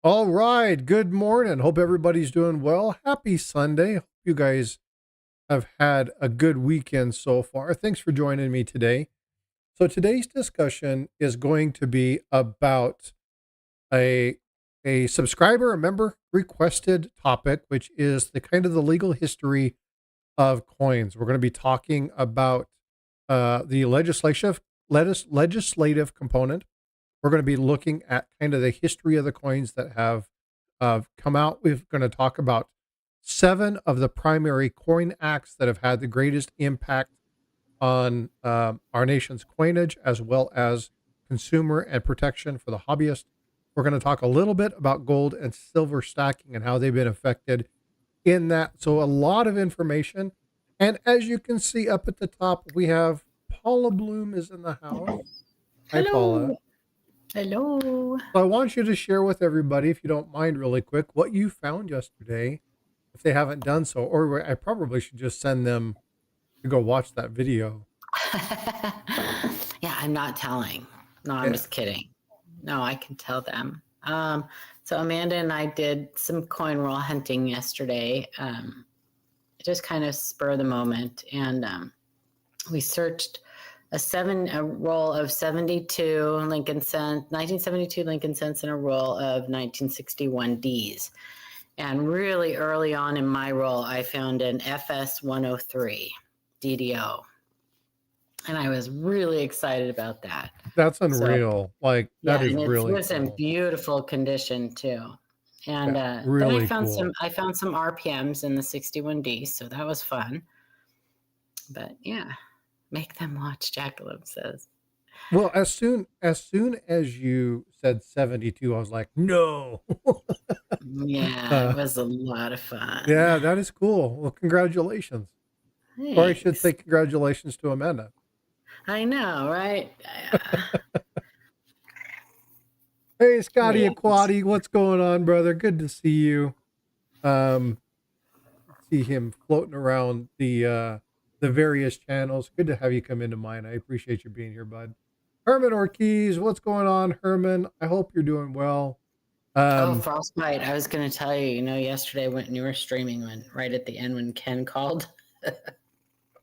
All right. Good morning. Hope everybody's doing well. Happy Sunday. Hope you guys have had a good weekend so far. Thanks for joining me today. So today's discussion is going to be about a subscriber, a member requested topic, which is the kind of the legal history of coins. We're going to be talking about the legislative component. We're going to be looking at kind of the history of the coins that have come out. We're going to talk about 7 of the primary coin acts that have had the greatest impact on our nation's coinage, as well as consumer and protection for the hobbyist. We're going to talk a little bit about gold and silver stacking and how they've been affected in that. So a lot of information. And as you can see up at the top, we have Paula Bloom is in the house. Hi, Paula. Hello. Hello. So I want you to share with everybody, if you don't mind, really quick, what you found yesterday, if they haven't done so, or I probably should just send them to go watch that video. Yeah, I'm not telling. No, I'm Yeah. just kidding. No, I can tell them. So Amanda and I did some coin roll hunting yesterday. Just kind of spur of the moment, and we searched a roll of 72 Lincoln cents, 1972 Lincoln cents, and a roll of 1961 Ds. And really early on in my roll, I found an FS 103 DDO. And I was really excited about that. That's unreal. That is and it really was in cool. beautiful condition too. And Yeah, then really I found cool. some RPMs in the 61D, so that was fun. But yeah, make them watch, Jacqueline says. Well, as soon as you said 72, I was like, no. Yeah, it was a lot of fun. Yeah, that is cool. Well, congratulations. Or I should Thanks. say congratulations to Amanda. I know, right? Hey, Scotty Yes. Aquati, what's going on, brother? Good to see you. Um, see him floating around the various channels. Good to have you come into mine. I appreciate you being here, bud. Herman Ortiz, what's going on, Herman? I hope you're doing well. Frostbyte. I was going to tell you, yesterday when you were streaming, right at the end when Ken called.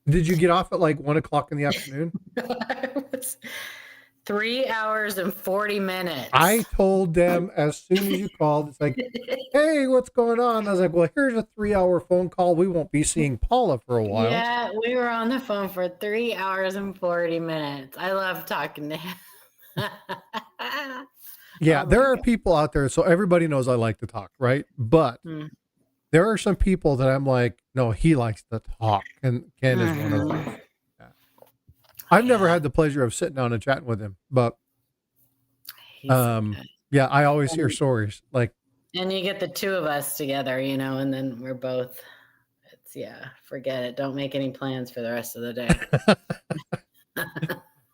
Did you get off at like 1 o'clock in the afternoon? It was 3 hours and 40 minutes. I told them as soon as you called, it's like, hey, what's going on? I was like, well, here's a 3-hour phone call. We won't be seeing Paula for a while. Yeah, we were on the phone for 3 hours and 40 minutes. I love talking to him. Yeah, Oh there my are God. people out there. So everybody knows I like to talk, right? But there are some people that I'm like, no, he likes to talk. And Ken is one of those. Yeah. I've never had the pleasure of sitting down and chatting with him, but yeah, I always hear stories like, and you get the two of us together, and then we're both, forget it. Don't make any plans for the rest of the day.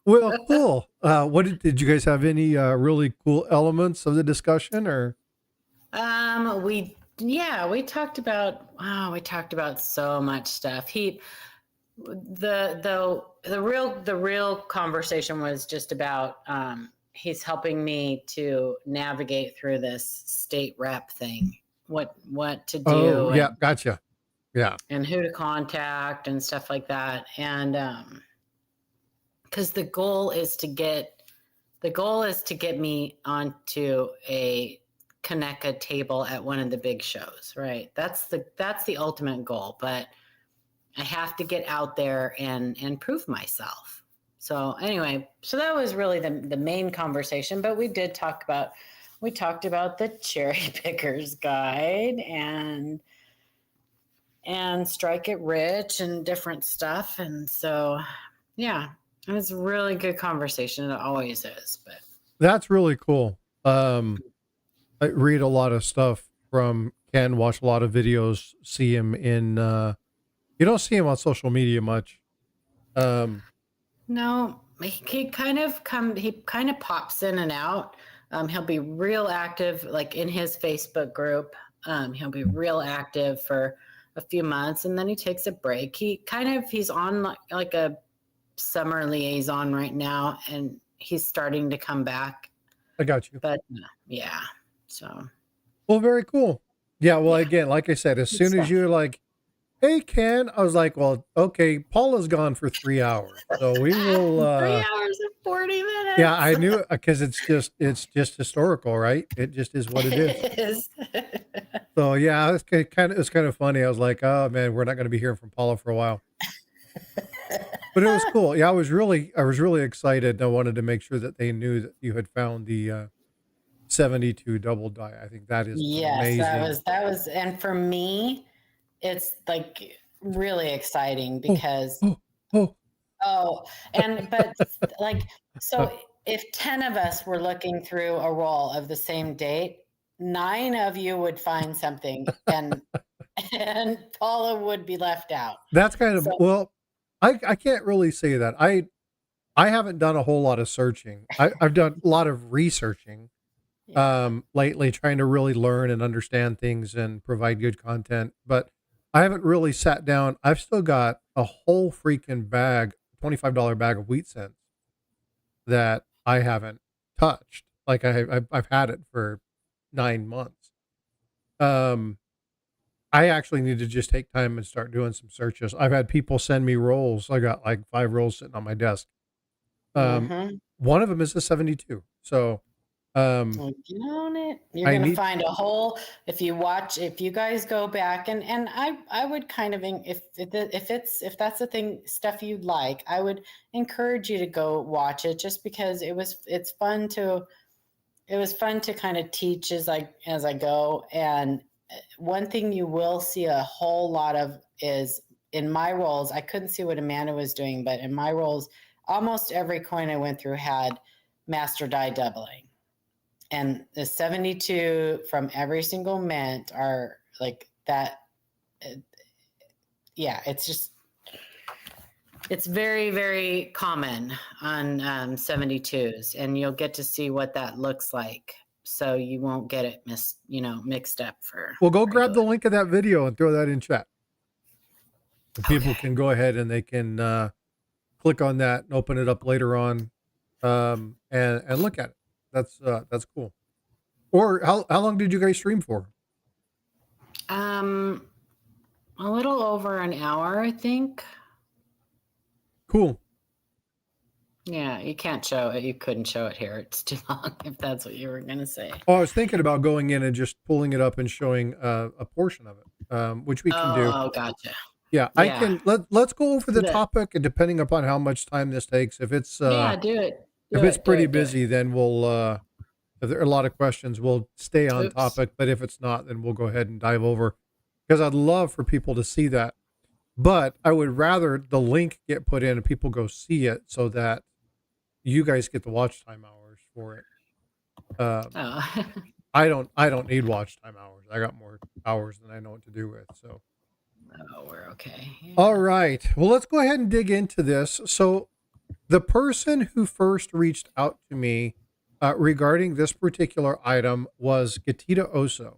well, cool. What did you guys have any really cool elements of the discussion or? We talked about so much stuff. The real conversation was just about he's helping me to navigate through this state rep thing, what to do. Oh, yeah, gotcha. Yeah. And who to contact and stuff like that. And because the goal is to get me onto a Kaneka table at one of the big shows, right? That's the ultimate goal, but I have to get out there and prove myself. So anyway, that was really the main conversation, but we talked about the cherry pickers guide and strike it rich and different stuff. And so, yeah, it was a really good conversation. It always is, but that's really cool. I read a lot of stuff from Ken, watch a lot of videos, see him in, you don't see him on social media much. No, he kind of pops in and out. He'll be real active, like in his Facebook group. He'll be real active for a few months, and then he takes a break. He's on like a summer liaison right now, and he's starting to come back. I got you. But yeah, so Well, very cool. Yeah. Well, Yeah, again, like I said, as good soon as stuff. you're like, "Hey, Ken," I was like, "Well, okay, Paula's gone for 3 hours, so we will." 3 hours and 40 Yeah, minutes. I knew it because it's just historical, right? It just is what it is. It is. So yeah, it's kind of funny. I was like, "Oh man, we're not going to be hearing from Paula for a while," but it was cool. Yeah, I was really excited. I wanted to make sure that they knew that you had found the 72 double die. I think that is Yes, amazing. that was, and for me, it's like really exciting Oh, because oh, oh. oh, and but like so if 10 of us were looking through a roll of the same date, 9 of you would find something and Paula would be left out. That's kind of So well, I can't really say that. I haven't done a whole lot of searching. I've done a lot of researching yeah. lately, trying to really learn and understand things and provide good content. But I haven't really sat down. I've still got a whole freaking bag, $25 bag of wheat cents that I haven't touched. Like I've had it for 9 months. Um, I actually need to just take time and start doing some searches. I've had people send me rolls. I got like 5 rolls sitting on my desk. Um, Mhm. one of them is a 72. So, um, Like, get on it. You're I gonna need, find a whole if you guys go back and I would kind of if that's the thing stuff you'd like, I would encourage you to go watch it just because it was fun to kind of teach as I go. And one thing you will see a whole lot of is in my roles, I couldn't see what Amanda was doing, but in my roles, almost every coin I went through had master die doubling. And the 72 from every single mint are like that. uh, Yeah, it's very, very common on 72s, and you'll get to see what that looks like. So you won't get it mixed up for well, go grab regular. the link of that video and throw that in chat. And people Okay. can go ahead and they can click on that and open it up later on, and look at it. That's cool. Or how long did you guys stream for? Um, a little over an hour, I think. Cool. Yeah, you can't show it. You couldn't show it here. It's too long if that's what you were going to say. Oh, I was thinking about going in and just pulling it up and showing a portion of it, which we can do. Oh, gotcha. Yeah, I Yeah. can let's go over the The, topic, and depending upon how much time this takes, yeah, do it. if Do it's it. Do pretty it. Do it. busy, then we'll if there are a lot of questions, we'll stay on Oops. topic, but if it's not, then we'll go ahead and dive over because I'd love for people to see that. But I would rather the link get put in and people go see it so that you guys get the watch time hours for it. Um, Oh. I don't need watch time hours. I got more hours than I know what to do with. So, Oh, we're okay. all Yeah. right. Well, let's go ahead and dig into this. So, the person who first reached out to me regarding this particular item was Gatita Oso.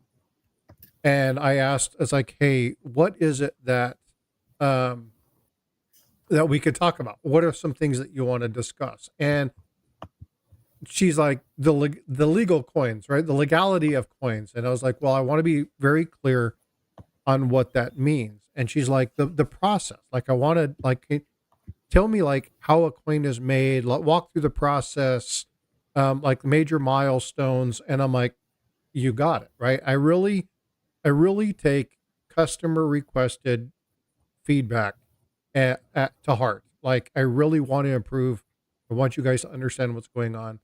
And I asked, it's like, hey, what is it um, that we could talk about? What are some things that you want to discuss? And she's like, the legal coins, right? The legality of coins. And I was like, well, I want to be very clear on what that means. And she's like, the process. Like, I want to tell me like how a coin is made, walk through the process, like major milestones. And I'm like, you got it, right? I really take customer requested feedback to heart. Like, I really want to improve. I want you guys to understand what's going on.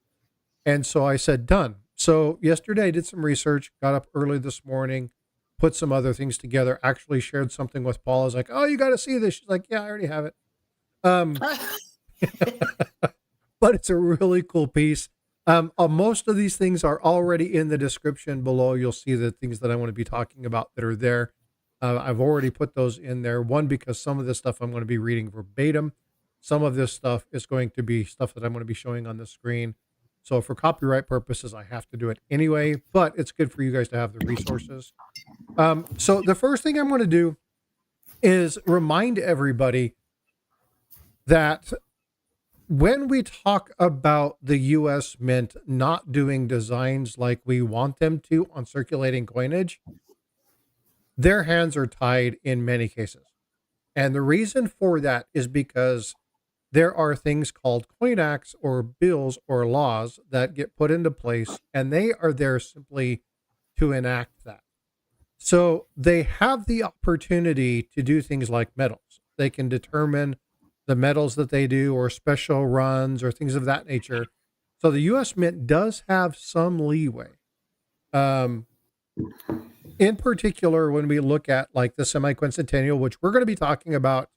And so I said, done. So yesterday I did some research, got up early this morning, put some other things together, actually shared something with Paul. I was like, oh, you got to see this. She's like, yeah, I already have it. Um, but it's a really cool piece. Most of these things are already in the description below. You'll see the things that I want to be talking about that are there. I've already put those in there. One, because some of this stuff I'm going to be reading verbatim. Some of this stuff is going to be stuff that I'm going to be showing on the screen. So for copyright purposes, I have to do it anyway, but it's good for you guys to have the resources. So the first thing I'm going to do is remind everybody that when we talk about the US Mint not doing designs like we want them to on circulating coinage, their hands are tied in many cases. And the reason for that is because there are things called coin acts or bills or laws that get put into place, and they are there simply to enact that. So they have the opportunity to do things like metals. They can determine the metals that they do or special runs or things of that nature. So the US Mint does have some leeway. Um, in particular, when we look at like the semiquincitennial, which we're going to be talking about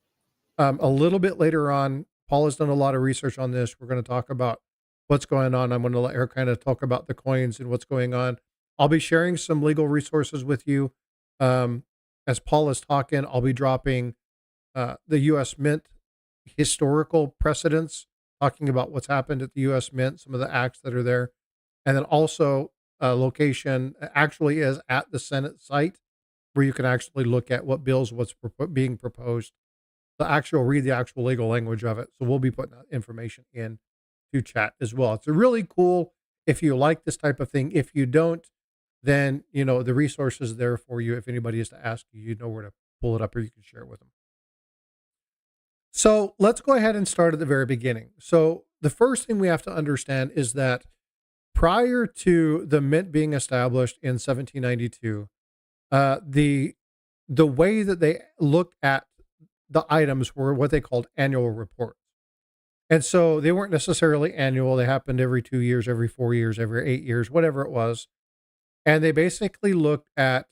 a little bit later on. Paul has done a lot of research on this. We're going to talk about what's going on. I'm going to let her kind of talk about the coins and what's going on. I'll be sharing some legal resources with you. Um, as Paul is talking, I'll be dropping the U.S. Mint historical precedents, talking about what's happened at the U.S. Mint, some of the acts that are there, and then also location actually is at the Senate site where you can actually look at what bills, what's being proposed, read the actual legal language of it. So we'll be putting that information in to chat as well. It's a really cool if you like this type of thing. If you don't, then the resource is there for you. If anybody is to ask you, you know where to pull it up or you can share it with them. So let's go ahead and start at the very beginning. So the first thing we have to understand is that prior to the mint being established in 1792, the way that they looked at the items were what they called annual reports. And so they weren't necessarily annual. They happened every 2 years, every 4 years, every 8 years, whatever it was. And they basically looked at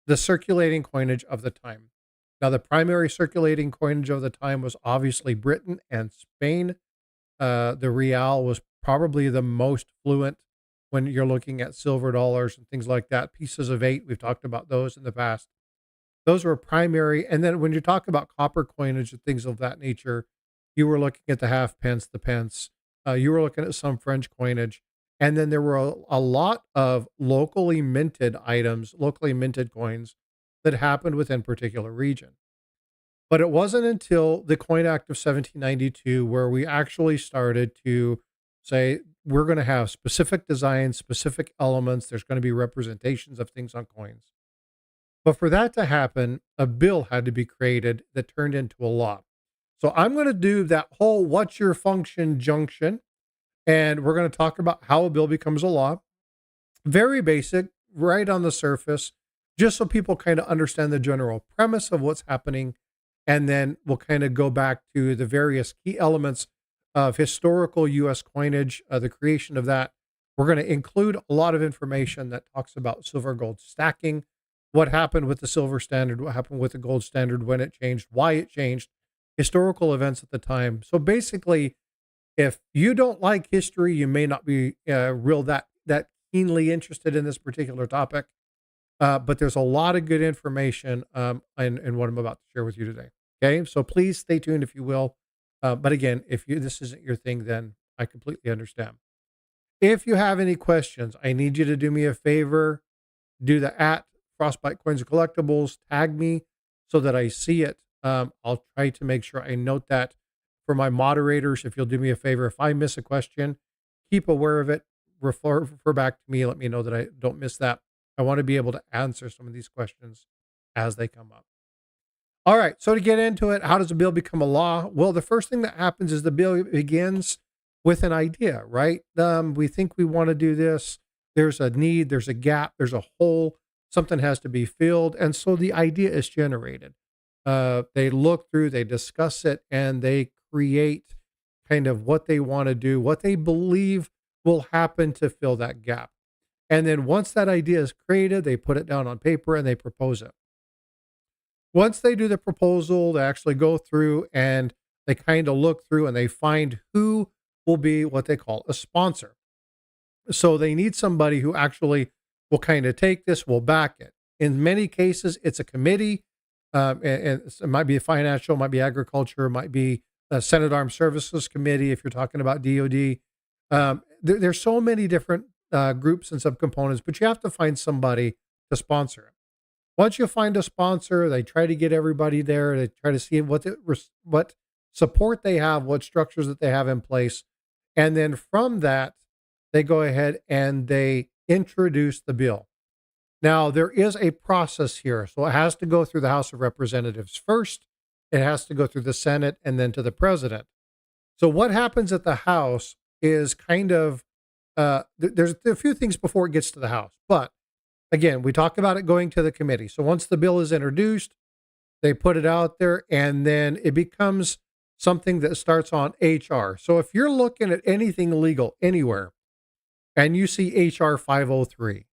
the circulating coinage of the time. Now, the primary circulating coinage of the time was obviously Britain and Spain. The real was probably the most fluent when you're looking at silver dollars and things like that. Pieces of 8, we've talked about those in the past. Those were primary. And then when you talk about copper coinage and things of that nature, you were looking at the halfpence, the pence. You were looking at some French coinage. And then there were a lot of locally minted items, locally minted coins that happened within a particular region. But it wasn't until the Coin Act of 1792 where we actually started to say, we're going to have specific designs, specific elements. There's going to be representations of things on coins. But for that to happen, a bill had to be created that turned into a law. So I'm going to do that whole what's your function junction, and we're going to talk about how a bill becomes a law. Very basic, right on the surface, just so people kind of understand the general premise of what's happening. And then we'll kind of go back to the various key elements of historical U.S. coinage, the creation of that. We're going to include a lot of information that talks about silver gold stacking, what happened with the silver standard, what happened with the gold standard, when it changed, why it changed, historical events at the time. So basically, if you don't like history, you may not be that keenly interested in this particular topic. But there's a lot of good information in what I'm about to share with you today. Okay, so please stay tuned if you will. But again, if this isn't your thing, then I completely understand. If you have any questions, I need you to do me a favor. Do the at Frostbyte Coins and Collectibles, tag me so that I see it. I'll try to make sure I note that for my moderators. If you'll do me a favor, if I miss a question, keep aware of it, refer back to me, let me know that I don't miss that. I want to be able to answer some of these questions as they come up. All right, so to get into it, how does a bill become a law? Well, the first thing that happens is the bill begins with an idea, right? We think we want to do this. There's a need, there's a gap, there's a hole, something has to be filled. And so the idea is generated. They look through, they discuss it, and they create kind of what they want to do, what they believe will happen to fill that gap. And then once that idea is created, they put it down on paper and they propose it. Once they do the proposal, they actually go through and they kind of look through and they find who will be what they call a sponsor. So they need somebody who actually will kind of take this, will back it. In many cases, it's a committee. And it might be a financial, might be agriculture, might be a Senate Armed Services Committee if you're talking about DOD. There's so many different groups and subcomponents, but you have to find somebody to sponsor it. Once you find a sponsor, they try to get everybody there. They try to see what support they have, what structures that they have in place. And then from that, they go ahead and they introduce the bill. Now, there is a process here. So it has to go through the House of Representatives first, it has to go through the Senate, and then to the president. So what happens at the House is kind of, there's a few things before it gets to the House. But again, we talked about it going to the committee. So once the bill is introduced, they put it out there, and then it becomes something that starts on HR. So if you're looking at anything legal anywhere and you see HR 503,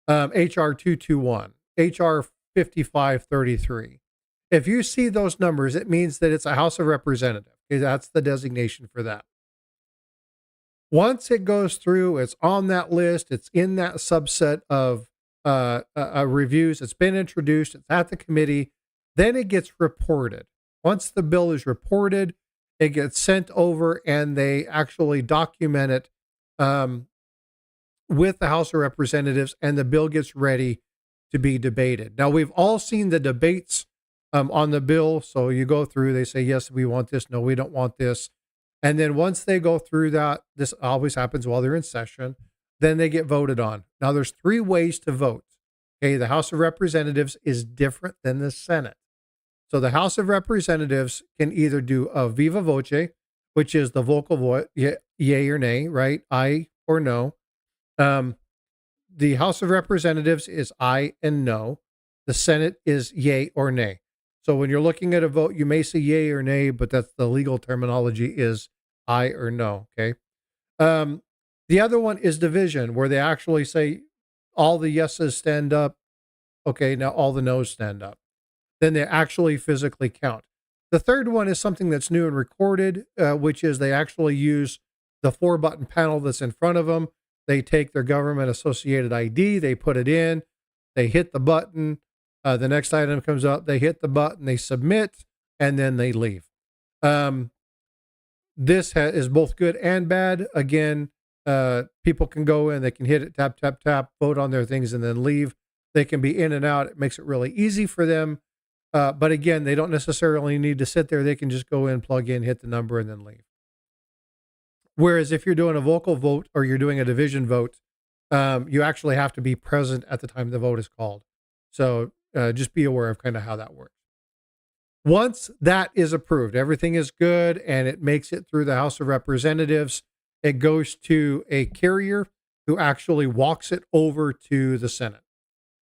HR 221, HR 5533, if you see those numbers, it means that it's a House of Representatives. Okay, that's the designation for that. Once it goes through, it's on that list, it's in that subset of reviews, it's been introduced, it's at the committee, then it gets reported. Once the bill is reported, it gets sent over and they actually document it with the House of Representatives, and the bill gets ready to be debated. Now, we've all seen the debates on the bill. So you go through, they say, yes, we want this. No, we don't want this. And then once they go through that, this always happens while they're in session, then they get voted on. Now, there's 3 ways to vote. Okay, the House of Representatives is different than the Senate. So the House of Representatives can either do a viva voce, which is the vocal vote, yay or nay, right? Aye or no. The House of Representatives is aye and no. The Senate is yay or nay. So when you're looking at a vote, you may say yay or nay, but that's the legal terminology is aye or no. Okay. The other one is division, where they actually say all the yeses stand up. Okay, now all the no's stand up. Then they actually physically count. The third one is something that's new and recorded, which is they actually use the 4-button panel that's in front of them. They take their government associated ID, they put it in, they hit the button. The next item comes up, they hit the button, they submit, and then they leave. This is both good and bad. Again, people can go in, they can hit it, tap, tap, tap, vote on their things, and then leave. They can be in and out. It makes it really easy for them. But again, they don't necessarily need to sit there. They can just go in, plug in, hit the number, and then leave. Whereas if you're doing a vocal vote or you're doing a division vote, you actually have to be present at the time the vote is called. So just be aware of kind of how that works. Once that is approved, everything is good, and it makes it through the House of Representatives, it goes to a carrier who actually walks it over to the Senate.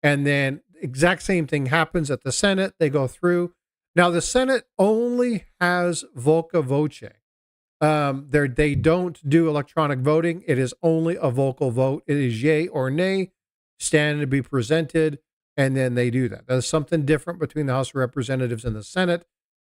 And then exact same thing happens at the Senate. They go through. Now, the Senate only has voca voce. They don't do electronic voting. It is only a vocal vote. It is yay or nay, stand to be presented, and then they do that. There's something different between the House of Representatives and the Senate.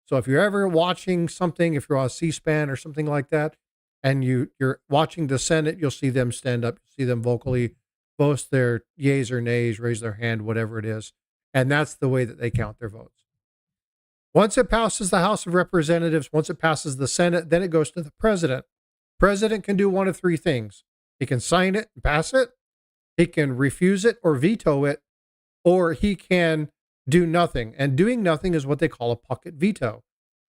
So if you're ever watching something, if you're on C-SPAN or something like that, and you're watching the Senate, you'll see them stand up, see them vocally boast their yays or nays, raise their hand, whatever it is. And that's the way that they count their votes. Once it passes the House of Representatives, once it passes the Senate, then it goes to the president. President can do one of 3 things. He can sign it and pass it. He can refuse it or veto it, or he can do nothing. And doing nothing is what they call a pocket veto.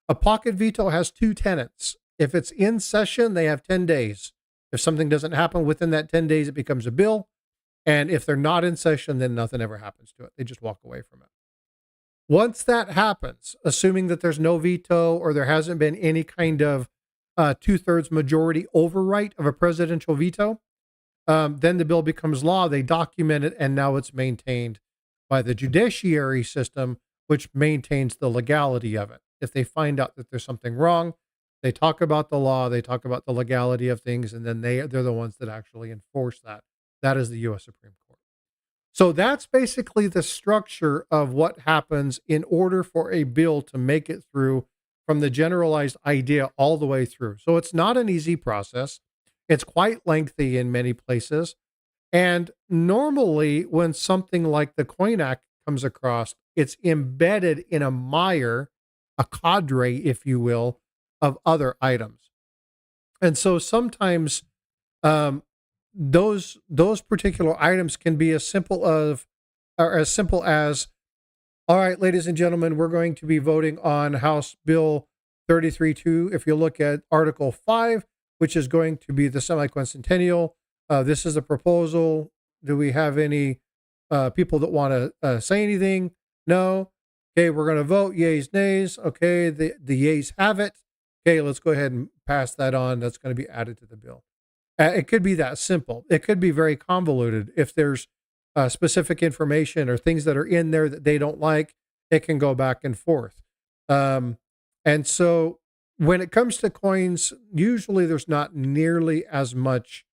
A pocket veto has 2 tenets. If it's in session, they have 10 days. If something doesn't happen within that 10 days, it becomes a bill. And if they're not in session, then nothing ever happens to it. They just walk away from it. Once that happens, assuming that there's no veto or there hasn't been any kind of 2/3 majority overwrite of a presidential veto, then the bill becomes law. They document it, and now it's maintained by the judiciary system, which maintains the legality of it. If they find out that there's something wrong, they talk about the law, they talk about the legality of things, and then they're the ones that actually enforce that. That is the U.S. Supreme Court. So that's basically the structure of what happens in order for a bill to make it through from the generalized idea all the way through. So it's not an easy process. It's quite lengthy in many places. And normally when something like the Coin Act comes across, it's embedded in a mire, a cadre, if you will, of other items. And so sometimes those particular items can be as simple as, all right, ladies and gentlemen, we're going to be voting on House Bill 33.2. If you look at Article 5, which is going to be the semiquincitennial, this is a proposal. Do we have any people that want to say anything? No. Okay, we're going to vote. Yeas, nays. Okay, the yeas have it. Okay, let's go ahead and pass that on. That's going to be added to the bill. It could be that simple. It could be very convoluted. If there's specific information or things that are in there that they don't like, it can go back and forth. And so when it comes to coins, usually there's not nearly as much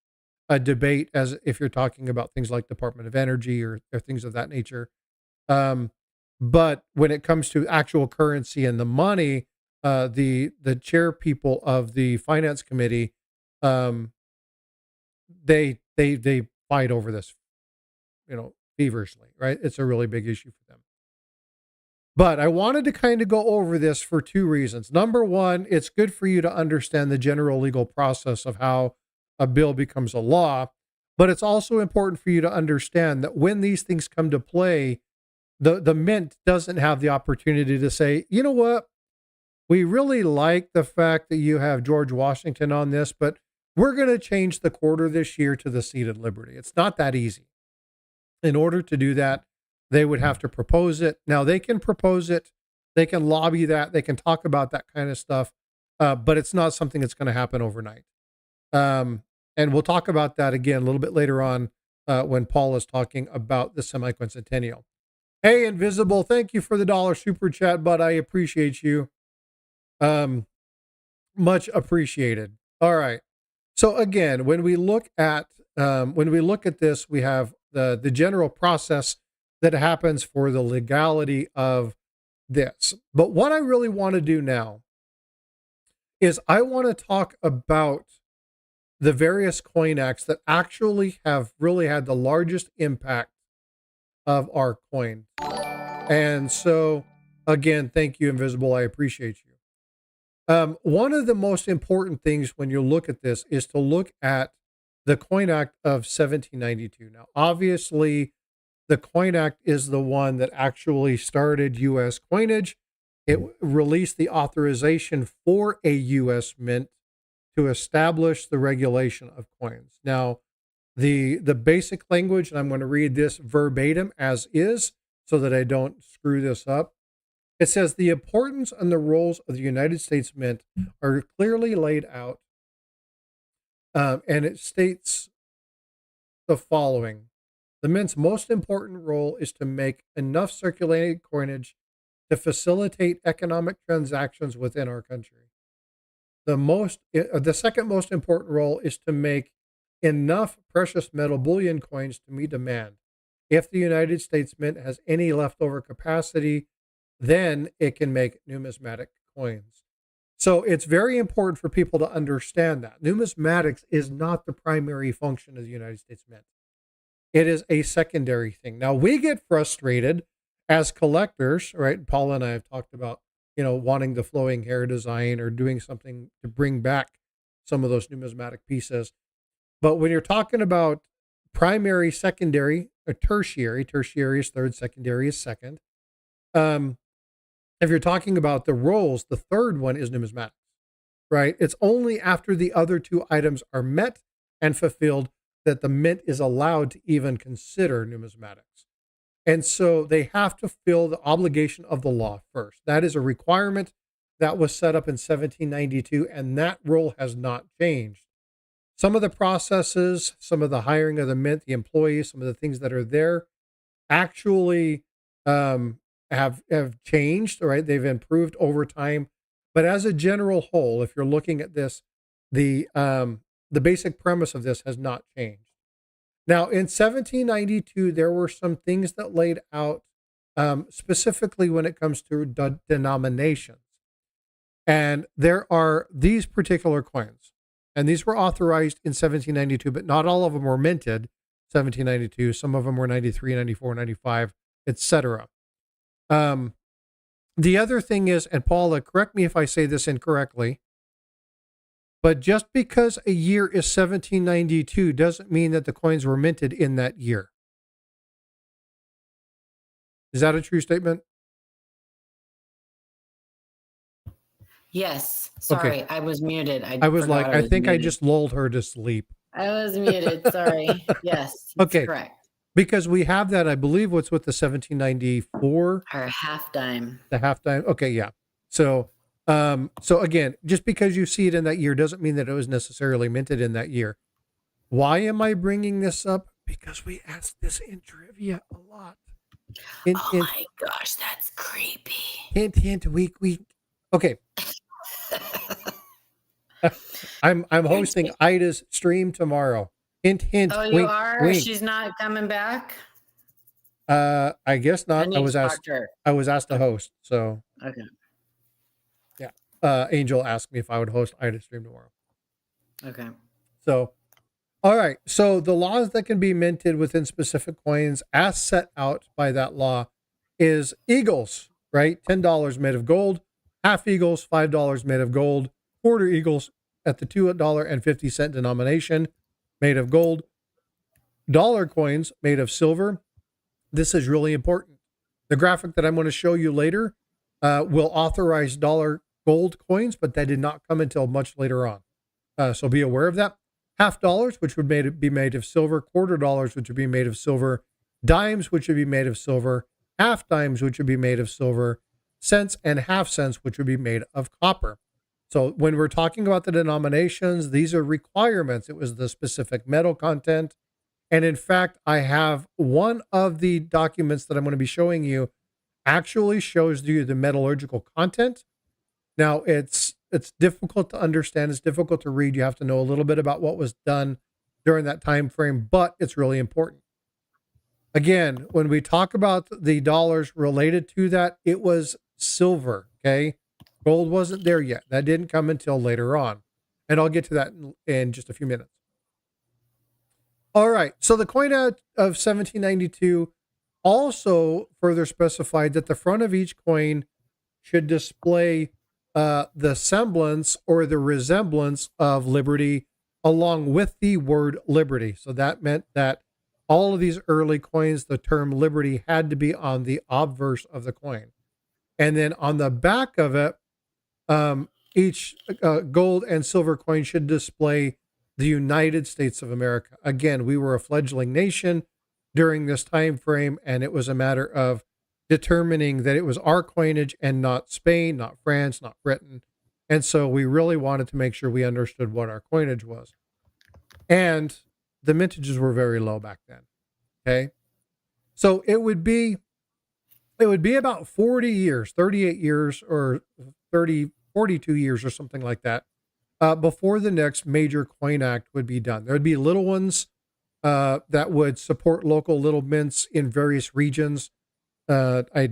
a debate as if you're talking about things like Department of Energy or things of that nature. But when it comes to actual currency and the money, the chair people of the finance committee, they fight over this, feverishly, right? It's a really big issue for them. But I wanted to kind of go over this for two reasons. Number one, it's good for you to understand the general legal process of how a bill becomes a law, but it's also important for you to understand that when these things come to play, the mint doesn't have the opportunity to say, you know what, we really like the fact that you have George Washington on this, but we're going to change the quarter this year to the seated liberty. It's not that easy. In order to do that, they would have to propose it. Now, they can propose it. They can lobby that. They can talk about that kind of stuff. But it's not something that's going to happen overnight. And we'll talk about that again a little bit later on when Paul is talking about the semiquincitennial. Hey, Invisible, thank you for the $1 super chat, bud. I appreciate you. Much appreciated. All right. So again, when we look at this, we have the general process that happens for the legality of this. But what I really want to do now is I want to talk about the various coin acts that actually have really had the largest impact of our coin. And so again, thank you, Invisible. I appreciate you. One of the most important things when you look at this is to look at the Coin Act of 1792. Now, obviously, the Coin Act is the one that actually started U.S. coinage. It released the authorization for a U.S. mint to establish the regulation of coins. Now, the basic language, and I'm going to read this verbatim as is so that I don't screw this up. It says the importance and the roles of the United States Mint are clearly laid out, and it states the following. The Mint's most important role is to make enough circulating coinage to facilitate economic transactions within our country. The second most important role is to make enough precious metal bullion coins to meet demand. If the United States Mint has any leftover capacity, then it can make numismatic coins. So it's very important for people to understand that. Numismatics is not the primary function of the United States Mint. It is a secondary thing. Now, we get frustrated as collectors, right? Paul and I have talked about, wanting the flowing hair design or doing something to bring back some of those numismatic pieces. But when you're talking about primary, secondary, or tertiary is third, secondary is second. If you're talking about the roles, the third one is numismatics, right? It's only after the other two items are met and fulfilled that the mint is allowed to even consider numismatics. And so they have to fill the obligation of the law first. That is a requirement that was set up in 1792, and that rule has not changed. Some of the processes, some of the hiring of the mint, the employees, some of the things that are there actually have changed, right? They've improved over time. But as a general whole, if you're looking at this, the basic premise of this has not changed. Now, in 1792, there were some things that laid out specifically when it comes to denominations. And there are these particular coins. And these were authorized in 1792, but not all of them were minted 1792. Some of them were 93, 94, 95, etc. The other thing is, and Paula, correct me if I say this incorrectly, but just because a year is 1792 doesn't mean that the coins were minted in that year. Is that a true statement? Yes. Okay. Sorry, I was muted. I I was forgot like, I I was think I muted. just lulled her to sleep. I was muted. Sorry. Yes, that's Okay. correct. Because we have that, I believe, what's with the 1794, Our half dime. the halftime. Okay. Yeah. So, so again, just because you see it in that year doesn't mean that it was necessarily minted in that year. Why am I bringing this up? Because we asked this in trivia a lot. Hint, Oh hint, my gosh, that's creepy. hint, hint, week. Okay. I'm You're hosting Ida's stream tomorrow. Hint, hint, Oh, you wink, are? wink. She's not coming back? I guess I not. need to talk to her. I was asked to Okay. host. So Okay. yeah. Angel asked me if I would host Ida's stream tomorrow. Okay. So, all right. So the laws that can be minted within specific coins as set out by that law is eagles, right? $10 made of gold, half eagles, $5 made of gold, quarter eagles at the $2.50 denomination made of gold, dollar coins made of silver. This is really important. The graphic that I'm going to show you later will authorize dollar gold coins, but that did not come until much later on. So be aware of that. Half dollars, which would be made of silver, quarter dollars, which would be made of silver, dimes, which would be made of silver, half dimes, which would be made of silver, cents, and half cents, which would be made of copper. So when we're talking about the denominations, these are requirements. It was the specific metal content. And in fact, I have one of the documents that I'm going to be showing you actually shows you the metallurgical content. Now it's difficult to understand, it's difficult to read. You have to know a little bit about what was done during that time frame, but it's really important. Again, when we talk about the dollars related to that, it was silver, okay? Gold wasn't there yet. That didn't come until later on. And I'll get to that in just a few minutes. All right. So the coin of 1792 also further specified that the front of each coin should display the semblance or the resemblance of liberty along with the word liberty. So that meant that all of these early coins, the term liberty had to be on the obverse of the coin. And then on the back of it, each gold and silver coin should display the United States of America. Again, we were a fledgling nation during this time frame, and it was a matter of determining that it was our coinage and not Spain, not France, not Britain. And so we really wanted to make sure we understood what our coinage was. And the mintages were very low back then. Okay. So it would be about 40 years, 38 years or 42 years or something like that before the next major coin act would be done. There would be little ones that would support local little mints in various regions. I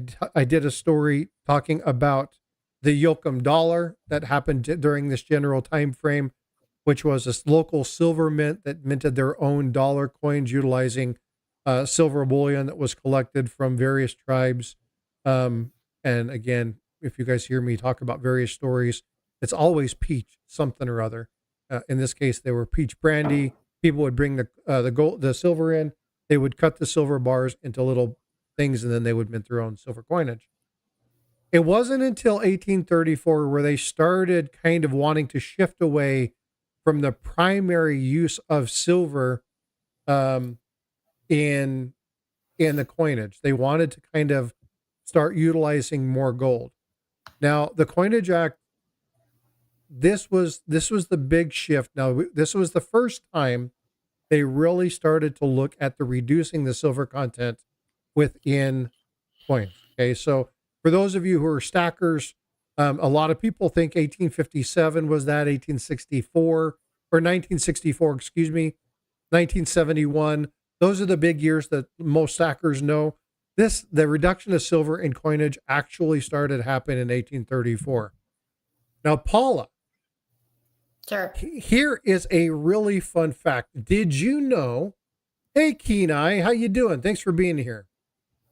did a story talking about the Yoakum dollar that happened during this general time frame, which was a local silver mint that minted their own dollar coins utilizing silver bullion that was collected from various tribes. And again, if you guys hear me talk about various stories, it's always peach something or other. In this case, they were peach brandy. People would bring the silver in. They would cut the silver bars into little things, and then they would mint their own silver coinage. It wasn't until 1834 where they started kind of wanting to shift away from the primary use of silver in the coinage. They wanted to kind of start utilizing more gold. Now, the Coinage Act, this was the big shift. Now, this was the first time they really started to look at the reducing the silver content within coins. Okay, so for those of you who are stackers, a lot of people think 1857 was that, 1864 or 1964, excuse me, 1971. Those are the big years that most stackers know. The reduction of silver in coinage actually started happening in 1834. Now, Paula, Sure. here is a really fun fact. Did you know? Hey, Kenai, how you doing? Thanks for being here.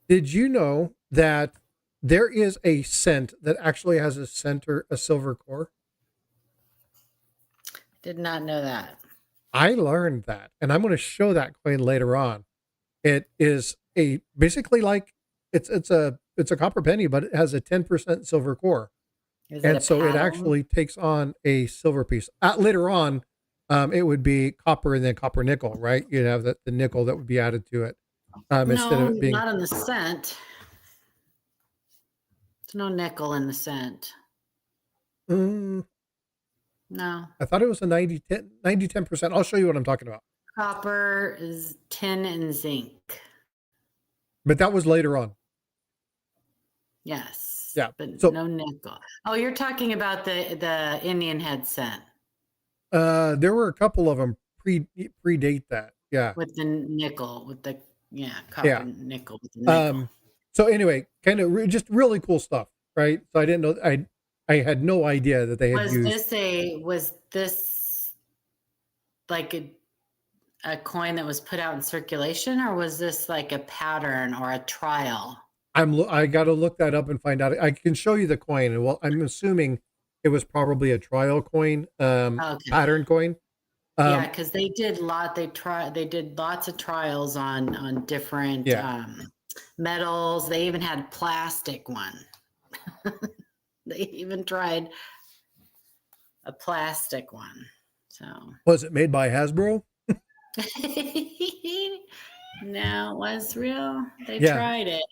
Did you know that there is a cent that actually has a silver core? Did not know that. I learned that, and I'm going to show that coin later on. It is basically like it's a copper penny, but it has a 10% silver core. Is it a And so it pattern? actually takes on a silver piece. Later on, it would be copper and then copper nickel, right? You'd have the nickel that would be added to it instead of No, it being. not in the cent. There's no nickel in the cent. Mm, No. I thought it was a 90 10%. I'll show you what I'm talking about. Copper is tin and zinc. But that was later on. Yes, Yeah. but So no nickel. Oh, you're talking about the Indian head cent there were a couple of them predate that. Yeah. with the nickel, with the copper Yeah. nickel with the nickel. Um, so anyway, kind of just really cool stuff, right? So I didn't know I had no idea that they had used. Was this like a coin that was put out in circulation, or was this like a pattern or a trial? I got to look that up and find out. I can show you the coin, and well, I'm assuming it was probably a trial coin, Okay. pattern coin. Yeah, Um, because they did lots of trials on different yeah. metals. They even had plastic one. They even tried a plastic one. So Was it made by Hasbro? no, it was real. They Yeah. tried it.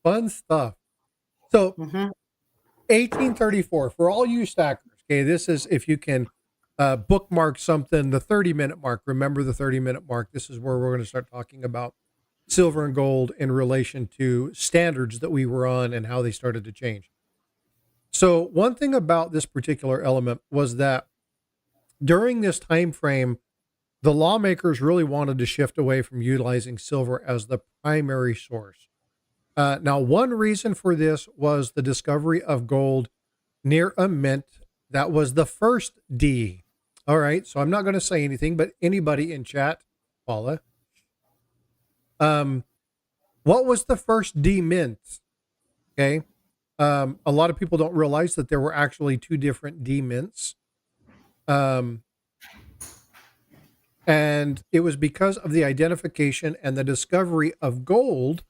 Fun stuff. So Hmm. 1834 for all you stackers. Okay, this is if you can bookmark something. The 30-minute mark. Remember the 30-minute mark. This is where we're going to start talking about silver and gold in relation to standards that we were on and how they started to change. So one thing about this particular element was that during this time frame, the lawmakers really wanted to shift away from utilizing silver as the primary source. Now, one reason for this was the discovery of gold near a mint that was the first D. All right, so I'm not going to say anything, but anybody in chat, Paula, um, what was the first D mint? Okay, a lot of people don't realize that there were actually two different D mints. Um, and it was because of the identification and the discovery of gold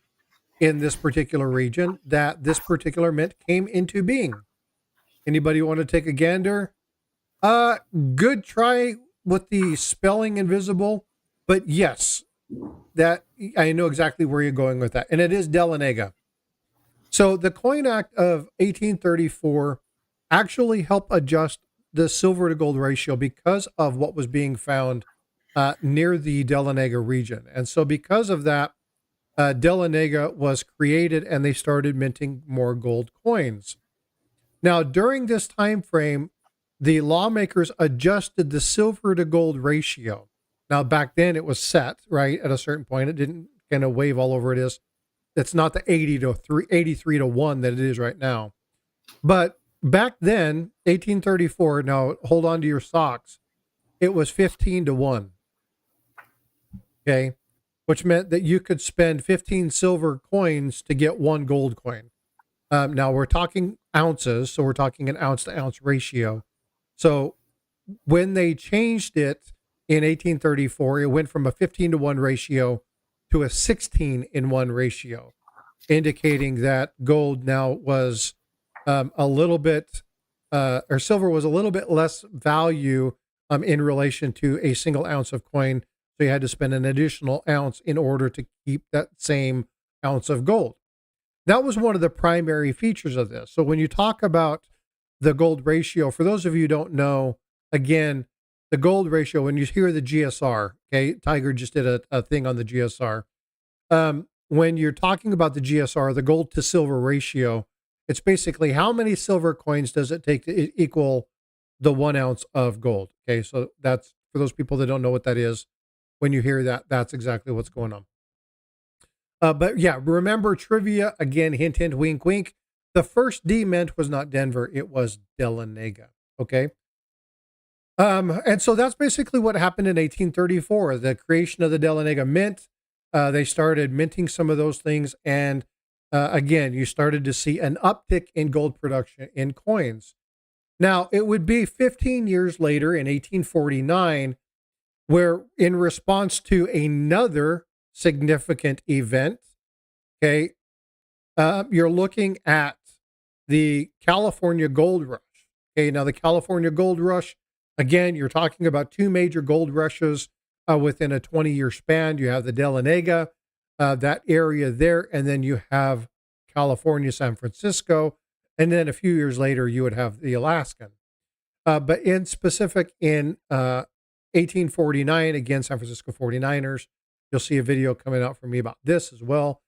in this particular region that this particular mint came into being. Anybody want to take a gander? Good try with the spelling invisible, but yes, that I know exactly where you're going with that, and it is Delenega. So the Coin Act of 1834 actually helped adjust the silver to gold ratio because of what was being found near the Delenega region, and so because of that, Delenega was created, and they started minting more gold coins. Now, during this time frame, the lawmakers adjusted the silver to gold ratio. Now, back then it was set, right, at a certain point. It didn't kind of wave all over it is. It's not the 83 to 1 that it is right now. But back then, 1834, now hold on to your socks, it was 15 to 1. Okay. Which meant that you could spend 15 silver coins to get one gold coin. Now we're talking ounces, so we're talking an ounce to ounce ratio. So when they changed it in 1834, it went from a 15 to 1 ratio to a 16 in 1 ratio, indicating that gold now was a little bit, or silver was a little bit less value in relation to a single ounce of coin. So you had to spend an additional ounce in order to keep that same ounce of gold. That was one of the primary features of this. So when you talk about the gold ratio, for those of you who don't know, again, the gold ratio, when you hear the GSR, okay, Tiger just did a thing on the GSR. When you're talking about the GSR, the gold to silver ratio, it's basically how many silver coins does it take to equal the 1 ounce of gold. Okay, so that's for those people that don't know what that is. When you hear that, that's exactly what's going on. But yeah, remember trivia again, hint, hint, wink, wink. The first D mint was not Denver, it was Delenega. Okay. And so that's basically what happened in 1834, the creation of the Delenega Mint. They started minting some of those things. And again, you started to see an uptick in gold production in coins. Now, it would be 15 years later in 1849, where in response to another significant event, okay, you're looking at the California Gold Rush. Okay, now the California Gold Rush, again, you're talking about two major gold rushes within a 20-year span. You have the Delenega, that area there, and then you have California, San Francisco, and then a few years later, you would have the Alaskan. But in specific, in 1849, again, San Francisco 49ers, you'll see a video coming out from me about this as well.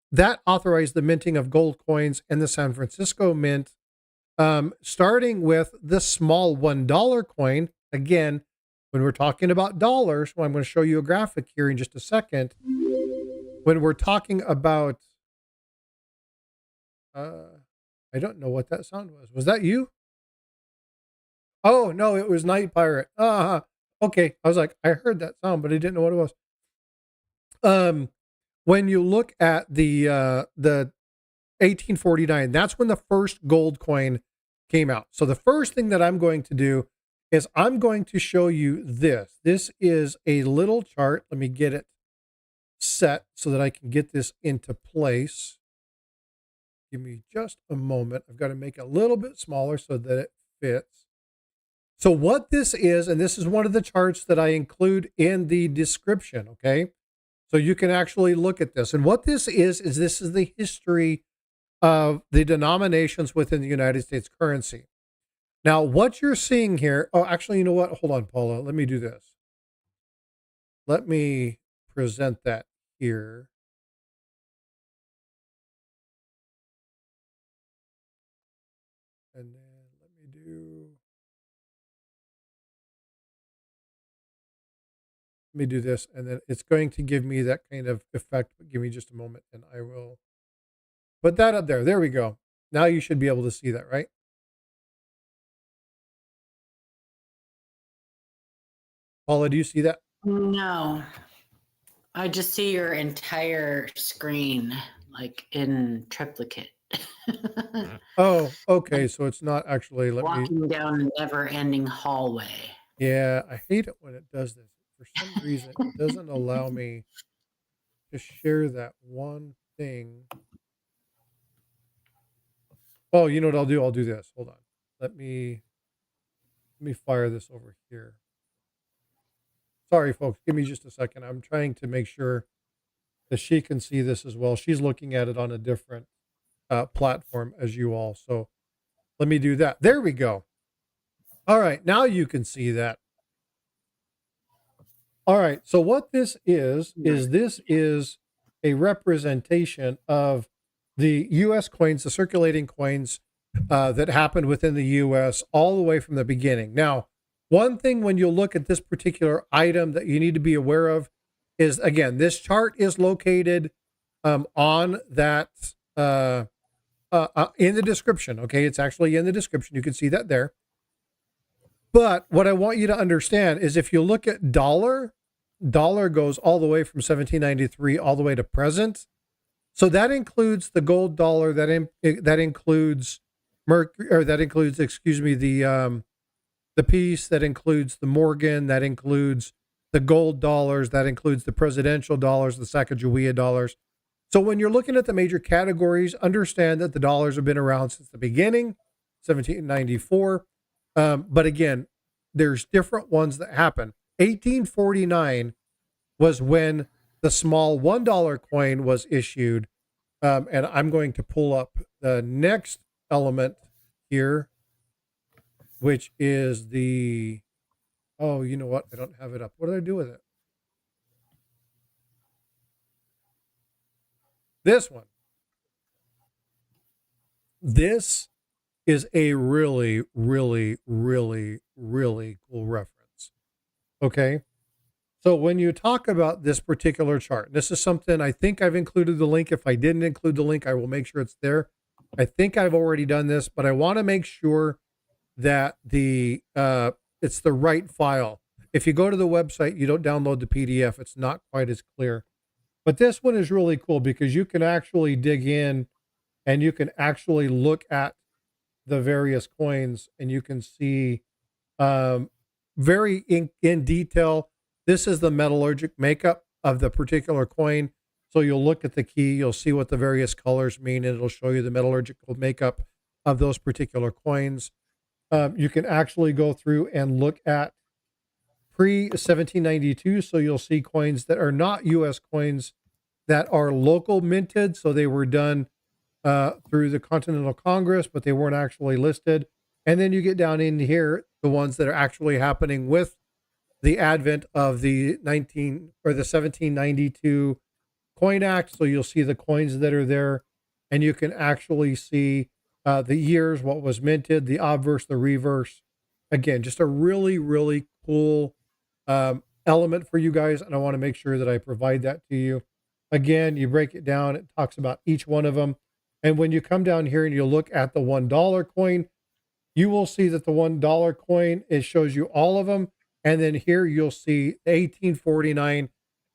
That authorized the minting of gold coins in the San Francisco Mint, starting with the small $1 coin. Again, when we're talking about dollars, well, I'm going to show you a graphic here in just a second. When we're talking about, I don't know what that sound was. Was that you? Oh, no, it was Night Pirate. Okay. I was like, I heard that sound, but I didn't know what it was. When you look at the 1849, that's when the first gold coin came out. So the first thing that I'm going to do is I'm going to show you this. This is a little chart. Let me get it set so that I can get this into place. Give me just a moment. I've got to make it a little bit smaller so that it fits. So what this is, and this is one of the charts that I include in the description, okay? So you can actually look at this. And what this is this is the history of the denominations within the United States currency. Now, what you're seeing here, oh, actually, you know what? Hold on, Paula. Let me do this. Let me present that here. And then let me do this, and then it's going to give me that kind of effect. But give me just a moment, and I will put that up there. There we go. Now you should be able to see that, right? Paula, do you see that? No, I just see your entire screen, like in triplicate. Oh, okay. So it's not actually. Walking down a never-ending hallway. Yeah, I hate it when it does this. For some reason, it doesn't allow me to share that one thing. Oh, you know what I'll do? I'll do this. Hold on. Let me fire this over here. Sorry, folks. Give me just a second. I'm trying to make sure that she can see this as well. She's looking at it on a different platform as you all. So let me do that. There we go. All right. Now you can see that. All right. So what this is this is a representation of the U.S. coins, the circulating coins that happened within the U.S. all the way from the beginning. Now, one thing when you look at this particular item that you need to be aware of is, again, this chart is located on that in the description. Okay, it's actually in the description. You can see that there. But what I want you to understand is if you look at dollar goes all the way from 1793 all the way to present. So that includes the gold dollar. That includes Mercury, or that includes, excuse me, the piece. That includes the Morgan. That includes the gold dollars. That includes the presidential dollars, the Sacagawea dollars. So when you're looking at the major categories, understand that the dollars have been around since the beginning, 1794. But again, there's different ones that happen. 1849 was when the small $1 coin was issued. And I'm going to pull up the next element here, which is the, oh, you know what? I don't have it up. What did I do with it? This one. This is a really, really, really, really cool reference. Okay. So when you talk about this particular chart, this is something I think I've included the link. If I didn't include the link, I will make sure it's there. I think I've already done this, but I want to make sure that it's the right file. If you go to the website, you don't download the PDF. It's not quite as clear. But this one is really cool because you can actually dig in and you can actually look at the various coins and you can see very in detail. This is the metallurgic makeup of the particular coin. So you'll look at the key, you'll see what the various colors mean, and it'll show you the metallurgical makeup of those particular coins. You can actually go through and look at pre-1792. So you'll see coins that are not U.S. coins that are local minted. So they were done through the Continental Congress, but they weren't actually listed. And then you get down in here, the ones that are actually happening with the advent of the 1792 Coin Act. So you'll see the coins that are there, and you can actually see the years, what was minted, the obverse, the reverse. Again, just a really, really cool element for you guys, and I want to make sure that I provide that to you. Again, you break it down, it talks about each one of them. And when you come down here and you look at the $1 coin, you will see that the $1 coin, it shows you all of them. And then here you'll see 1849.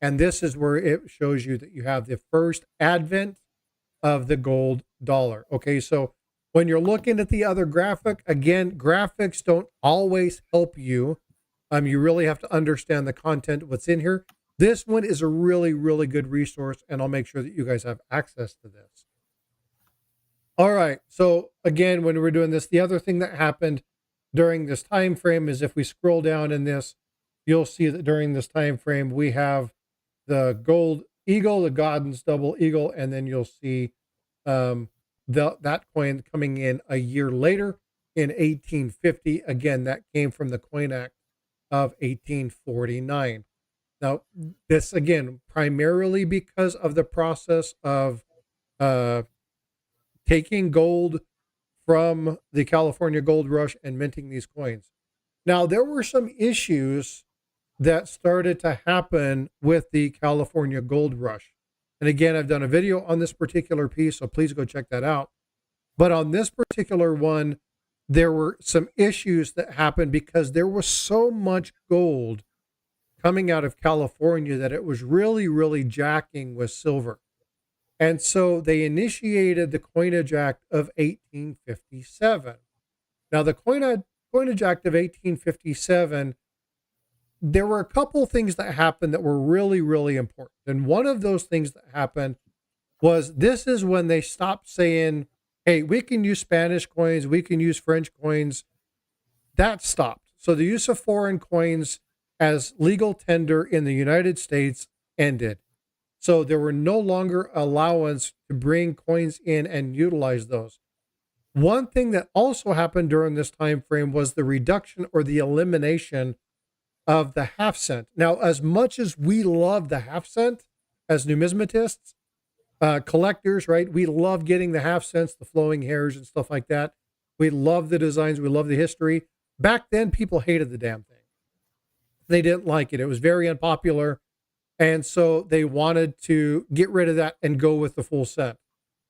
And this is where it shows you that you have the first advent of the gold dollar. Okay, so when you're looking at the other graphic, again, graphics don't always help you. You really have to understand the content, what's in here. This one is a really, really good resource, and I'll make sure that you guys have access to this. All right, so again, when we're doing this, the other thing that happened during this time frame is if we scroll down in this, you'll see that during this time frame, we have the gold eagle, the Godden's double eagle, and then you'll see that coin coming in a year later in 1850. Again, that came from the Coin Act of 1849. Now, this again, primarily because of the process of taking gold from the California gold rush and minting these coins. Now, there were some issues that started to happen with the California gold rush. And again, I've done a video on this particular piece, so please go check that out. But on this particular one, there were some issues that happened because there was so much gold coming out of California that it was really, really jacking with silver. And so they initiated the Coinage Act of 1857. Now, the Coinage Act of 1857, there were a couple things that happened that were really, really important. And one of those things that happened was this is when they stopped saying, hey, we can use Spanish coins, we can use French coins. That stopped. So the use of foreign coins as legal tender in the United States ended. So there were no longer allowance to bring coins in and utilize those. One thing that also happened during this time frame was the reduction or the elimination of the half cent. Now, as much as we love the half cent as numismatists, collectors, right? We love getting the half cents, the flowing hairs and stuff like that. We love the designs. We love the history. Back then, people hated the damn thing. They didn't like it. It was very unpopular. And so they wanted to get rid of that and go with the full cent.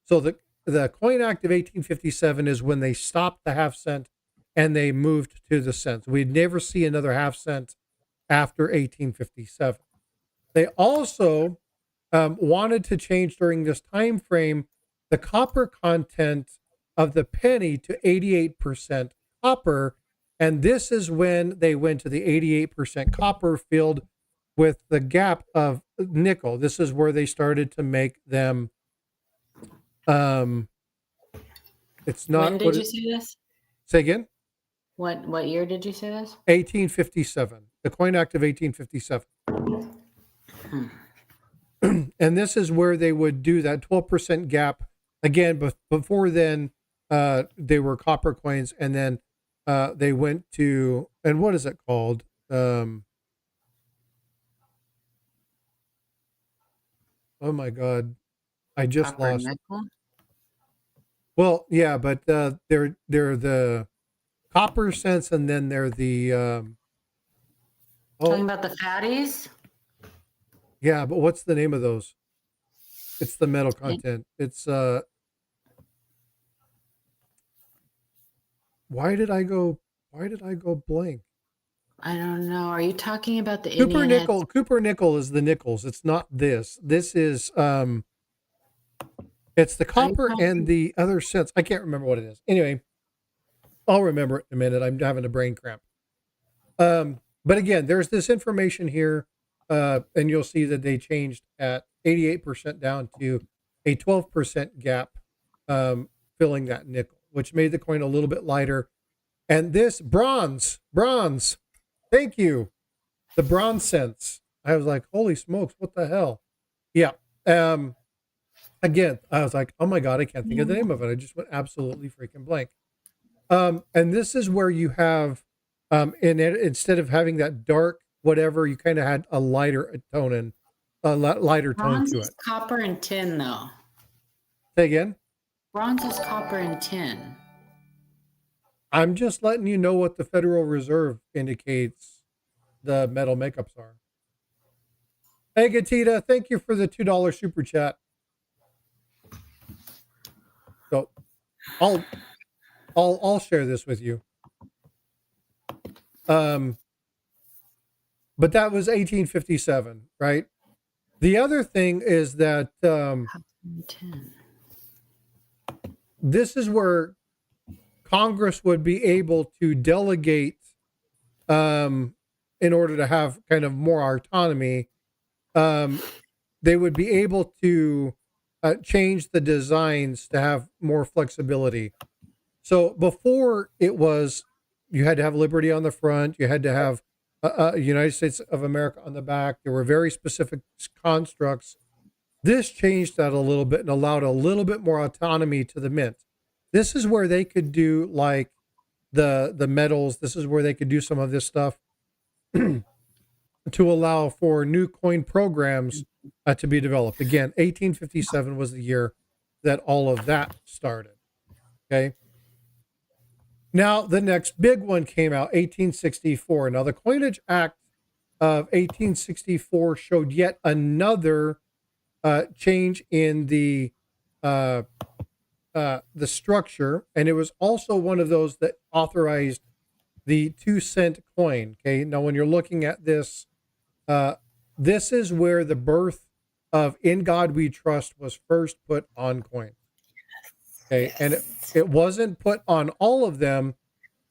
So the Coin Act of 1857 is when they stopped the half cent and they moved to the cent. We'd never see another half cent after 1857. They also wanted to change during this time frame the copper content of the penny to 88% copper. And this is when they went to the 88% copper filled with the gap of nickel. This is where they started to make them. It's not. When did you say this? Say again. What year did you say this? 1857. The Coin Act of 1857. And this is where they would do that 12% gap. Again, before then, they were copper coins, and then they went to, and what is it called? Oh my God, I just Copper lost. nickel? Well, yeah, but they're the copper cents, and then they're the. Talking about the fatties? Yeah, but what's the name of those? It's the metal content. It's why did I go blank? I don't know. Are you talking about the Cooper Indian nickel. Cooper nickel is the nickels. It's not this. This is it's the copper and the other cents. I can't remember what it is. Anyway, I'll remember it in a minute. I'm having a brain cramp. But again, there's this information here and you'll see that they changed at 88% down to a 12% gap, filling that nickel, which made the coin a little bit lighter. And this bronze, thank you, the bronze cents. I was like, holy smokes, what the hell? Yeah. Again, I was like, oh my God, I can't think of the name of it. I just went absolutely freaking blank. And this is where you have, instead of having that dark whatever, you kind of had a lighter tone and lighter tone Bronze to is it. copper and tin, though. Say again. Bronze is copper and tin. I'm just letting you know what the Federal Reserve indicates the metal makeups are. Hey, Gatita, thank you for the $2 super chat. So I'll share this with you. But that was 1857, right? The other thing is that this is where Congress would be able to delegate, in order to have kind of more autonomy. They would be able to change the designs to have more flexibility. So before it was, you had to have liberty on the front, you had to have United States of America on the back. There were very specific constructs. This changed that a little bit and allowed a little bit more autonomy to the mint. This is where they could do like the metals. This is where they could do some of this stuff to allow for new coin programs to be developed. Again, 1857 was the year that all of that started. Okay. Now, the next big one came out, 1864. Now, the Coinage Act of 1864 showed yet another change in the structure, and it was also one of those that authorized the 2-cent coin. Okay, now when you're looking at this, this is where the birth of "In God We Trust" was first put on coins. Okay, yes. And it wasn't put on all of them,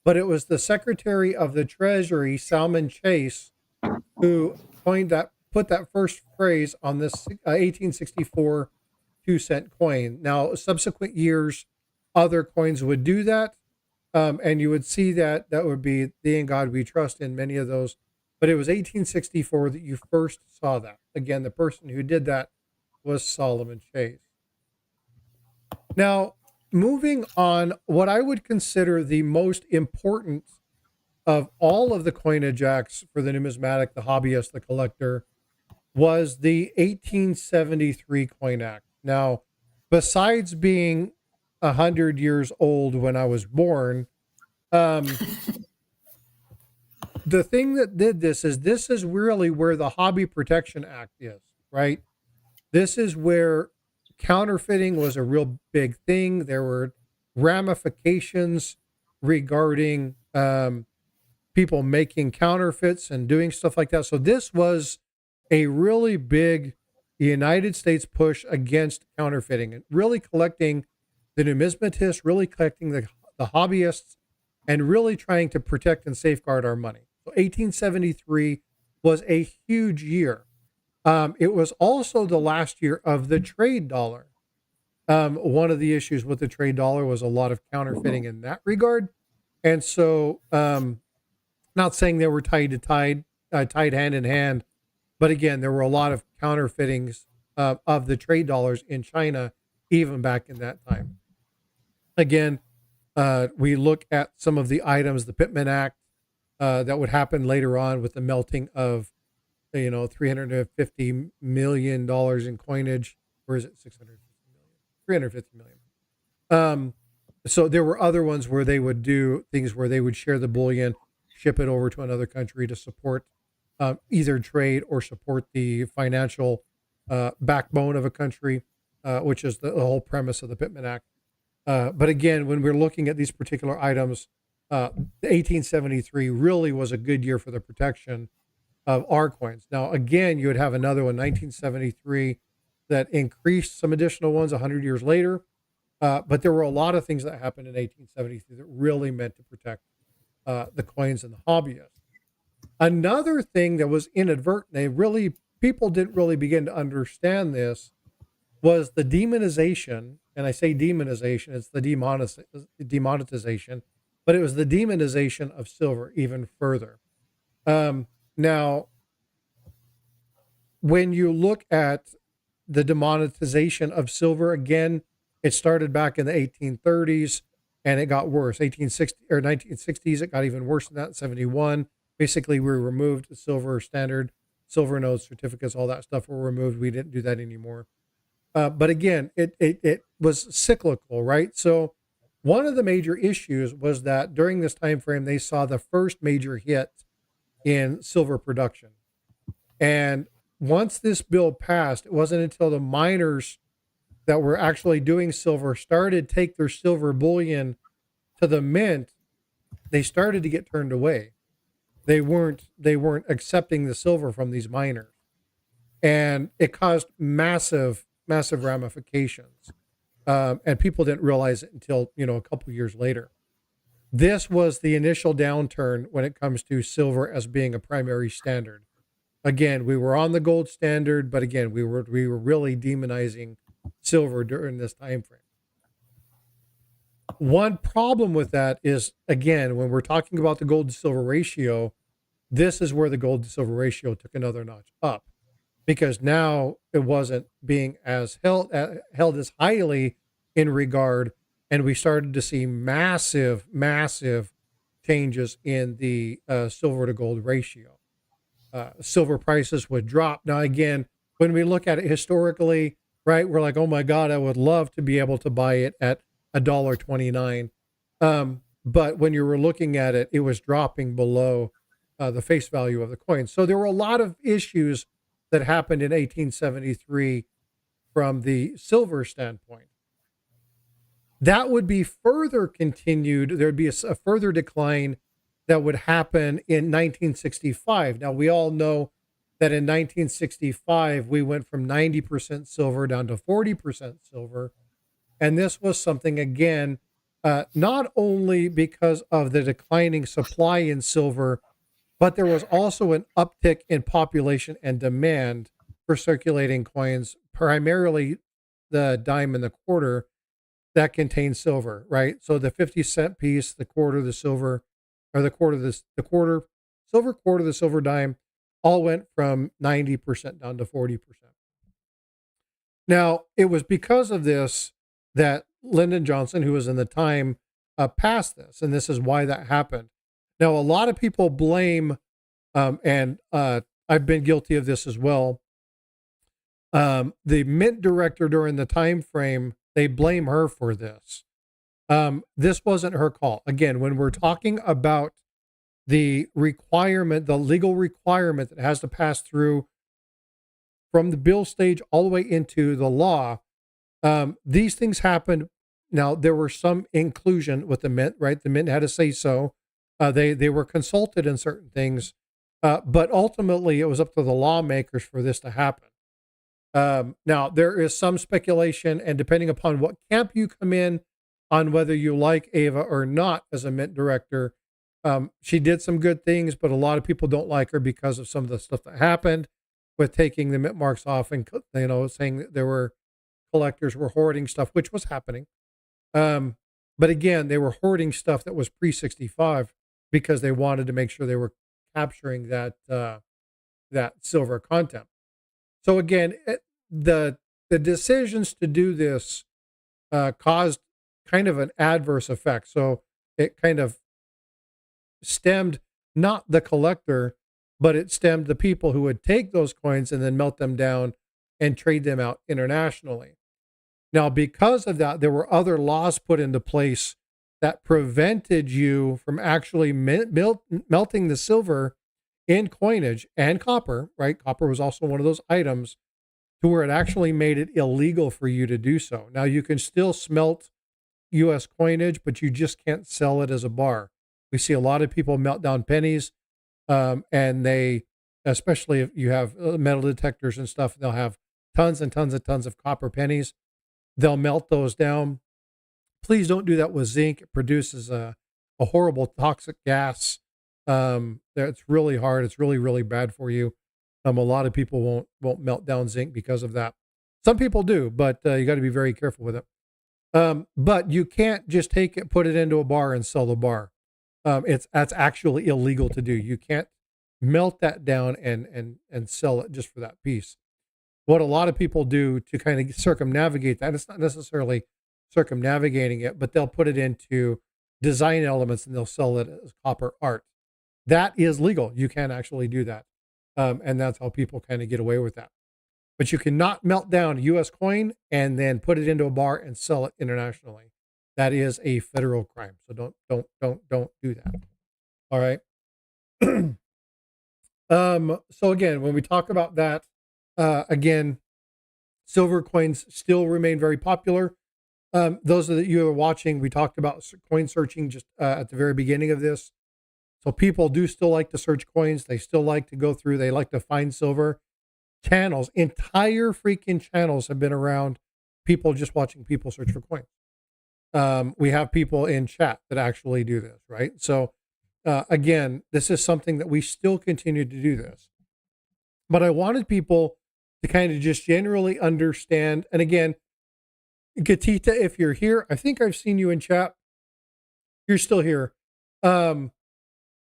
but it was the Secretary of the Treasury, Salmon Chase, who put that first phrase on this 1864 2-cent coin. Now, subsequent years, other coins would do that, and you would see that would be the "In God We Trust" in many of those. But it was 1864 that you first saw that. Again, the person who did that was Solomon Chase. Now, moving on, what I would consider the most important of all of the coinage acts for the numismatic, the hobbyist, the collector, was the 1873 Coin Act. Now, besides being 100 years old when I was born, the thing that did this is really where the Hobby Protection Act is, right? This is where counterfeiting was a real big thing. There were ramifications regarding people making counterfeits and doing stuff like that. So this was a really big United States push against counterfeiting and really collecting the numismatists, really collecting the hobbyists, and really trying to protect and safeguard our money. So 1873 was a huge year. It was also the last year of the trade dollar. One of the issues with the trade dollar was a lot of counterfeiting in that regard. And so, not saying they were tied hand in hand, but again, there were a lot of counterfeitings of the trade dollars in China, even back in that time. Again, we look at some of the items, the Pittman Act, that would happen later on with the melting of, $350 million in coinage, or is it 650 million? 350 million. So there were other ones where they would do things where they would share the bullion, ship it over to another country to support either trade or support the financial backbone of a country, which is the whole premise of the Pittman Act. But again, when we're looking at these particular items, 1873 really was a good year for the protection of our coins. Now, again, you would have another one, 1973, that increased some additional ones 100 years later. But there were a lot of things that happened in 1873 that really meant to protect the coins and the hobbyists. Another thing that was inadvertent, people didn't really begin to understand this, was the demonization. And I say demonization, it's the demonetization, but it was the demonization of silver even further. Now, when you look at the demonetization of silver, again, it started back in the 1830s and it got worse. 1860 or 1960s, it got even worse than that. 71, basically, we removed the silver standard, silver notes, certificates, all that stuff were removed. We didn't do that anymore. But again, it was cyclical, right? So one of the major issues was that during this time frame, they saw the first major hit in silver production. And once this bill passed, it wasn't until the miners that were actually doing silver started take their silver bullion to the mint, they started to get turned away. They weren't accepting the silver from these miners, and it caused massive ramifications. And people didn't realize it until a couple of years later. This was the initial downturn when it comes to silver as being a primary standard. Again, we were on the gold standard, but again, we were really demonizing silver during this time frame. One problem with that is, again, when we're talking about the gold to silver ratio, this is where the gold to silver ratio took another notch up, because now it wasn't being as held as highly in regard, and we started to see massive changes in the silver to gold ratio. Silver prices would drop. Now, again, when we look at it historically, right, we're like, oh my God, I would love to be able to buy it at $1.29. But when you were looking at it, it was dropping below the face value of the coin. So there were a lot of issues that happened in 1873 from the silver standpoint. That would be further continued. There'd be a further decline that would happen in 1965. Now, we all know that in 1965, we went from 90% silver down to 40% silver. And this was something, again, not only because of the declining supply in silver, but there was also an uptick in population and demand for circulating coins, primarily the dime and the quarter that contain silver, right? So the 50-cent piece, the quarter, the silver, or the quarter, silver quarter, the silver dime, all went from 90% down to 40%. Now, it was because of this that Lyndon Johnson, who was in the time, passed this, and this is why that happened. Now, a lot of people blame, and I've been guilty of this as well, the mint director during the time frame, they blame her for this. This wasn't her call. Again, when we're talking about the requirement, the legal requirement that has to pass through from the bill stage all the way into the law, these things happened. Now, there were some inclusion with the mint, right? The mint had to say so. They were consulted in certain things, but ultimately it was up to the lawmakers for this to happen. Now, there is some speculation, and depending upon what camp you come in, on whether you like Ava or not as a mint director, she did some good things, but a lot of people don't like her because of some of the stuff that happened with taking the mint marks off and saying that there were collectors were hoarding stuff, which was happening. But again, they were hoarding stuff that was pre-65 because they wanted to make sure they were capturing that silver content. So again, the decisions to do this caused kind of an adverse effect. So it kind of stemmed not the collector, but it stemmed the people who would take those coins and then melt them down and trade them out internationally. Now, because of that, there were other laws put into place that prevented you from actually melting the silver in coinage and copper, right? Copper was also one of those items to where it actually made it illegal for you to do so. Now, you can still smelt U.S. coinage, but you just can't sell it as a bar. We see a lot of people melt down pennies, and they, especially if you have metal detectors and stuff, they'll have tons and tons and tons of copper pennies. They'll melt those down. Please don't do that with zinc. It produces a horrible toxic gas. It's really hard. It's really, really bad for you. A lot of people won't melt down zinc because of that. Some people do, but you got to be very careful with it. But you can't just take it, put it into a bar and sell the bar. That's actually illegal to do. You can't melt that down and sell it just for that piece. What a lot of people do to kind of circumnavigate that, it's not necessarily circumnavigating it, but they'll put it into design elements and they'll sell it as copper art. That is legal. You can actually do that. And that's how people kind of get away with that. But you cannot melt down a US coin and then put it into a bar and sell it internationally. That is a federal crime. So don't do that. All right. So again, when we talk about that, again, silver coins still remain very popular. Those of you who are watching, we talked about coin searching just at the very beginning of this. So people do still like to search coins. They still like to go through. They like to find silver. Channels, entire freaking channels have been around. People just watching people search for coins. We have people in chat that actually do this, right? So again, this is something that we still continue to do this. But I wanted people to kind of just generally understand. And again, Gatita, if you're here, I think I've seen you in chat. You're still here.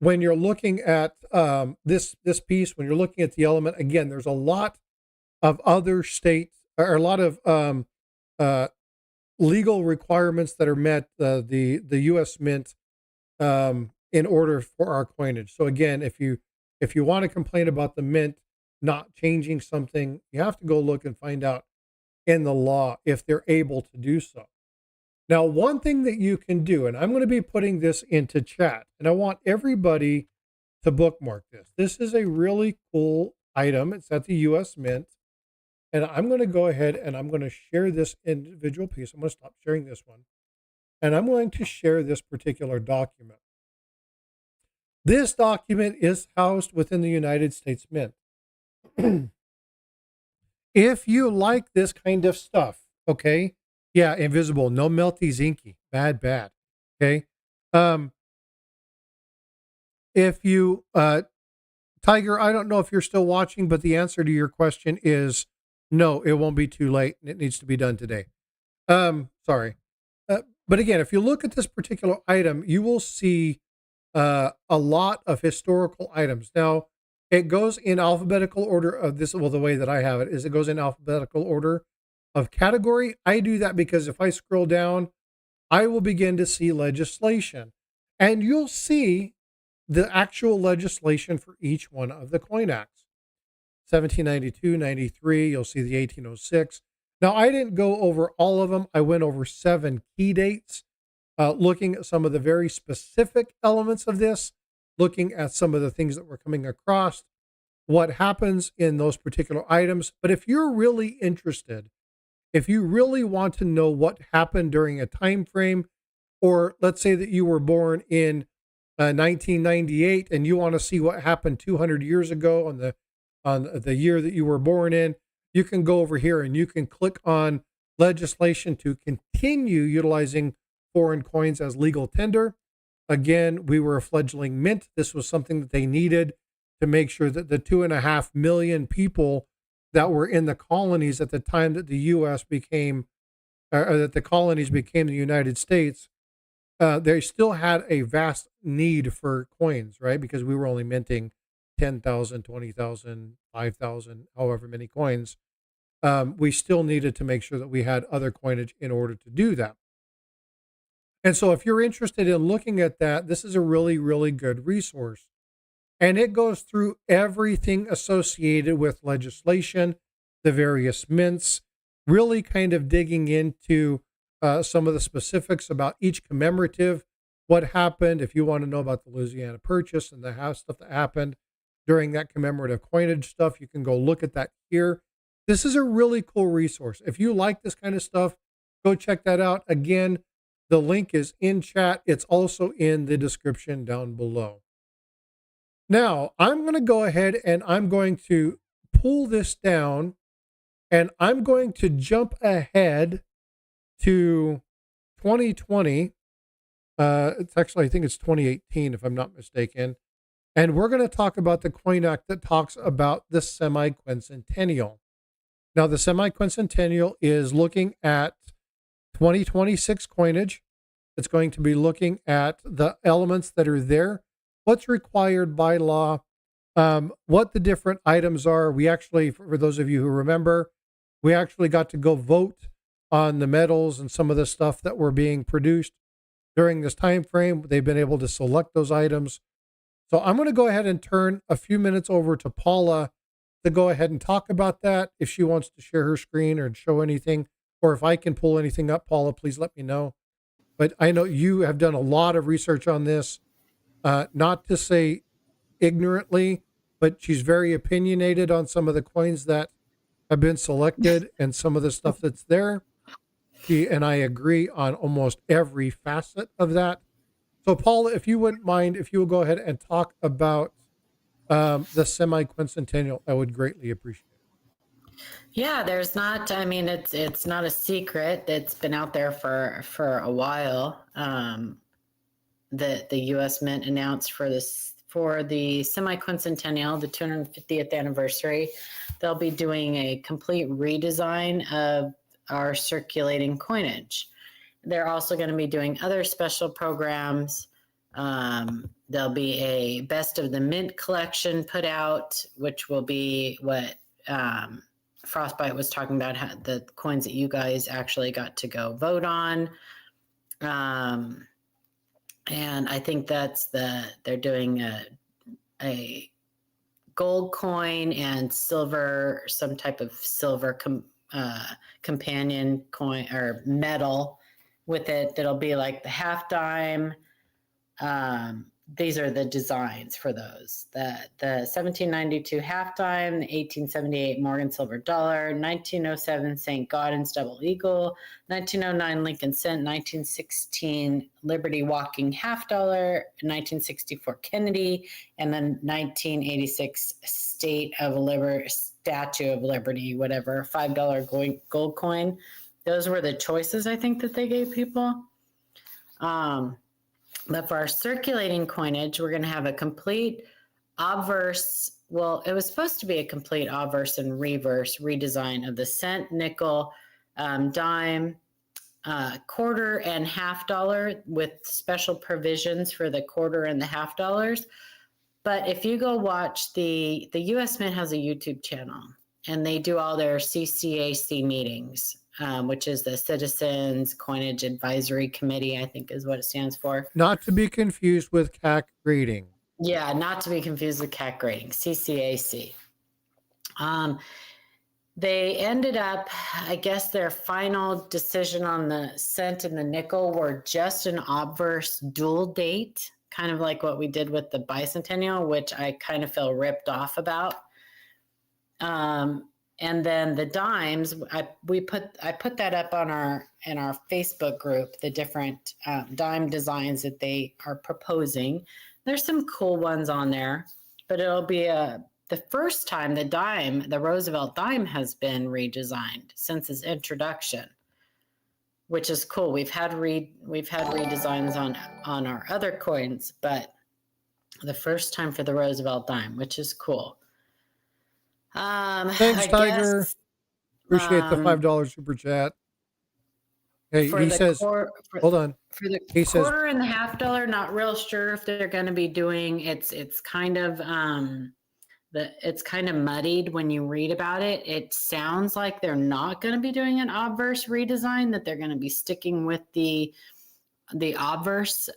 When you're looking at this piece, when you're looking at the element, again, there's a lot of other states or a lot of legal requirements that are met, the U.S. Mint, in order for our coinage. So again, if you want to complain about the Mint not changing something, you have to go look and find out in the law if they're able to do so. Now, one thing that you can do, and I'm going to be putting this into chat, and I want everybody to bookmark this. This is a really cool item. It's at the U.S. Mint. And I'm going to go ahead and I'm going to share this individual piece. I'm going to stop sharing this one. And I'm going to share this particular document. This document is housed within the United States Mint. If you like this kind of stuff, okay, yeah, invisible, no melty zinky, bad, okay. If you, Tiger, I don't know if you're still watching, but the answer to your question is no, it won't be too late. It needs to be done today. Sorry. But again, if you look at this particular item, you will see a lot of historical items. Now, it goes in alphabetical order of this. Well, the way that I have it is it goes in alphabetical order of category. I do that because if I scroll down, I will begin to see legislation. And you'll see the actual legislation for each one of the coin acts. 1792, 93, you'll see the 1806. Now, I didn't go over all of them. I went over 7 key dates, looking at some of the very specific elements of this, looking at some of the things that we're coming across, what happens in those particular items. But if you're really interested, if you really want to know what happened during a time frame, or let's say that you were born in 1998 and you want to see what happened 200 years ago on the year that you were born in, you can go over here and you can click on legislation to continue utilizing foreign coins as legal tender. Again, we were a fledgling mint. This was something that they needed to make sure that the 2.5 million people that were in the colonies at the time that the U.S. became, or that the colonies became the United States, they still had a vast need for coins, right? Because we were only minting 10,000, 20,000, 5,000, however many coins. We still needed to make sure that we had other coinage in order to do that. And so if you're interested in looking at that, this is a really, really good resource. And it goes through everything associated with legislation, the various mints, really kind of digging into some of the specifics about each commemorative, what happened. If you want to know about the Louisiana Purchase and the house stuff that happened during that commemorative coinage stuff, you can go look at that here. This is a really cool resource. If you like this kind of stuff, go check that out. Again, the link is in chat. It's also in the description down below. Now, I'm going to go ahead and I'm going to pull this down and I'm going to jump ahead to 2020. It's actually, I think it's 2018, if I'm not mistaken. And we're going to talk about the Coin Act that talks about the semiquincitennial. Now, the semiquincitennial is looking at 2026 coinage. It's going to be looking at the elements that are there, what's required by law, what the different items are. We actually, for those of you who remember, we actually got to go vote on the metals and some of the stuff that were being produced during this time frame. They've been able to select those items. So I'm going to go ahead and turn a few minutes over to Paula to go ahead and talk about that. If she wants to share her screen or show anything, or if I can pull anything up, Paula, please let me know. But I know you have done a lot of research on this, not to say ignorantly, but she's very opinionated on some of the coins that have been selected and some of the stuff that's there. She and I agree on almost every facet of that. So, Paula, if you wouldn't mind, if you will go ahead and talk about the semi-quincentennial, I would greatly appreciate it. Yeah, there's not. I mean, it's not a secret. It's been out there for a while. The U.S. Mint announced for the semi-quincentennial, the 250th anniversary, they'll be doing a complete redesign of our circulating coinage. They're also going to be doing other special programs. There'll be a best of the mint collection put out, which will be what Frostbyte was talking about, the coins that you guys actually got to go vote on. And I think they're doing a gold coin and silver, some type of silver companion coin or metal with it. That'll be like the half dime. These are the designs for those. The 1792 half dime, the 1878 Morgan silver dollar, 1907 St. Gaudens double eagle, 1909 Lincoln cent, 1916 Liberty walking half dollar, 1964 Kennedy, and then 1986 Statue of Liberty, whatever, $5 gold coin. Those were the choices I think that they gave people. But for our circulating coinage, we're going to have a complete obverse. Well, it was supposed to be a complete obverse and reverse redesign of the cent, nickel, dime, quarter, and half dollar with special provisions for the quarter and the half dollars. But if you go watch the U.S. Mint has a YouTube channel, and they do all their CCAC meetings, which is the Citizens Coinage Advisory Committee, I think is what it stands for. Not to be confused with CAC grading. Yeah, not to be confused with CAC grading, CCAC. They ended up, I guess their final decision on the cent and the nickel were just an obverse dual date, kind of like what we did with the bicentennial, which I kind of feel ripped off about. And then the dimes, I put that up on in our Facebook group, the different dime designs that they are proposing. There's some cool ones on there, but it'll be the first time the Roosevelt dime has been redesigned since its introduction, which is cool. We've had redesigns on our other coins, but the first time for the Roosevelt dime, which is cool. Thanks, I Tiger. guess, Appreciate the $5 super chat. Hey, he says, hold on. For the He quarter and the half dollar, not real sure if they're going to be doing. It's kind of it's kind of muddied when you read about it. It sounds like they're not going to be doing an obverse redesign. That they're going to be sticking with the obverse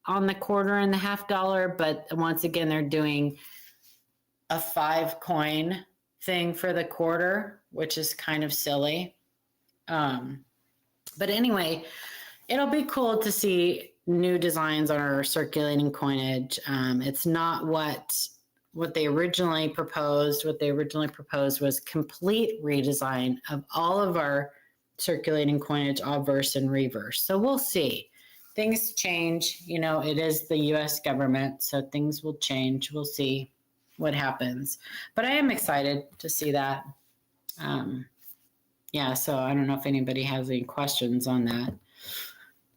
on the quarter and the half dollar. But once again, they're doing a 5 coin thing for the quarter, which is kind of silly. But anyway, it'll be cool to see new designs on our circulating coinage. It's not what they originally proposed. What they originally proposed was complete redesign of all of our circulating coinage, obverse and reverse. So we'll see. Things change. You know, it is the U.S. government, so things will change. We'll see what happens. But I am excited to see that. Yeah, so I don't know if anybody has any questions on that.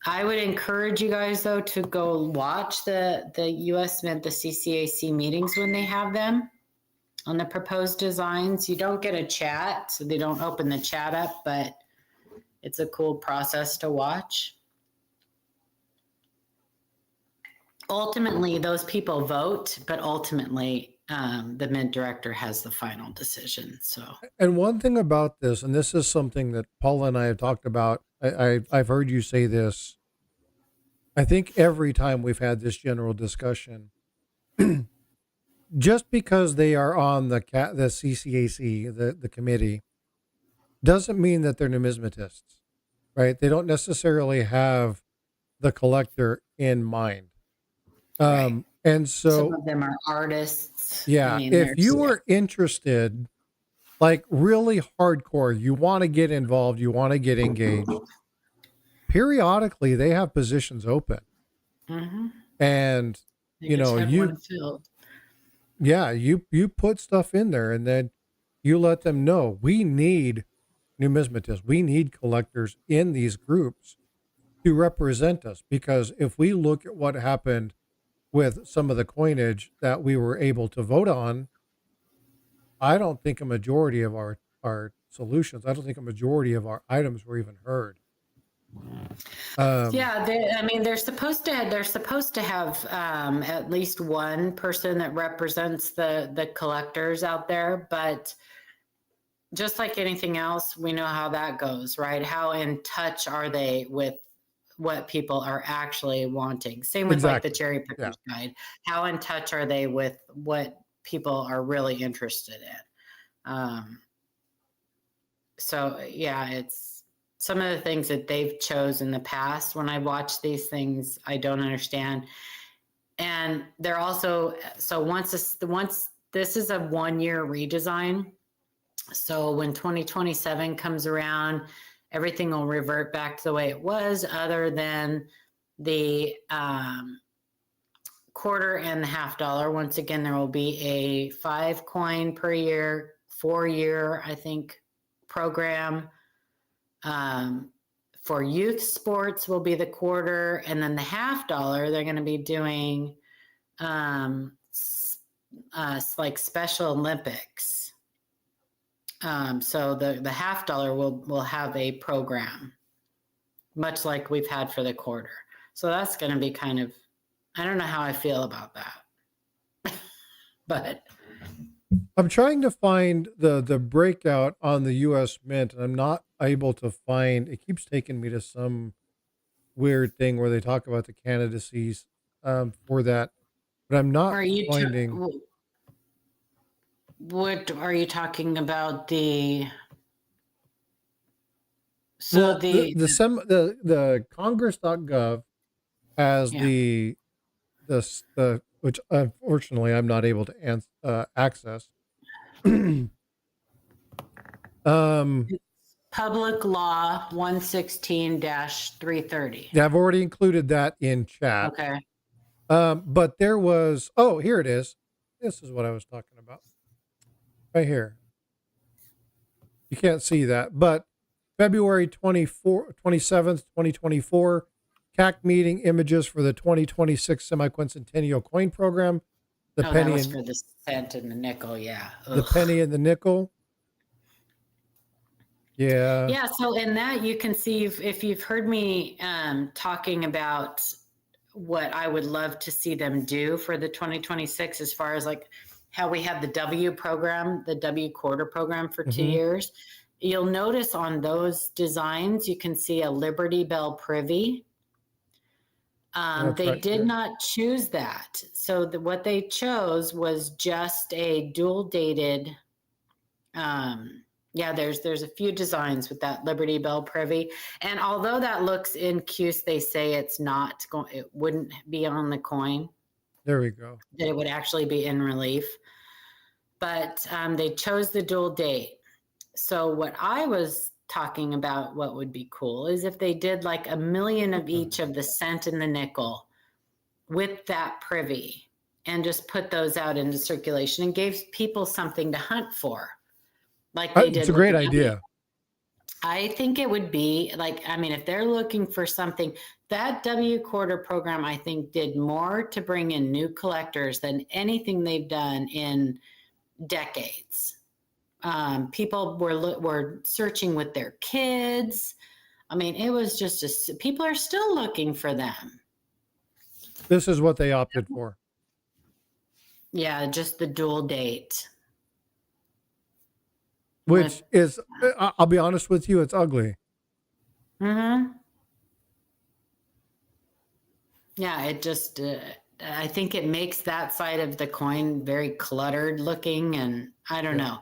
I would encourage you guys though to go watch the US Mint, the CCAC meetings when they have them on the proposed designs. You don't get a chat, so they don't open the chat up, but it's a cool process to watch. Ultimately, those people vote, but ultimately, the Mint director has the final decision. So, And one thing about this, and this is something that Paula and I have talked about, I've heard you say this, I think every time we've had this general discussion, just because they are on the CCAC, the committee, doesn't mean that they're numismatists, right? They don't necessarily have the collector in mind. right. And Some so, of them are artists. I yeah, mean, if you there's were interested, like really hardcore, you want to get involved, you want to get engaged, periodically they have positions open. mm-hmm. And, They just have you, one filled. yeah, you put stuff in there and then you let them know we need numismatists, we need collectors in these groups to represent us. Because if we look at what happened with some of the coinage that we were able to vote on, I don't think a majority of our solutions, I don't think a majority of our items were even heard. Um, Yeah, I mean, they're supposed to have at least one person that represents the collectors out there, but just like anything else, we know how that goes, right? How in touch are they with what people are actually wanting? Same with like the exactly. cherry Yeah. pickers guide. How in touch are they with what people are really interested in? So yeah, it's some of the things that they've chose in the past. When I watch these things, I don't understand. And they're also, so once this is a 1 year redesign. So when 2027 comes around, everything will revert back to the way it was, other than the quarter and the $50. Once again, there will be a 5 coin per year, 4 year, I think, program. For youth sports will be the quarter, and then the $50, they're going to be doing like Special Olympics. So the $50 will have a program, much like we've had for the quarter. So that's going to be kind of, I don't know how I feel about that, but I'm trying to find the breakout on the US Mint, and I'm not able to find, it keeps taking me to some weird thing where they talk about the candidacies for that, but I'm not are you finding. what are you talking about? So Well, the congress.gov has yeah. the which unfortunately I'm not able to access. um Public Law 116-330. yeah, I've already included that in chat. Okay. But there was, oh, here it is. This is what I was talking about. Right here. You can't see that, but February 27th, 2024, CAC meeting images for the 2026 semiquincitennial coin program, the Oh, that penny was and for the cent and the nickel. Yeah. the Ugh. penny and the nickel. Yeah. Yeah. So in that, you can see if you've heard me talking about what I would love to see them do for the 2026, as far as like how we have the W program, the W quarter program for 2 years. You'll notice on those designs, you can see a Liberty Bell privy. That's They right did here. not choose that. So what they chose was just a dual dated. Yeah, there's a few designs with that Liberty Bell privy, and although that looks in Cuse, they say it's not going. It wouldn't be on the coin. There we go. That it would actually be in relief. But they chose the dual date. So what I was talking about, what would be cool, is if they did like 1,000,000 of each of the cent and the nickel with that privy, and just put those out into circulation and gave people something to hunt for, like they It's did a with great the W. idea. I think it would be like, I mean, if they're looking for something, that W quarter program, I think, did more to bring in new collectors than anything they've done in decades. People were searching with their kids. I mean, it was just people are still looking for them. This is what they opted for. Yeah, just the dual date. Which is, I'll be honest with you, it's ugly. Mm-hmm. Yeah, it just, I think it makes that side of the coin very cluttered looking, and I don't know.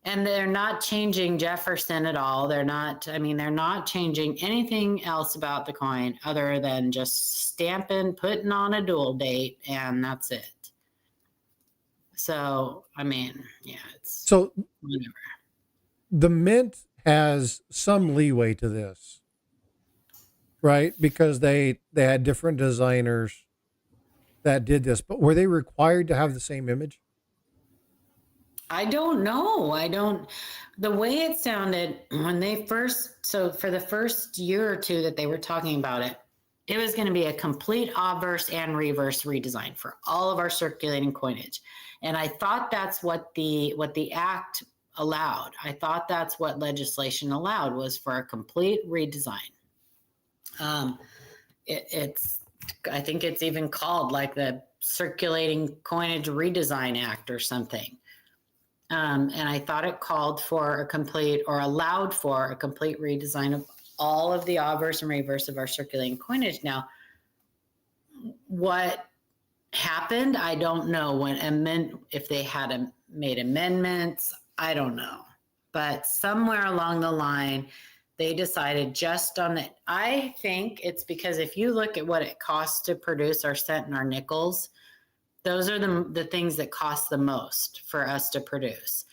And they're not changing Jefferson at all. They're not, I mean, they're not changing anything else about the coin other than just stamping, putting on a dual date, and that's it. So, I mean, yeah, it's So whatever. the mint has some leeway to this, right? Because they had different designers that did this, but were they required to have the same image? I don't know. The way it sounded when they first, so for the first year or two that they were talking about it, it was going to be a complete obverse and reverse redesign for all of our circulating coinage. And I thought that's what the act allowed. I thought that's what legislation allowed, was for a complete redesign. It's I think it's even called like the Circulating Coinage Redesign Act or something. And I thought it called for a complete, or allowed for a complete redesign of all of the obverse and reverse of our circulating coinage. Now, what happened, I don't know. If they had made amendments, I don't know. But somewhere along the line, they decided just on it. I think it's because if you look at what it costs to produce our cent and our nickels, those are the things that cost the most for us to produce.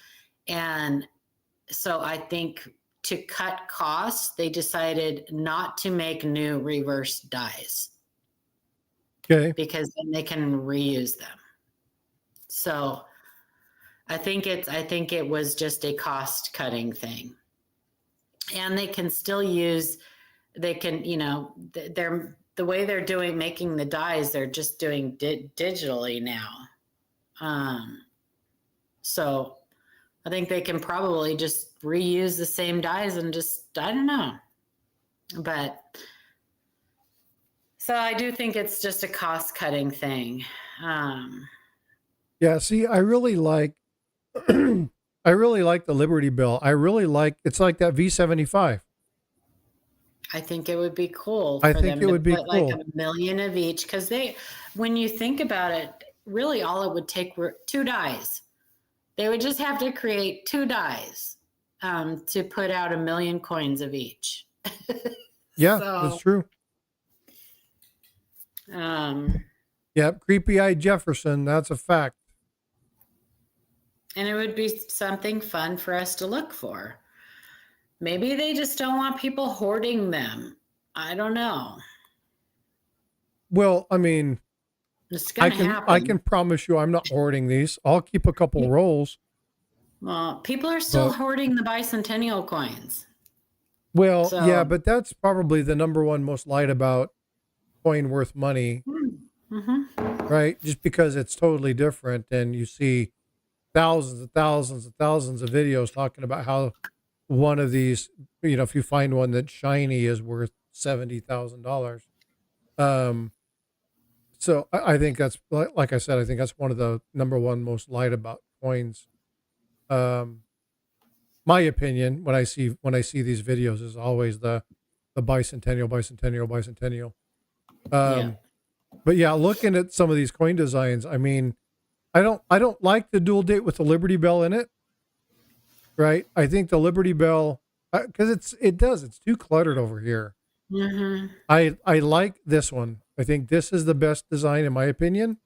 And so I think to cut costs, they decided not to make new reverse dies. Okay. Because then they can reuse them. So I think it was just a cost cutting thing. And they can still use, they're the way they're making the dies, they're just doing digitally now. So I think they can probably just reuse the same dies and just, I don't know. But so I do think it's just a cost cutting thing. Yeah. See, I really like, I really like the Liberty Bell. It's like that V75. I think it would be cool I for think them it to would be put like cool. 1,000,000 of each, because when you think about it, really all it would take were 2 dies. They would just have to create 2 dies to put out 1,000,000 coins of each. Yeah, that's So, true. um, Yep. Creepy eyed Jefferson. That's a fact. and it would be something fun for us to look for. Maybe they just don't want people hoarding them. I don't know. Well, I mean, It's going to I happen. can promise you I'm not hoarding these. I'll keep a couple rolls. Well, people are still But hoarding the bicentennial coins. well, yeah, So, but that's probably the number one most lied about coin worth money, mm-hmm. right? Just because it's totally different, and you see thousands and thousands and thousands of videos talking about how one of these, if you find one that's shiny, is worth $70,000. Um, so I think that's like I said, I think that's one of the number one most lied about coins. Um, my opinion when I see these videos is always the bicentennial. Yeah. Um, but yeah, looking at some of these coin designs, I mean, I don't like the dual date with the Liberty Bell in it. Right? I think the Liberty Bell, because it's too cluttered over here. Mm-hmm. I like this one. I think this is the best design in my opinion.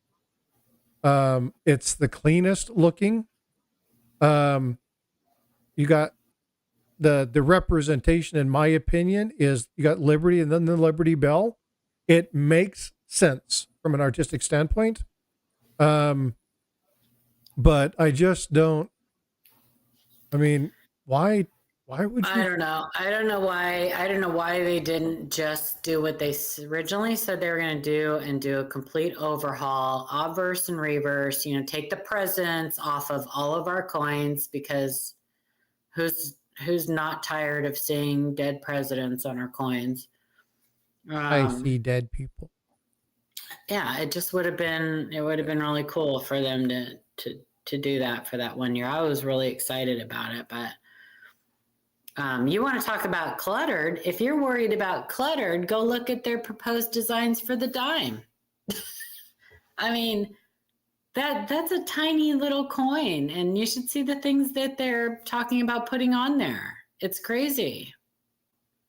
It's the cleanest looking. You got the representation, in my opinion, is you got Liberty and then the Liberty Bell. It makes sense from an artistic standpoint. But I just don't. I mean, why Why would I you? don't know. I don't know why. I don't know why they didn't just do what they originally said they were going to do and do a complete overhaul, obverse and reverse. Take the presidents off of all of our coins because who's not tired of seeing dead presidents on our coins? I see Um, dead people. yeah, it would have been really cool for them to do that for that one year. I was really excited about it, but you want to talk about cluttered? If you're worried about cluttered, go look at their proposed designs for the dime. I mean, that's a tiny little coin, and you should see the things that they're talking about putting on there. It's crazy.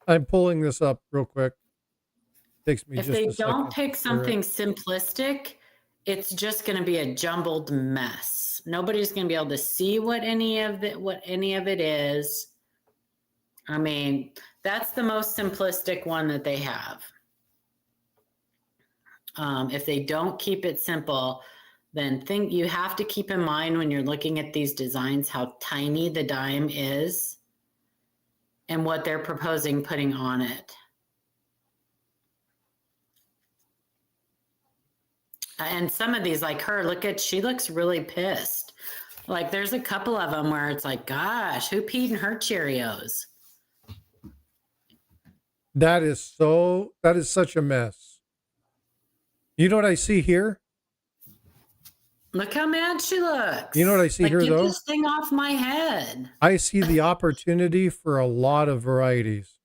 I'm pulling this up real quick. Takes me If just they a don't second to pick clear it. something simplistic, it's just going to be a jumbled mess. Nobody's going to be able to see what any of it is. I mean, that's the most simplistic one that they have. If they don't keep it simple, then you have to keep in mind when you're looking at these designs how tiny the dime is and what they're proposing putting on it. And some of these, like she looks really pissed. Like there's a couple of them where it's like, gosh, who peed in her Cheerios? That is such a mess. You know what I see here? Look how mad she looks. You know what I see like, here, get though? this thing off my head. I see the opportunity for a lot of varieties.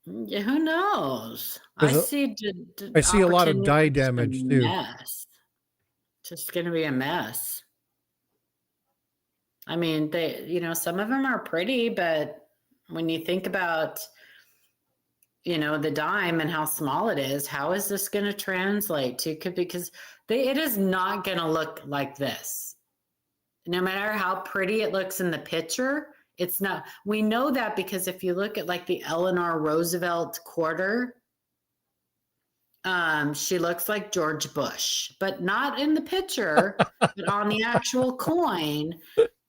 Yeah, who knows? I There's see I see a lot of opportunity dye for just a damage too. mess. Just going to be a mess. I mean, some of them are pretty, but when you think about, the dime and how small it is, how is this going to translate to? Because it is not going to look like this. No matter how pretty it looks in the picture, it's not. We know that because if you look at like the Eleanor Roosevelt quarter, she looks like George Bush, but not in the picture, but on the actual coin,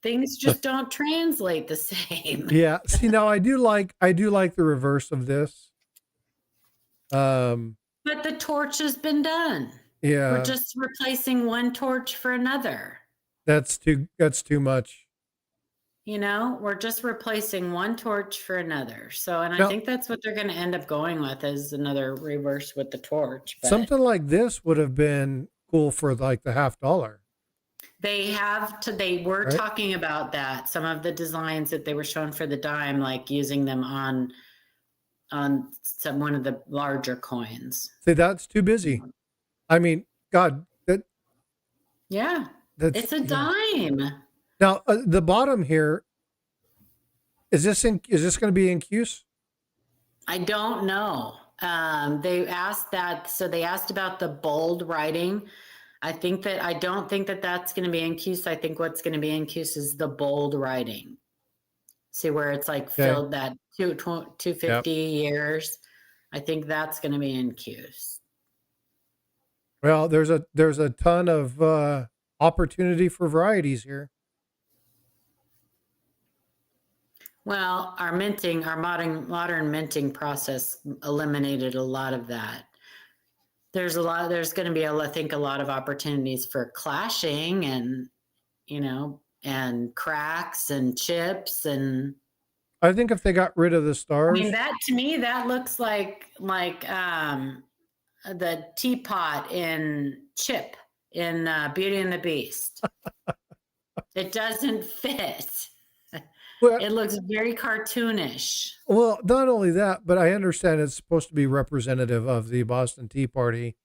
things just don't translate the same. Yeah. See, now I do like the reverse of this. But the torch has been done. We're Yeah, just replacing one torch for another. that's too much. We're just replacing one torch for another. So, and I Now, think that's what they're going to end up going with is another reverse with the torch. But something like this would have been cool for like the $50, they were right? talking about that. Some of the designs that they were showing for the dime, like using them on one of the larger coins. See, that's too busy. I mean, God, Yeah. that's It's a yeah. dime. Now the bottom here is this going to be in Cuse? I don't know. They asked that, so they asked about the bold writing. I don't think that that's going to be in Cuse. I think what's going to be in Cuse is the bold writing. See where it's like Okay. filled that 250 years. I think that's going to be in Cuse. Well, there's a ton of opportunity for varieties here. Well, our modern minting process eliminated a lot of that. There's going to be, I think, a lot of opportunities for clashing and, and cracks and chips. And I think if they got rid of the stars, I mean, that to me, that looks like the teapot in Chip in Beauty and the Beast. It doesn't fit. well, It looks very cartoonish. well, not only that, but I understand it's supposed to be representative of the Boston Tea Party.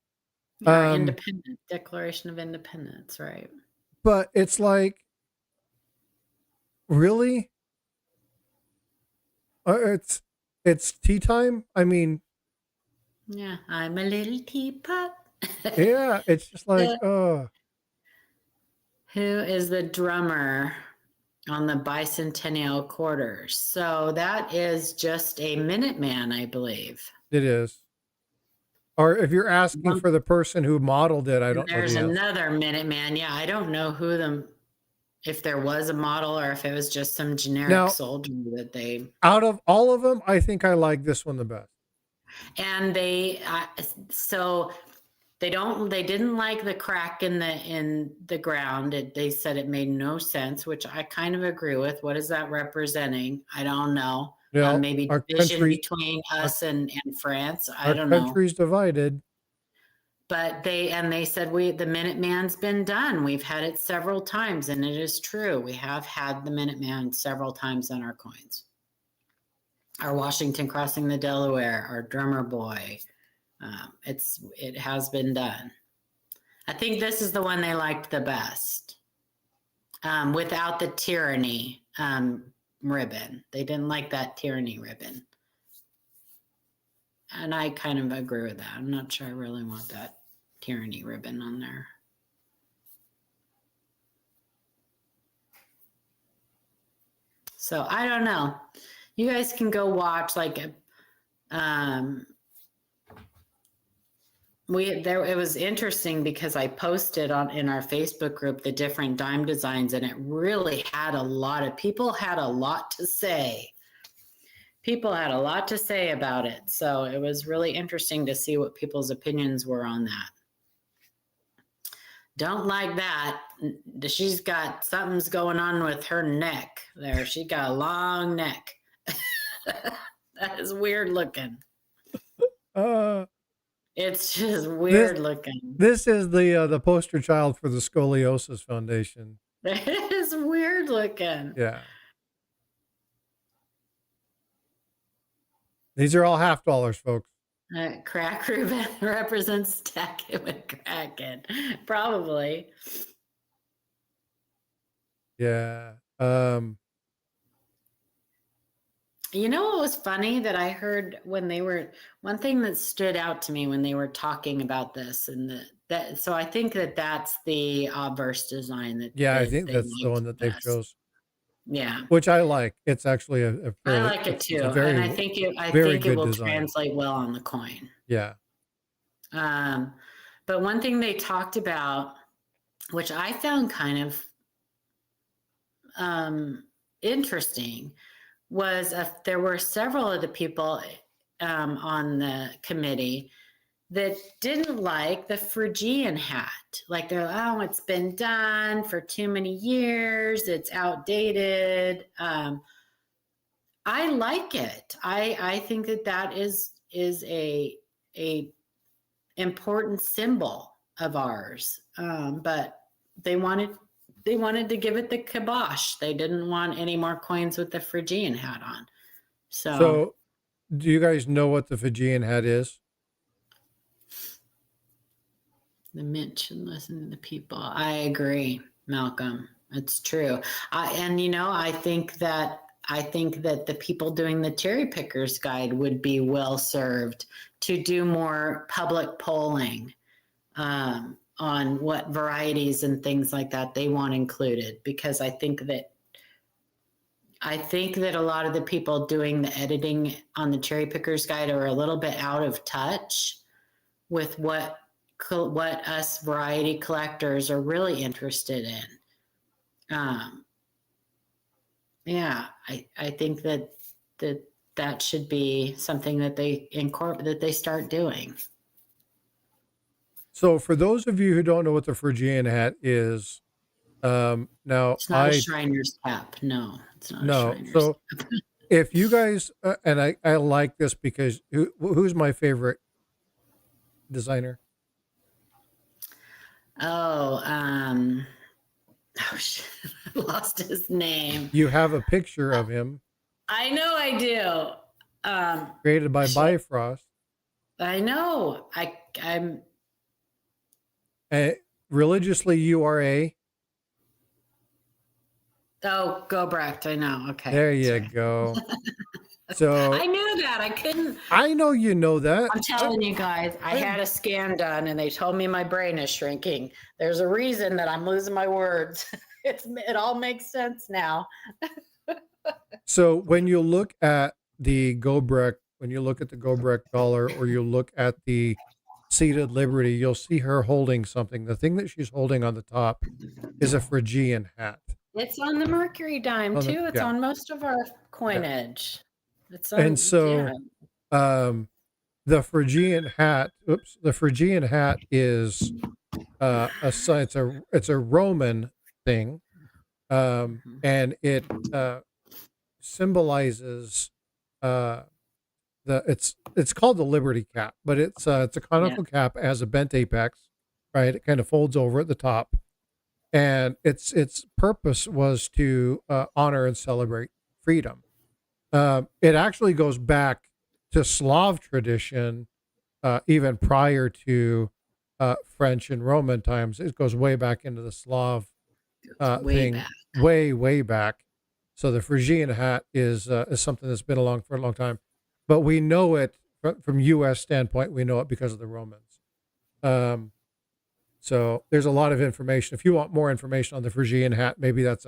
Our independent Declaration of Independence, right? But it's like, really? It's tea time. I mean, Yeah, I'm a little teapot. yeah, it's just like, Who is the drummer on the bicentennial quarters? So that is just a Minuteman, I believe. it is. Or if you're asking for the person who modeled it, I don't know There's the answer. another Minuteman. Yeah, I don't know who them. if there was a model or if it was just some generic Now, soldier that they out of all of them, I think I like this one the best. and they so they didn't like the crack in the ground. They said it made no sense, which I kind of agree with. What is that representing? I don't know. You know, Maybe our division country, between our, us and France. I our don't know. country's divided. But they said the Minuteman's been done. We've had it several times, and it is true. We have had the Minuteman several times on our coins. Our Washington crossing the Delaware, our drummer boy. It has been done. I think this is the one they liked the best, without the tyranny ribbon. They didn't like that tyranny ribbon, and I kind of agree with that. I'm not sure I really want that tyranny ribbon on there. So I don't know. You guys can go watch it was interesting because I posted in our Facebook group the different dime designs, and it really had people had a lot to say. People had a lot to say about it. So it was really interesting to see what people's opinions were on that. Don't like that. She's got something's going on with her neck there. She got a long neck. That is weird looking. It's just weird looking. This is the poster child for the Scoliosis Foundation. It is weird looking. Yeah. These are all $50, folks. Crack ribbon represents stacking with Kraken. Probably. Yeah. You know what was funny that I heard when one thing that stood out to me when they were talking about this, so I think that's the obverse design that. Yeah, I think that's the one that they chose. Yeah, which I like. It's actually a fairly, I like it too, and I think it will design. translate well on the coin. Yeah. But one thing they talked about, which I found kind of interesting, was there were several of the people on the committee that didn't like the Phrygian hat. Like it's been done for too many years. It's outdated. I like it. I think that is a important symbol of ours. But they wanted to give it the kibosh. They didn't want any more coins with the Phrygian hat on. So do you guys know what the Phrygian hat is? The mint should listen to the people. I agree, Malcolm. It's true. I think that the people doing the cherry pickers guide would be well served to do more public polling on what varieties and things like that they want included, because I think that a lot of the people doing the editing on the cherry pickers guide are a little bit out of touch with what us variety collectors are really interested in. I think that should be something that they that they start doing. So for those of you who don't know what the Phrygian hat is, now it's not a Shriner's cap. No, it's not. No. A Shriner's So cap. if you guys, and I like this because who's my favorite designer? Shit, I lost his name. You have a picture of him. I know I do. Created by Bifrost. I know. I'm religiously you are a. Oh, Gobrecht. I know. Okay. There you go. So I knew that. I couldn't. I know you know that. I'm telling you guys, I had a scan done and they told me my brain is shrinking. There's a reason that I'm losing my words. It all makes sense now. So when you look at the Gobrecht, dollar, or you look at the seated Liberty, you'll see her holding something. The thing that she's holding on the top is a Phrygian hat. It's on the Mercury dime too. It's Yeah. on most of our Yeah. coinage. It's And on, yeah. so the Phrygian hat, the Phrygian hat is it's a Roman thing. Mhm. And it symbolizes uh it's called the Liberty cap, but it's a Yeah. conical cap, as a bent apex, right? It kind of folds over at the top, and its purpose was to honor and celebrate freedom. It actually goes back to Slav tradition, even prior to French and Roman times. It goes way back into the Slav It's way thing, back. way back. So the Phrygian hat is something that's been along for a long time, but we know it from U.S. standpoint. We know it because of the Romans. Um, so there's a lot of information. If you want more information on the Phrygian hat, maybe that's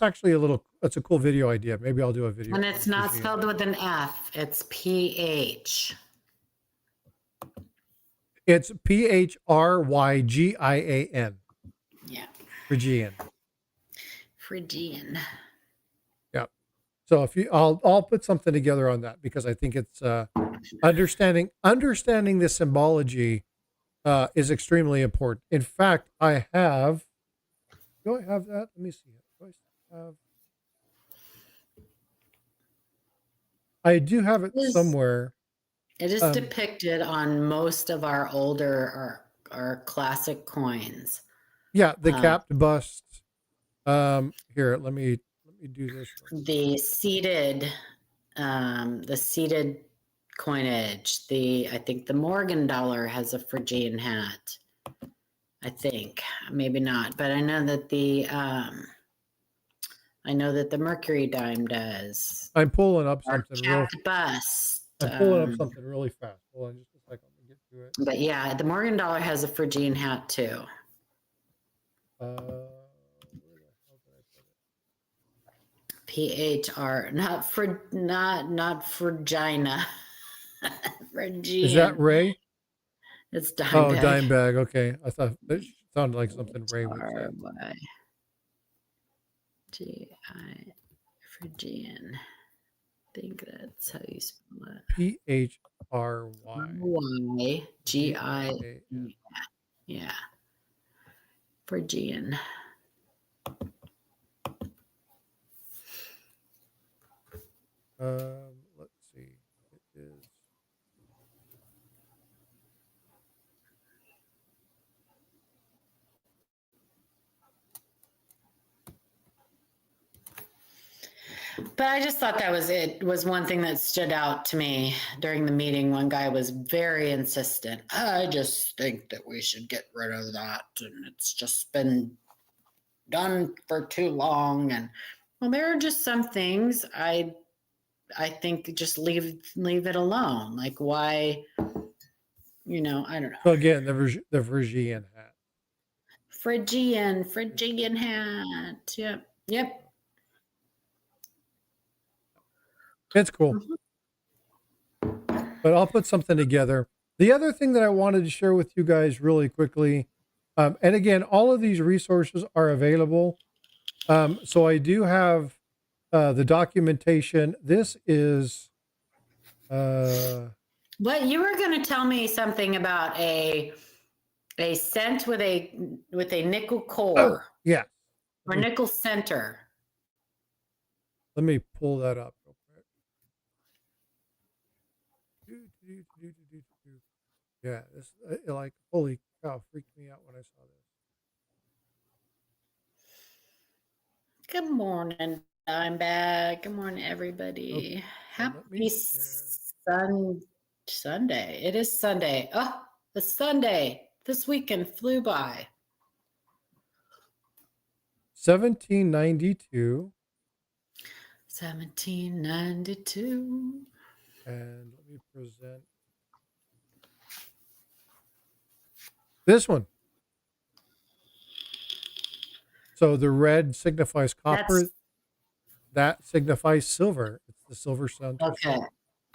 actually that's a cool video idea. Maybe I'll do a video And on it's the not Phrygian spelled hat. with an F. It's PH. It's Phrygian. Yeah. Phrygian. Phrygian. Yeah. So I'll put something together on that, because I think it's understanding the symbology is extremely important. In fact, do I have that? Let me see. Do I still have? I do have it somewhere. It is depicted on most of our older, our classic coins. Yeah, the capped bust. Here, let me do this. The seated coinage. I think the Morgan dollar has a Phrygian hat. I think, maybe not, but I know that the Mercury dime does. I'm pulling up Our something capped bust. I'm pulling up something really fast. Hold on just a second. Let me get to it. But yeah, the Morgan dollar has a Phrygian hat too. Where the hell did I put it? PHR, not Phrygiana. Phrygian. Is that Ray? It's dime Oh, bag. dime bag. Okay, I thought it sounded like something Ray would say. G-I, Phrygian. I think that's how you spell it. Phry. Y-G-I. Yeah. Phrygian. Let's see. It is. But I just thought it was one thing that stood out to me during the meeting. One guy was very insistent. I just think that we should get rid of that, and it's just been done for too long. And well, there are just some things I think just leave it alone. Like, why? I don't know. So again, the Phrygian hat. Phrygian hat. Yep. It's cool. But I'll put something together. The other thing that I wanted to share with you guys really quickly, and again, all of these resources are available. So I do have the documentation. This is What you were going to tell me something about a cent with a nickel core. Yeah. Or nickel center. Let me pull that up real quick. Yeah, this like, holy cow, freaked me out when I saw this. Good morning, Dimebag. Good morning, everybody. Okay, Happy Sunday. It is Sunday. Oh, it's Sunday. This weekend flew by. 1792. 1792. And let me present this one. So the red signifies copper. That signifies silver. It's the silver sun. Okay.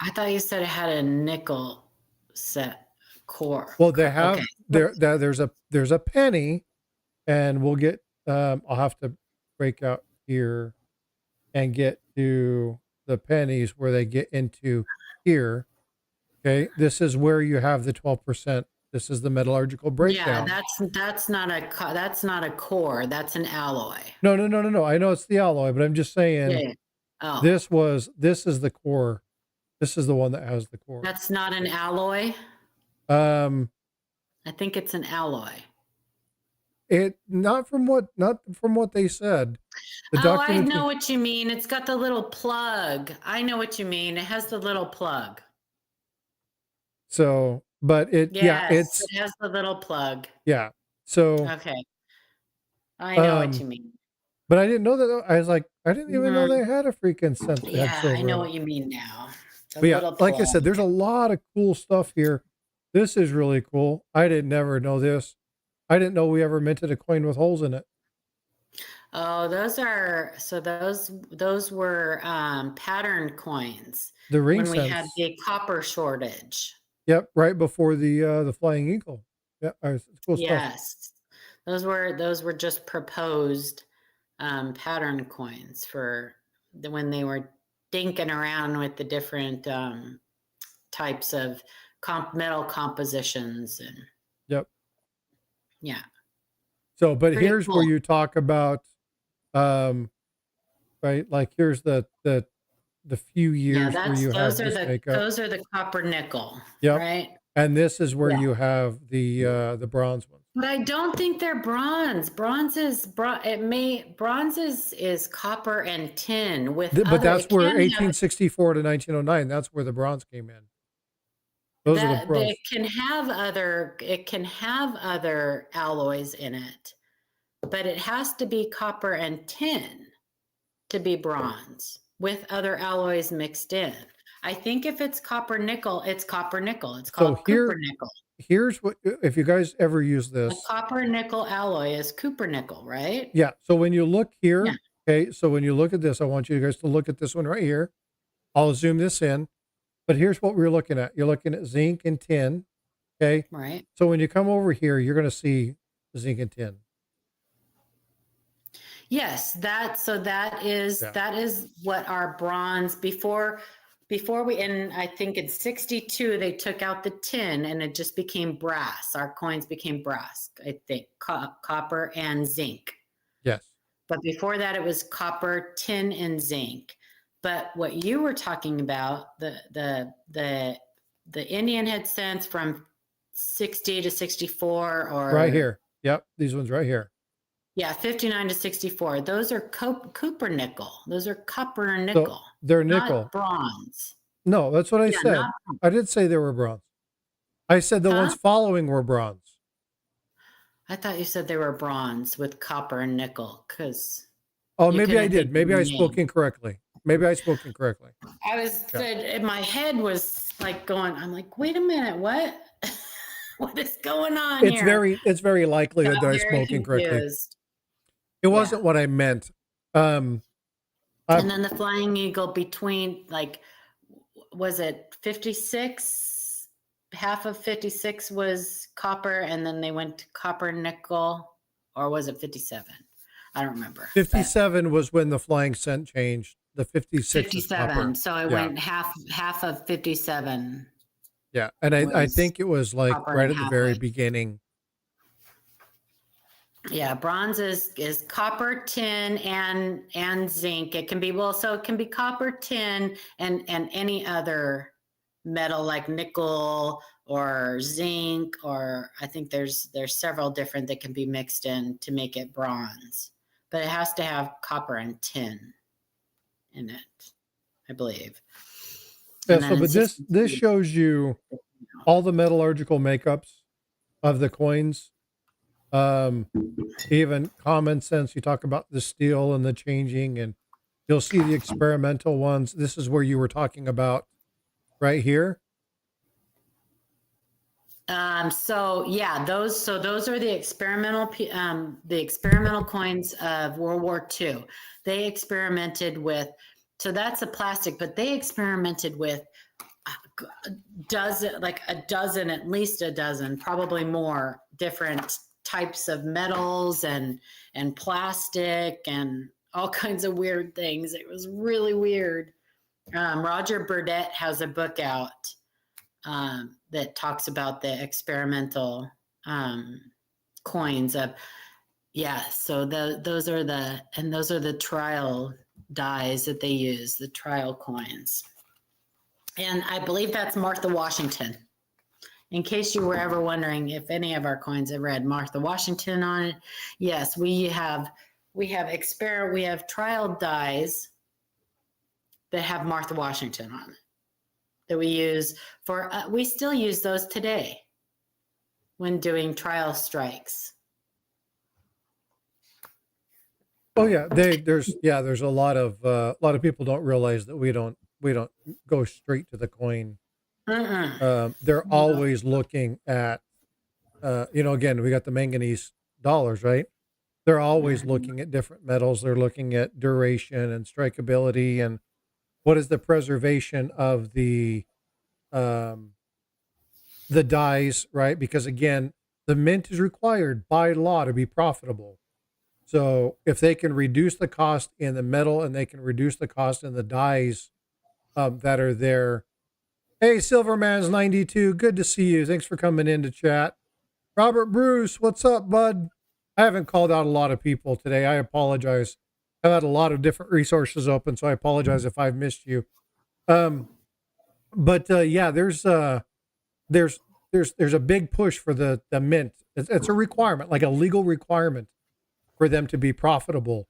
I thought you said it had a nickel set core. Well, they have there's a penny, and we'll get I'll have to break out here and get to the pennies where they get into here. Okay, this is where you have the 12%. This is the metallurgical Yeah, breakdown. that's not that's not a core. That's an alloy. No, no, no, no, no. I know it's the alloy, but I'm just saying Yeah. Oh, this is the core. This is the one that has the core. that's not an alloy. Um, I think it's an alloy. it not from what they said. The Oh, I document. know what you mean. It's got the little plug. I know what you mean. It has the little plug. So, but Yes, it's it has the little plug. yeah. So, Okay. I know what you mean. but I didn't know that. I was like, I didn't even know Mhm. they had a freaking cent that had Yeah, I silver know in it. what you mean now. The But yeah, little like I plug. said, there's a lot of cool stuff here. This is really cool. I didn't never know this. I didn't know we ever minted a coin with holes in it. Oh, those were pattern coins The ring when we had cents. the copper shortage. Yep, right before the Flying Eagle. Yeah, it's cool stuff. Yes. Those were just proposed pattern coins for when they were dinking around with the different types of metal compositions and Yep. yeah, So, but pretty here's where cool. you talk about, um, right? Like here's the few Yeah, years where that's you have this makeup. those are the copper nickel, Yep. right? And this is where Yeah. you have the bronze ones. But I don't think they're bronze. Bronze is copper and tin with But other. that's It where can have 1864 to 1909. That's where the bronze came in. Those are the that bronze. it can have other alloys in it, but it has to be copper and tin to be bronze with other alloys mixed in. I think if it's copper nickel, it's copper nickel. It's So called Cooper nickel. here's what if you guys ever use A this. copper nickel alloy is Cooper nickel, right? Yeah. So when you look Yeah. here, okay. So when you look at this, I want you guys to look at this one right here. I'll zoom this in. But here's what we're looking at. You're looking at zinc and tin. Okay. Right. So when you come over here, you're going to see zinc and tin. Yes, Yeah. that is what our bronze before we and I think in 62 they took out the tin and it just became brass. Our coins became brass, I think, copper and zinc. Yes. But before that it was copper, tin and zinc. But what you were talking about, the Indian head cents from 60 to 64 Right or here. Yep. These ones right here. yeah, 59 to 64. Those are Cooper nickel. Those are copper So nickel, they're not nickel. bronze. No, that's what I Yeah, said. not, I did say they were bronze. I said the huh? ones following were bronze. I thought you said they were bronze with copper and nickel because Oh, you maybe I couldn't think did. of Maybe the I spoke name. incorrectly. Maybe I spoke incorrectly. I was, Yeah. in my head was like going, I'm like, wait a minute, what? What is going on here? It's very Got likelihood that I very spoke incorrectly. confused. It Yeah. wasn't what I meant. Um, I, And then the Flying Eagle between, like, was it 56? Half of 56 was copper, and then they went to copper nickel, or was it 57? I don't remember. But 57 was when the flying cent changed. The 56 is 57. copper. So I Yeah. went half of 57 Yeah. And I was think it was like copper right and at the half very was. beginning. Yeah, bronze is copper, tin, and zinc. It can be so it can be copper, tin, and any other metal like nickel or zinc, or I think there's several different that can be mixed in to make it bronze. But it has to have copper and tin in it, I believe. Yeah. And So, then in but this 62, shows you all the metallurgical makeups of the coins. Even common sense. You talk about the steel and the changing, and you'll see the experimental ones. This is where you were talking about right here. so yeah, those are the experimental coins of World War II. They experimented with, so that's a plastic, but they experimented with a dozen, at least a dozen, probably more different types of metals and plastic and all kinds of weird things. It was really weird. Roger Burdett has a book out that talks about the experimental coins of, so those are the trial dies that they use, the trial coins. And I believe that's Martha Washington. In case you were ever wondering if any of our coins have read Martha Washington on it, yes, we have trial dies that have Martha Washington on it that we use for. We still use those today when doing trial strikes. Oh yeah, there's a lot of people don't realize that we don't go straight to the coin. They're always looking at, again, we got the manganese dollars, right? They're always looking at different metals. They're looking at duration and strikeability and what is the preservation of the dies, right? Because again, the mint is required by law to be profitable. So if they can reduce the cost in the metal and they can reduce the cost in the dies that are there. Hey, Silverman's 92, good to see you. Thanks for coming in to chat. Robert Bruce, what's up, bud? I haven't called out a lot of people today. I apologize. I've had a lot of different resources open, so I apologize if I've missed you. But there's a big push for the mint. It's a requirement, like a legal requirement for them to be profitable.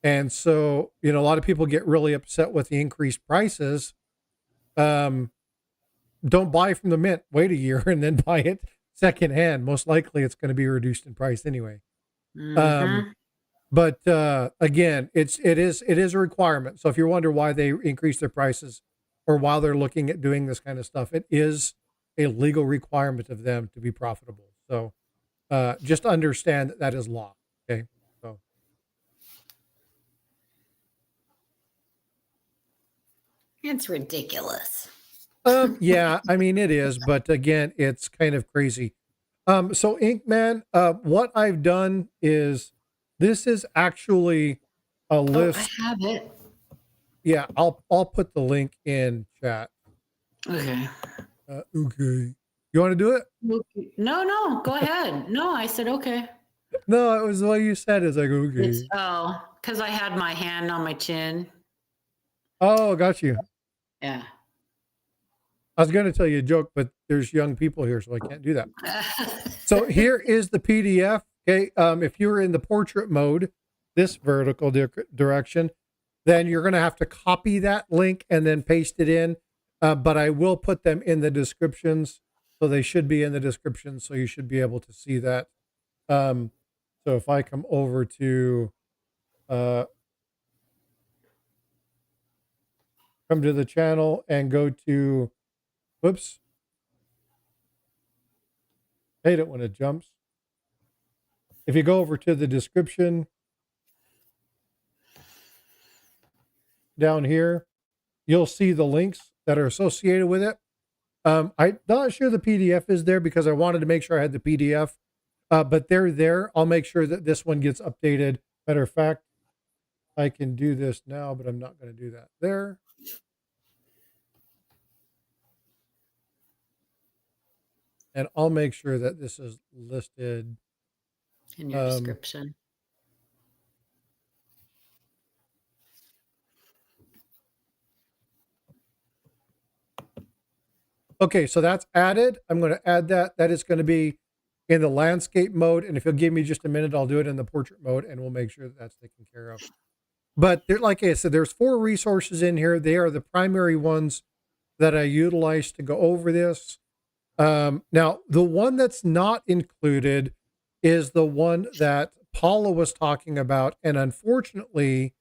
And so, a lot of people get really upset with the increased prices. Don't buy from the mint, wait a year and then buy it secondhand. Most likely it's going to be reduced in price anyway. But again, it is a requirement. So if you wonder why they increase their prices or while they're looking at doing this kind of stuff, it is a legal requirement of them to be profitable. So just understand that is law. Okay. So. It's ridiculous. Yeah, I mean, it is, but again, it's kind of crazy. So Inkman, what I've done is this is actually a list. I have it. Yeah, I'll put the link in chat. Okay. Okay. You want to do it? Okay. No, go ahead. No, I said okay. No, it was the way you said it. It's like, okay. Because I had my hand on my chin. Oh, got you. Yeah. I was going to tell you a joke, but there's young people here, so I can't do that. So here is the PDF. Okay. If you're in the portrait mode, this vertical direction, then you're going to have to copy that link and then paste it in. But I will put them in the descriptions. So they should be in the description. So you should be able to see that. So if I come over to, come to the channel and go to, whoops. I hate it when it jumps. If you go over to the description down here, you'll see the links that are associated with it. I'm not sure the PDF is there because I wanted to make sure I had the PDF, but they're there. I'll make sure that this one gets updated. Matter of fact, I can do this now, but I'm not going to do that there. And I'll make sure that this is listed in your description. Okay, so that's added. I'm going to add that. That is going to be in the landscape mode. And if you'll give me just a minute, I'll do it in the portrait mode and we'll make sure that that's taken care of. But there, like I said, there's 4 resources in here. They are the primary ones that I utilize to go over this. Now, the one that's not included is the one that Paula was talking about. And unfortunately,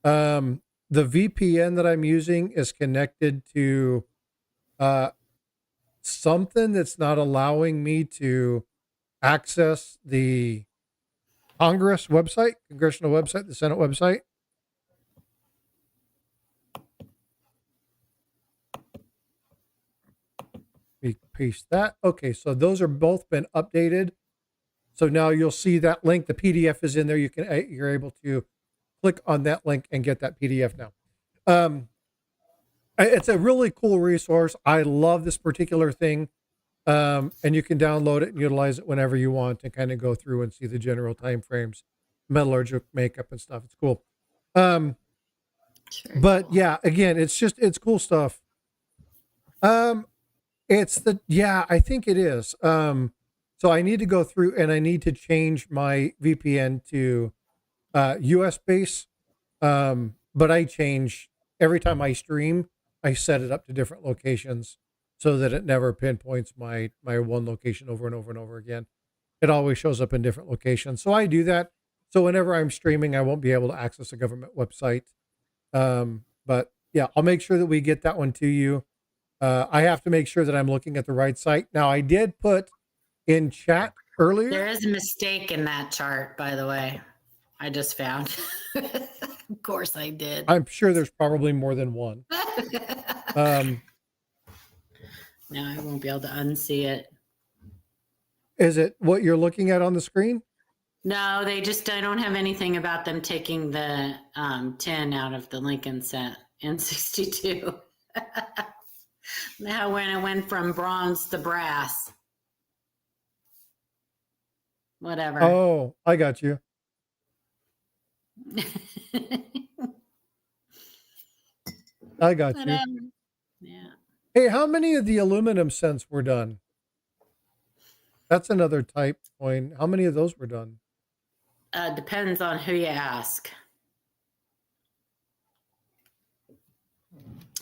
the VPN that I'm using is connected to something that's not allowing me to access the Congress website, congressional website, the Senate website. We paste that. Okay, so those are both been updated. So now you'll see that link. The PDF is in there. You're able to click on that link and get that PDF now. It's a really cool resource. I love this particular thing. And you can download it and utilize it whenever you want and kind of go through and see the general time frames, metallurgical makeup and stuff. It's cool. But Cool. yeah, again, it's cool stuff. I think it is. So I need to go through and I need to change my VPN to US base. But I change every time I stream, I set it up to different locations so that it never pinpoints my one location over and over and over again. It always shows up in different locations. So I do that. So whenever I'm streaming, I won't be able to access a government website. But yeah, I'll make sure that we get that one to you. I have to make sure that I'm looking at the right site. Now, I did put in chat earlier. There is a mistake in that chart, by the way. I just found. Of course I did. I'm sure there's probably more than one. Now I won't be able to unsee it. Is it what you're looking at on the screen? No, I don't have anything about them taking the 10 out of the Lincoln set in 62. Now when it went from bronze to brass. Whatever. Oh, I got you. I got you. Yeah. Hey, how many of the aluminum cents were done? That's another type coin. How many of those were done? Depends on who you ask.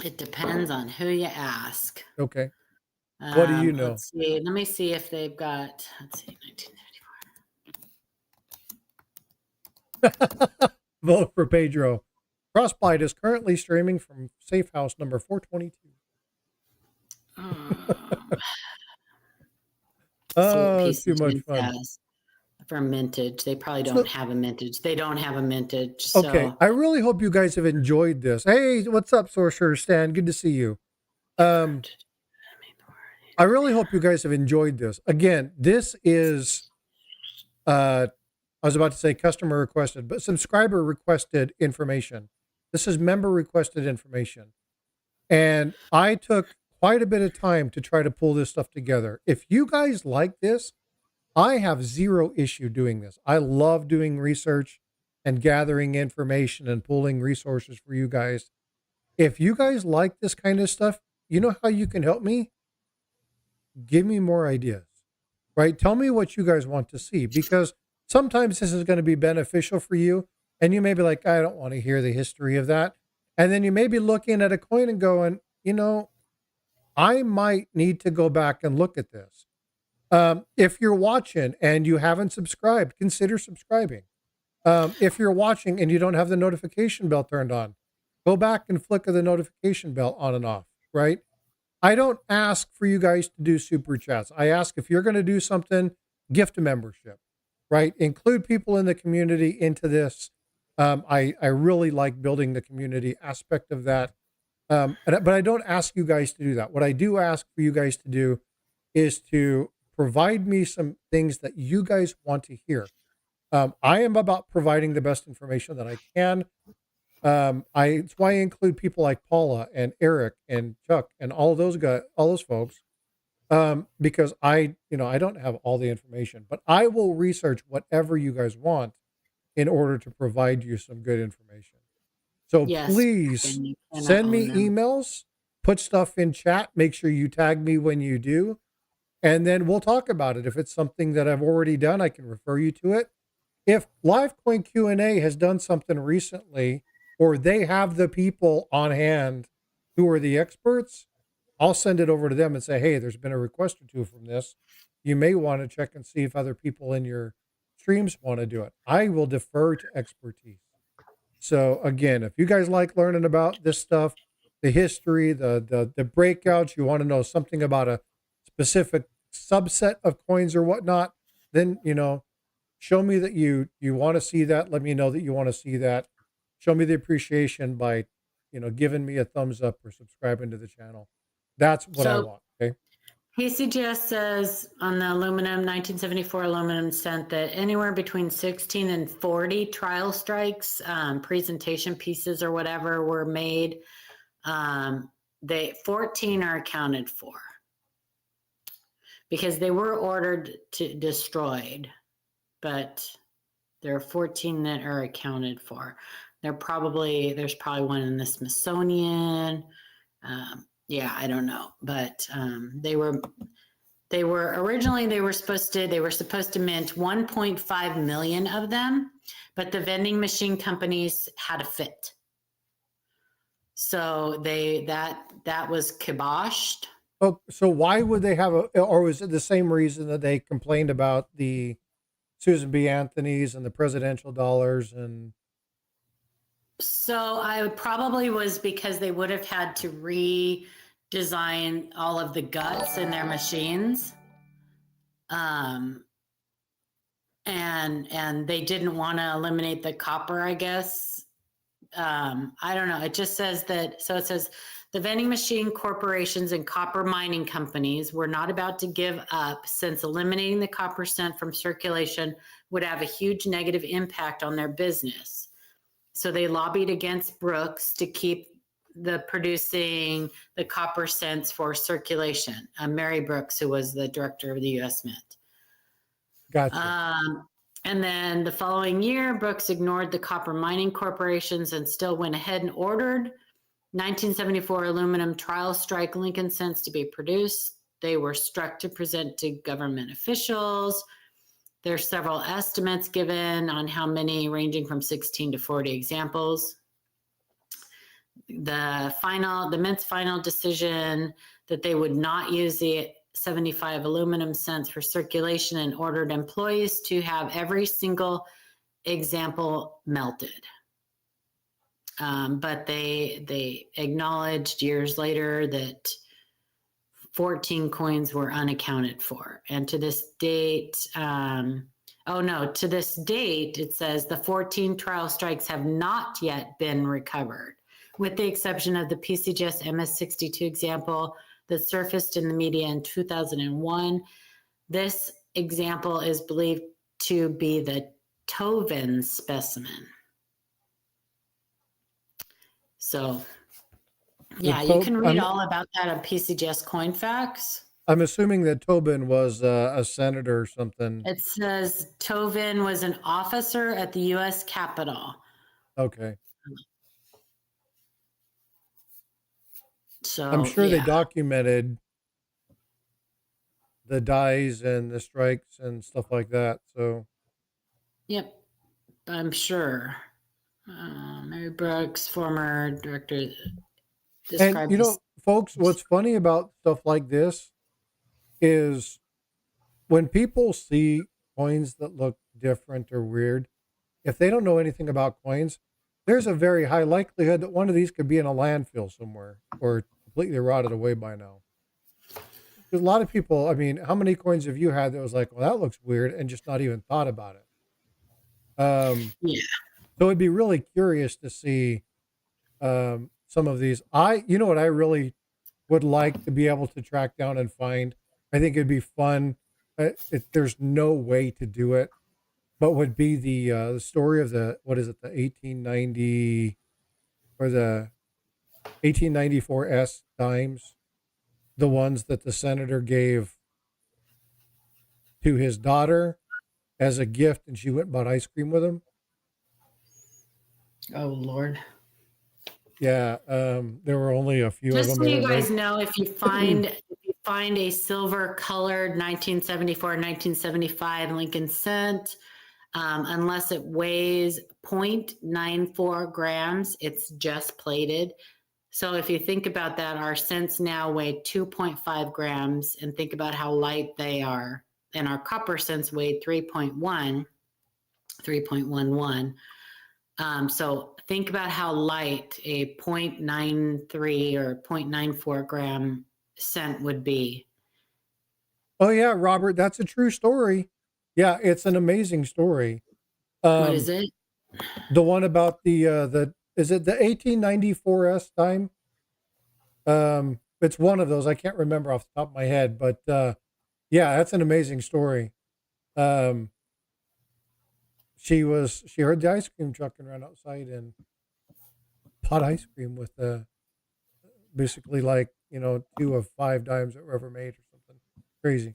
It depends on who you ask. Okay. What do you know? Let's see. Let me see if they've got, let's see, 1934. Vote for Pedro. Frostbyte is currently streaming from Safe House number 422. Oh, too much fun. For mintage. They probably don't have a mintage. They don't have a mintage. So. Okay. I really hope you guys have enjoyed this. Hey, what's up, Sorcerer Stan? Good to see you. I really hope you guys have enjoyed this. Again, this is, I was about to say customer requested, but subscriber requested information. This is member requested information. And I took quite a bit of time to try to pull this stuff together. If you guys like this, I have zero issue doing this. I love doing research and gathering information and pulling resources for you guys. If you guys like this kind of stuff, you know how you can help me? Give me more ideas, right? Tell me what you guys want to see, because sometimes this is going to be beneficial for you. And you may be like, I don't want to hear the history of that. And then you may be looking at a coin and going, I might need to go back and look at this. If you're watching and you haven't subscribed, consider subscribing. If you're watching and you don't have the notification bell turned on, go back and flicker the notification bell on and off, right? I don't ask for you guys to do super chats. I ask if you're going to do something, gift a membership, right? Include people in the community into this. I really like building the community aspect of that. But I don't ask you guys to do that. What I do ask for you guys to do is to provide me some things that you guys want to hear. I am about providing the best information that I can. It's why I include people like Paula and Eric and Chuck and all those guys, all those folks, because I don't have all the information, but I will research whatever you guys want in order to provide you some good information. So please send me emails, put stuff in chat, make sure you tag me when you do, and then we'll talk about it. If it's something that I've already done, I can refer you to it. If Livecoin Q&A has done something recently, or they have the people on hand who are the experts, I'll send it over to them and say, hey, there's been a request or two from this. You may want to check and see if other people in your streams want to do it. I will defer to expertise. So again, if you guys like learning about this stuff, the history, the breakouts, you want to know something about a specific subset of coins or whatnot, then, show me that you want to see that. Let me know that you want to see that. Show me the appreciation by, giving me a thumbs up or subscribing to the channel. That's what I want. Okay. PCGS says on the aluminum 1974 aluminum cent that anywhere between 16 and 40 trial strikes, presentation pieces or whatever were made. They 14 are accounted for because they were ordered to destroyed, but there are 14 that are accounted for. There's probably one in the Smithsonian. Yeah, I don't know, but they were originally they were supposed to mint 1.5 million of them, but the vending machine companies had a fit, so that was kiboshed. Oh, so why would they have or was it the same reason that they complained about the Susan B. Anthony's and the presidential dollars and So I probably was because they would have had to redesign all of the guts in their machines. And they didn't want to eliminate the copper, I guess. I don't know. It just says that. So it says the vending machine corporations and copper mining companies were not about to give up, since eliminating the copper cent from circulation would have a huge negative impact on their business. So they lobbied against Brooks to keep producing the copper cents for circulation. Mary Brooks, who was the director of the U.S. Mint. gotcha. And then the following year, Brooks ignored the copper mining corporations and still went ahead and ordered 1974 aluminum trial strike Lincoln cents to be produced. They were struck to present to government officials. There's several estimates given on how many, ranging from 16 to 40 examples. The Mint's final decision that they would not use the 75 aluminum cents for circulation and ordered employees to have every single example melted. But they acknowledged years later that 14 coins were unaccounted for. And to this date, to this date, it says the 14 trial strikes have not yet been recovered, with the exception of the PCGS MS62 example that surfaced in the media in 2001. This example is believed to be the Tovin specimen. So, yeah, you can read all about that on PCGS Coin Facts. I'm assuming that Tobin was a senator or something. It says Tovin was an officer at the U.S. Capitol. Okay. So I'm sure they documented the dies and the strikes and stuff like that. So, yep, I'm sure. Mary Brooks, former director, described. And folks, what's funny about stuff like this is when people see coins that look different or weird, if they don't know anything about coins, there's a very high likelihood that one of these could be in a landfill somewhere or completely rotted away by now. Because a lot of people, I mean, how many coins have you had that was like, well, that looks weird, and just not even thought about it? Yeah. So it'd be really curious to see some of these. What I really would like to be able to track down and find. I think it'd be fun. There's no way to do it, but would be the story of the 1890 or the 1894 S dimes, the ones that the senator gave to his daughter as a gift, and she went and bought ice cream with him. Oh Lord. Yeah, there were only a few Just of them. so you guys know, if you find a silver colored 1974, 1975 Lincoln cent, unless it weighs 0.94 grams, it's just plated. So if you think about that, our cents now weigh 2.5 grams, and think about how light they are. And our copper cents weighed 3.11. So think about how light a 0.93 or 0.94 gram cent would be. Oh yeah, Robert, that's a true story. Yeah, it's an amazing story. What is it? The one about the is it the 1894 S time? It's one of those. I can't remember off the top of my head, but yeah, that's an amazing story. Um, she heard the ice cream truck and ran outside and bought ice cream with basically like, 2 of 5 dimes that were ever made or something crazy.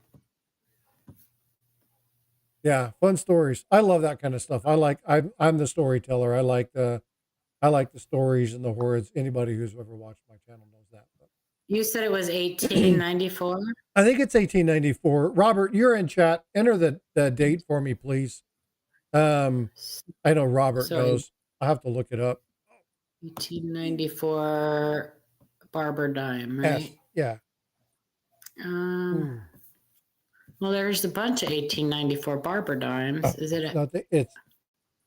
Yeah, fun stories. I love that kind of stuff. I'm the storyteller. I like the stories and the hordes. Anybody who's ever watched my channel knows that. You said it was But 1894? I think it's 1894. Robert, you're in chat. Enter the date for me, please. I know Robert Sorry, knows. I have to look it up. 1894 Barber dime, Yes. right? Yeah. Um, Ooh. well, there's a bunch of 1894 Barber dimes. Is it a No,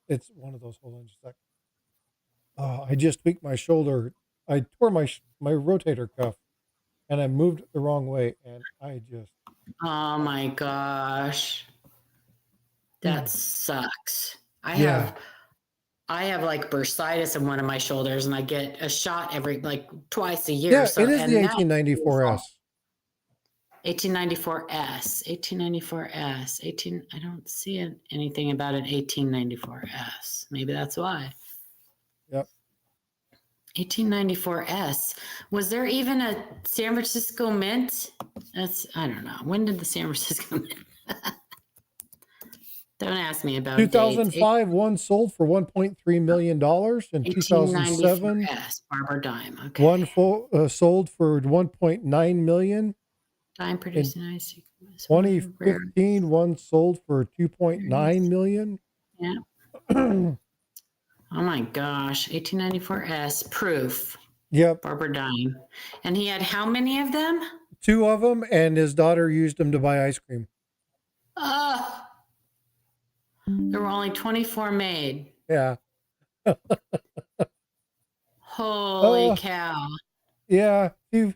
it's one of those. Hold on just a sec. Oh, I just tweaked my shoulder. I tore my rotator cuff and I moved it the wrong way and I just Oh my gosh. That mm, sucks. I yeah. have I have like bursitis in one of my shoulders and I get a shot every like twice a year. Yeah, So it is the and that's painful. 1894S. 1894S, 1894S, 18. I don't see anything about an 1894S. Maybe that's why. Yep. 1894S. Was there even a San Francisco Mint? I don't know. When did the San Francisco Mint? Don't ask me about dates. 2005, one sold for $1.3 million. In 2007, 1894S, Barber Dime. one Okay. sold for 1.9 million. Dime In producing ice. It's one of the rare. 2015, one sold for 2.9 million. Yeah. Oh my gosh. 1894S. Proof. Yep. Barber Dime. And he had how many of them? 2 of them, and his daughter used them to buy ice cream. There were only 24 made. Yeah. Holy Oh, cow. yeah. Too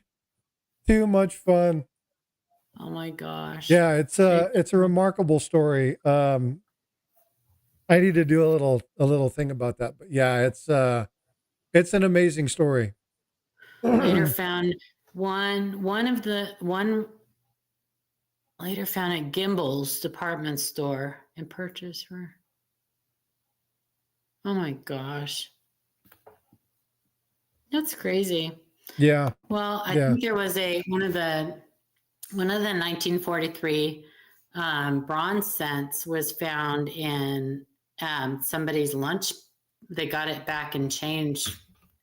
much fun. Oh my gosh. Yeah, it's a remarkable story. I need to do a little thing about that, but yeah, it's an amazing story. Later found one later found at Gimbel's department store and purchased for. Oh my gosh. That's crazy. Yeah, Well, I yeah. think there was one of the 1943 bronze cents was found in somebody's lunch. They got it back in change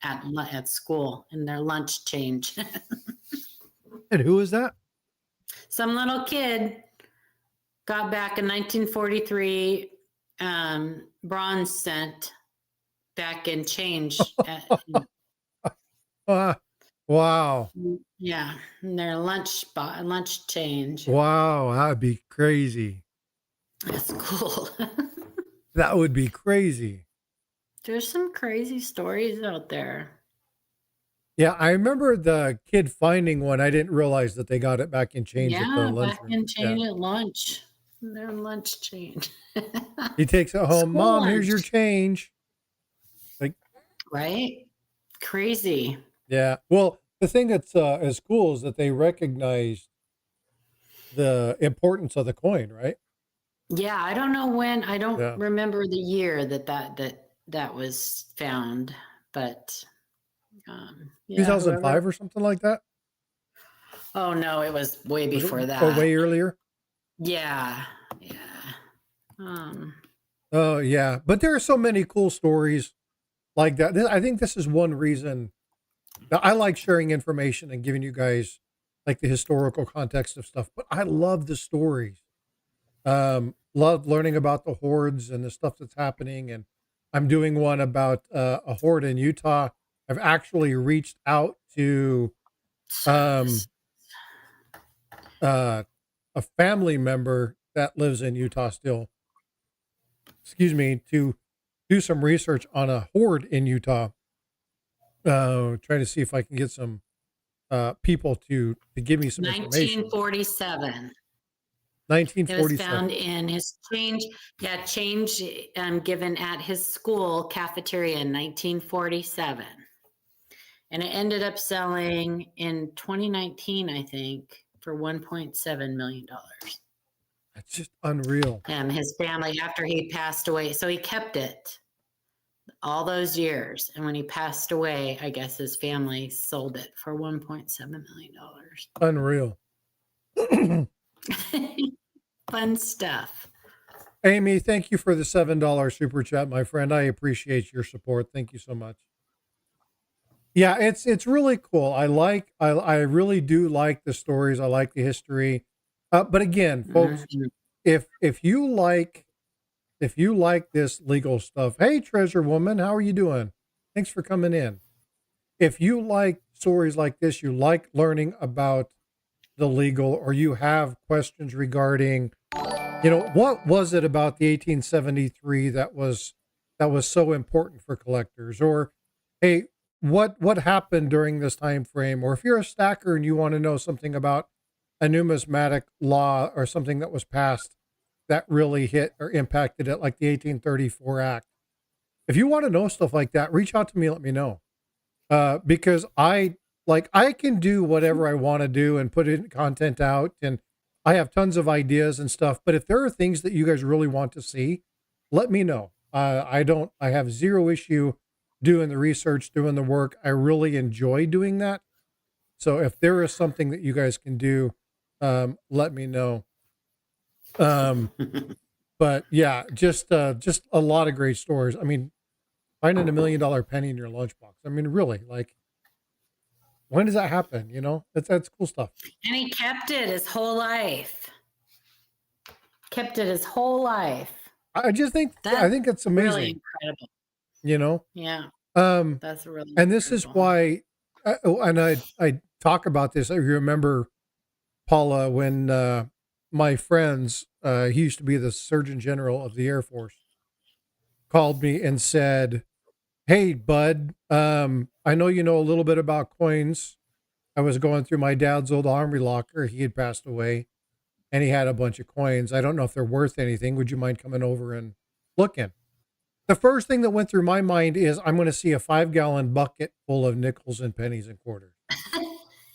at school in their lunch change. And who is that? Some little kid got back a 1943 bronze cent back in change. Ah, wow. Yeah, in their lunch change. Wow, that'd be crazy. That's cool. That would be crazy. There's some crazy stories out there. Yeah, I remember the kid finding one. I didn't realize that they got it back in change at the Yeah, back lunchroom. in Yeah. change at lunch. Their lunch change. He takes it home. School Mom, here's lunch. your change. Like, Right? Crazy. yeah. Well, the thing that's as cool is that they recognized the importance of the coin, right? Yeah, I don't know when. I don't Yeah. remember the year that was found, but yeah, whoever. 2005 or something like that? Oh no, it was way Was it before or that. way earlier? Yeah, yeah. Oh, yeah. But there are so many cool stories like that. I think this is one reason that I like sharing information and giving you guys like the historical context of stuff, but I love the stories. Love learning about the hordes and the stuff that's happening. And I'm doing one about a horde in Utah. I've actually reached out to um, uh, a family member that lives in Utah still, excuse me, to do some research on a horde in Utah. Trying to see if I can get some people to give me some information. 1947. It was 1947. found in his change. Yeah, change given at his school cafeteria in 1947. and it ended up selling in 2019, I think, for $1.7 million. That's just unreal. His family, after he passed away, so he kept it all those years. And when he passed away, I guess his family sold it for $1.7 million. Unreal. Fun stuff. Amy, thank you for the $7 super chat, my friend. I appreciate your support. Thank you so much. Yeah, it's really cool. I really do like the stories. I like the history. But again, folks, Mhm. if you like this legal stuff, hey treasure woman, how are you doing? Thanks for coming in. If you like stories like this, you like learning about the legal, or you have questions regarding, what was it about the 1873 that was so important for collectors? Or, hey, what happened during this time frame? Or if you're a stacker and you want to know something about a numismatic law or something that was passed that really hit or impacted it, like the 1834 Act. If you want to know stuff like that, reach out to me, let me know. Because I can do whatever I want to do and put in content out, and I have tons of ideas and stuff. But if there are things that you guys really want to see, let me know. I have zero issue doing the research, doing the work. I really enjoy doing that. So if there is something that you guys can do, let me know. Um, but yeah, just a lot of great stories. I mean, finding $1 million penny in your lunchbox. I mean, really, like, when does that happen? That's cool stuff. And he kept it his whole life. Kept it his whole life. I just think That's I think it's amazing. really incredible. You know, Yeah, um, that's really and this is incredible. why. And I talk about this. I remember Paula when my friends, he used to be the Surgeon General of the Air Force, called me and said, "Hey, bud, I know you know a little bit about coins. I was going through my dad's old armory locker. He had passed away, and he had a bunch of coins. I don't know if they're worth anything. Would you mind coming over and looking?" The first thing that went through my mind is I'm going to see a 5-gallon bucket full of nickels and pennies and quarters,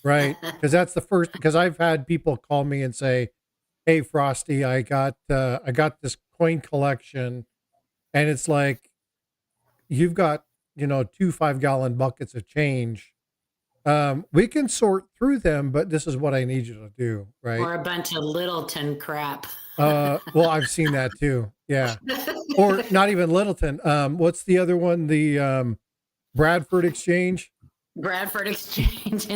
right? Because that's the first. Because I've had people call me and say, "Hey, Frosty, I got this coin collection," and it's like, you've got, 2 5-gallon buckets of change. We can sort through them, but this is what I need you to do, right? Or a bunch of Littleton crap. Well, I've seen that too. Yeah. Or not even Littleton. What's the other one? The Bradford Exchange. Bradford Exchange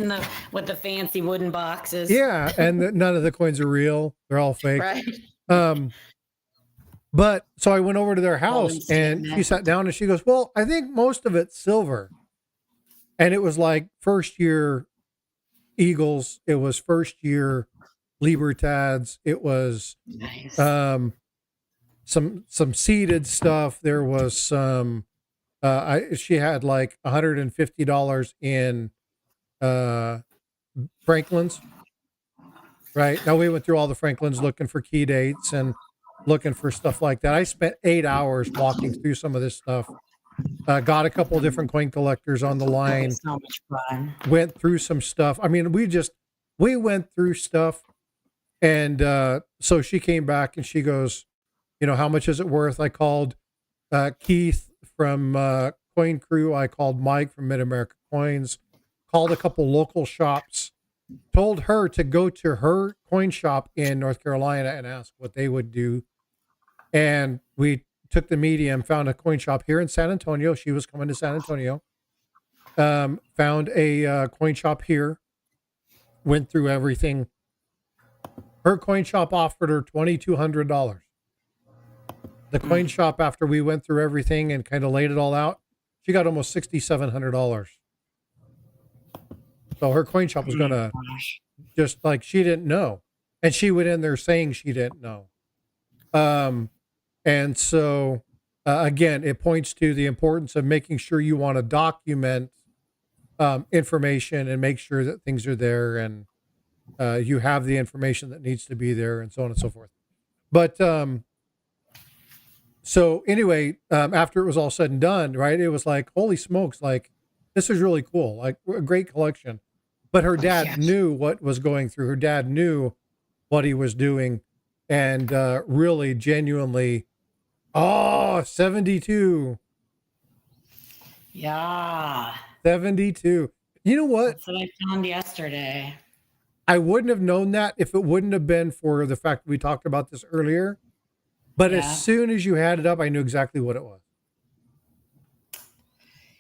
with the fancy wooden boxes. Yeah, and none of the coins are real. They're all fake. Right. Um, but so I went over to their house Golden and State she sat down and she goes, "Well, I think most of it's silver." And it was like first year Eagles. It was first year Libertads. It was Nice. some seeded stuff. There was some. She had like $150 in Franklin's. Right now, we went through all the Franklins looking for key dates and looking for stuff like that. I spent 8 hours walking through some of this stuff. Got a couple of different coin collectors on the That line. was so much fun. Went through some stuff. I mean, we went through stuff, and so she came back and she goes, "How much is it worth?" I called Keith from Coin Crew. I called Mike from Mid America Coins. Called a couple local shops. Told her to go to her coin shop in North Carolina and ask what they would do. And we took the medium, found a coin shop here in San Antonio. She was coming to San Antonio. Found a coin shop here. Went through everything. Her coin shop offered her $2,200. The coin shop, after we went through everything and kind of laid it all out, she got almost $6,700. So her coin shop was going to, just like, she didn't know. And she went in there saying she didn't know. And so, again, it points to the importance of making sure you want to document information and make sure that things are there and you have the information that needs to be there and so on and so forth. But so anyway, after it was all said and done, right, it was like, holy smokes, like This is really cool. Like a great collection. But her Oh, dad yeah. knew what was going through. Her dad knew what he was doing, and really genuinely, oh, 72. Yeah. 72. You know what? That's what I found yesterday. I wouldn't have known that if it wouldn't have been for the fact that we talked about this earlier. But as Yeah. soon as you had it up, I knew exactly what it was.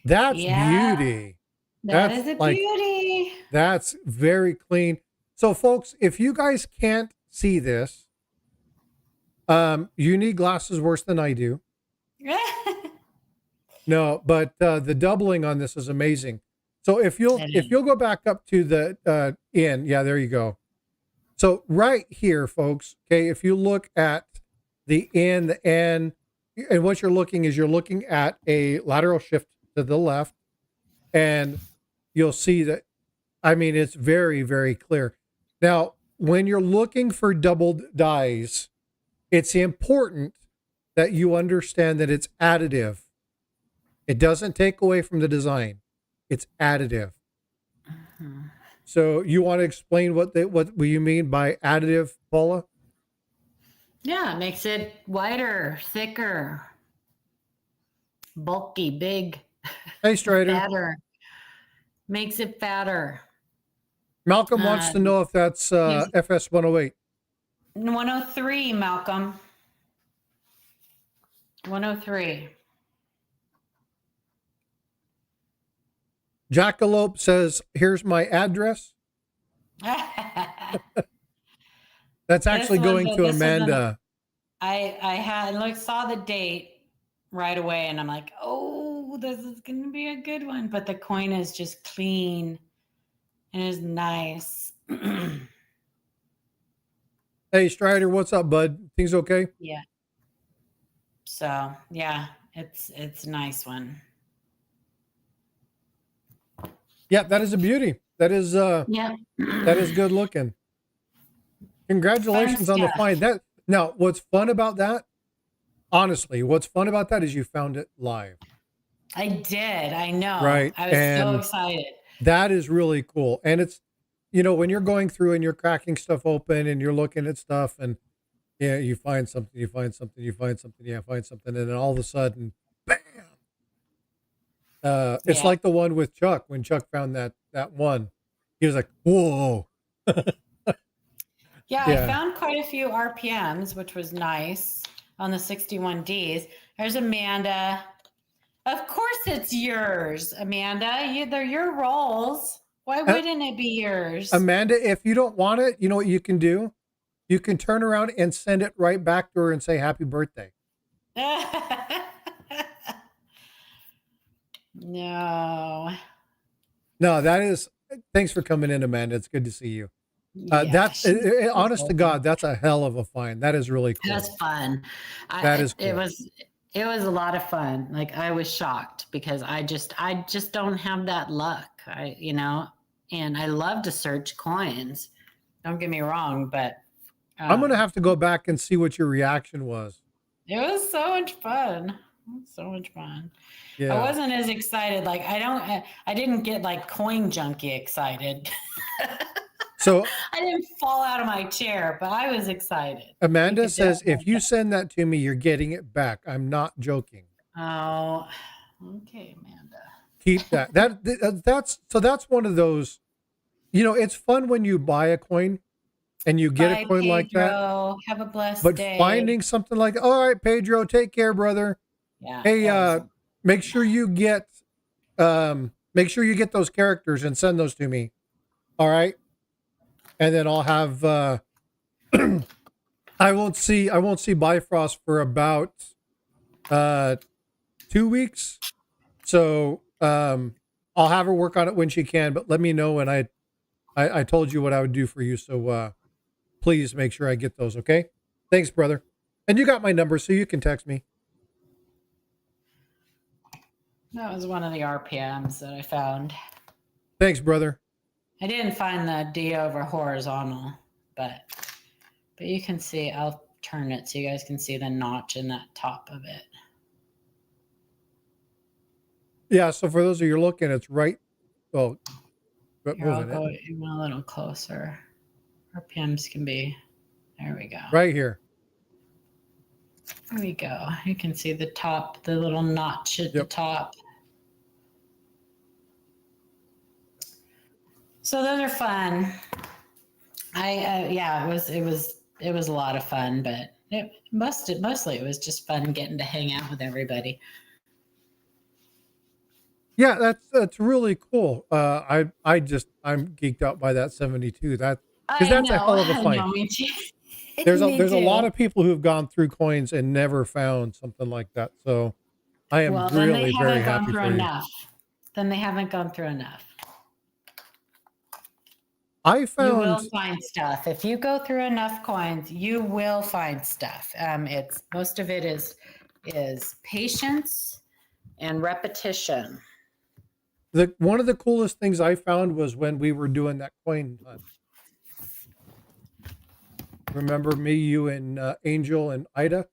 That's Yeah. beauty. That That's is a like, beauty. that's very clean. So, folks, if you guys can't see this, you need glasses worse than I do. No, but the doubling on this is amazing. So if you'll go back up to the in, yeah, there you go. So right here, folks, okay, if you look at the in, the N, and what you're looking at a lateral shift to the left, and you'll see that, I mean, it's very, very clear. Now, when you're looking for doubled dies, it's important that you understand that it's additive. It doesn't take away from the design. It's additive. Mhm. So you want to explain what you mean by additive, Paula? Yeah, it makes it wider, thicker, bulky, big, Hey, Strider. fatter. Makes it fatter. Malcolm wants Uh, to know if that's gives FS 108. 103, Malcolm. 103. Jackalope says, "Here's my address." That's actually going to This was an Amanda. I had like saw the date right away and I'm like, oh, this is gonna be a good one. But the coin is just clean and is nice. Hey, Strider, what's up, bud? Things okay? Yeah. So yeah, it's a nice one. Yeah, that is a beauty. Yeah. That is good looking. Fun Congratulations on the stuff. find. That now, what's fun about that? Honestly, what's fun about that is you found it live, I did. I know. right? I was so And excited. that is really cool. And it's, when you're going through and you're cracking stuff open and you're looking at stuff and yeah, you find something, you find something, you find something, yeah, find something, and then all of a sudden, bam! It's Yeah. like the one with Chuck when Chuck found that one. He was like, "Whoa!" Yeah, I Yeah. found quite a few RPMs, which was nice on the 61Ds. There's Amanda. Of course it's yours, Amanda. They're your rolls. Why Uh, wouldn't it be yours? Amanda, if you don't want it, you know what you can do? You can turn around and send it right back to her and say happy birthday. No. No, that is, thanks for coming in, Amanda. It's good to see you. Yeah, she's Honest to God, that's a hell of a find. That is really it was cool. fun. That is It cool. was a lot of fun. Like I was shocked because I just don't have that luck. And I love to search coins. Don't get me wrong, but I'm going to um, have to go back and see what your reaction was. it was so much fun. It was so much fun. I Yeah. wasn't as excited. Like I didn't get like coin junkie excited. So I didn't fall out of my chair, but I was excited. You Amanda could says, if definitely you tell. send that to me, you're getting it back. I'm not joking. Oh, okay, Amanda. Keep that. That's one of those, it's fun when you buy a coin and you get a Bye, coin like that, Pedro. Have a blessed but day. finding something like, all right, Pedro, take care, brother. Yeah, Hey, that was make sure you get, those characters and send those to me. All right. And then I'll have, I won't see Bifrost for about, uh, 2 weeks. So, I'll have her work on it when she can, but let me know. And I told you what I would do for you. So, please make sure I get those. Okay. Thanks, brother. And you got my number, so you can text me. one of the RPMs that I found. Thanks, brother. I didn't find the D over horizontal, but you can see. I'll turn it so you guys can see the notch in that top of it. Yeah. So for those of you looking, it's right. Oh, but Here, I'll moving it go even a little closer. Our pins can be. There we go. right here. There we go. You can see the top, the little notch at the top. So those are fun. Yeah, it was a lot of fun, but mostly it was just fun getting to hang out with everybody. Yeah, that's really cool. I'm geeked out by that 72. Because that's a hell of a I know, find. me too. There's Me a lot too. of people who've gone through coins and never found something like that. So I am Well, then they really very haven't gone happy through for you. enough. Then they haven't gone through enough. I You will found find stuff. If you go through enough coins, you will find stuff. It's most of it is patience and repetition. one of the coolest things I found was when we were doing that coin hunt. Remember me, you, and Angel and Ida?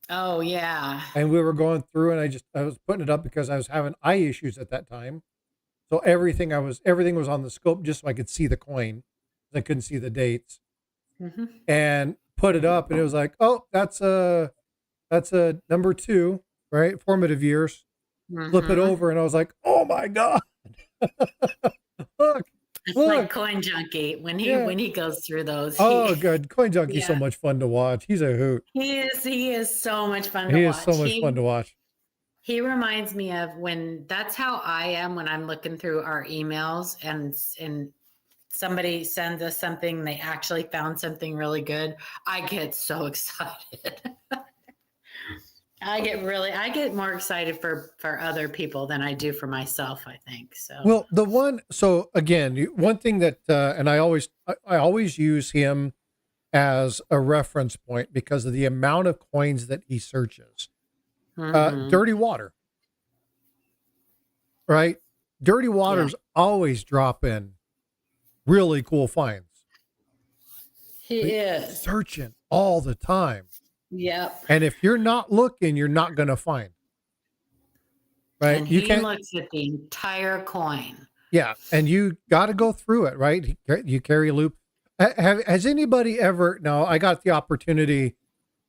Oh yeah. And we were going through, and I was putting it up because I was having eye issues at that time. So everything was on the scope just so I could see the coin. I couldn't see the dates. Mm-hmm. And put it up, and it was like, oh, that's a number 2, right? Formative years. Mm-hmm. Flip it over, and I was like, oh my god. Look. It's like Coin Junkie when he goes through those. Oh, good. Coin Junkie's so much fun to watch. He's a hoot. He is so much fun to watch. He is so much fun to watch. He reminds me of when that's how I am when I'm looking through our emails and somebody sends us something, they actually found something really good. I get so excited. I get more excited for other people than I do for myself, I think. So well, so again, one thing that and I always use him as a reference point because of the amount of coins that he searches. Dirty water, right? Dirty waters always drop in really cool finds. He is searching all the time. Yep. And if you're not looking, you're not going to find. Right? And he looks at the entire coin. Yeah, and you got to go through it, right? You carry a loop. Has anybody ever? No, I got the opportunity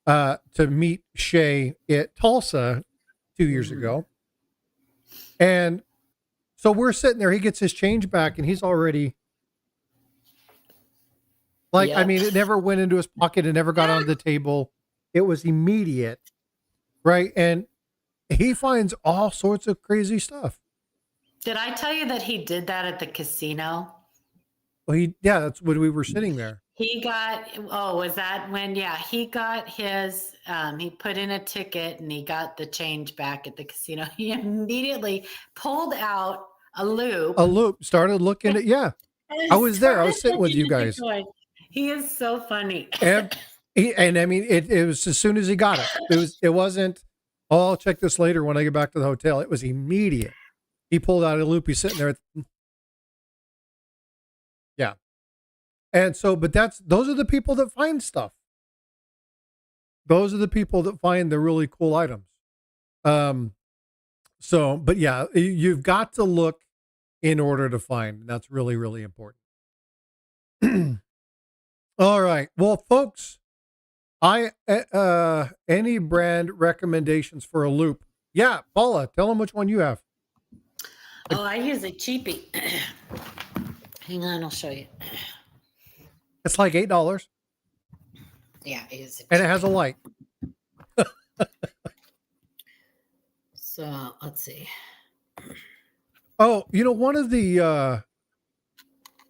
to meet Shay at Tulsa 2 years ago, and so we're sitting there. He gets his change back, and he's already like, I mean, it never went into his pocket. It never got onto the table. It was immediate, right? And he finds all sorts of crazy stuff. Did I tell you that he did that at the casino? Well, that's when we were sitting there. He got, was that when, he got his, he put in a ticket and he got the change back at the casino. He immediately pulled out a loop. Started looking at, I was there. I was sitting with you guys. He is so funny. And I mean, it was as soon as he got it. It wasn't, oh, I'll check this later when I get back to the hotel. It was immediate. He pulled out a loop. He's sitting there. Yeah. And so, but those are the people that find stuff. Those are the people that find the really cool items. So, but yeah, you've got to look in order to find. That's really, really important. All right. Well, folks, any brand recommendations for a loop? Yeah, Paula, tell them which one you have. Oh, I use a cheapie. Hang on, I'll show you. It's like $8. Yeah, it is. And it has a light. So let's see. Oh, one of the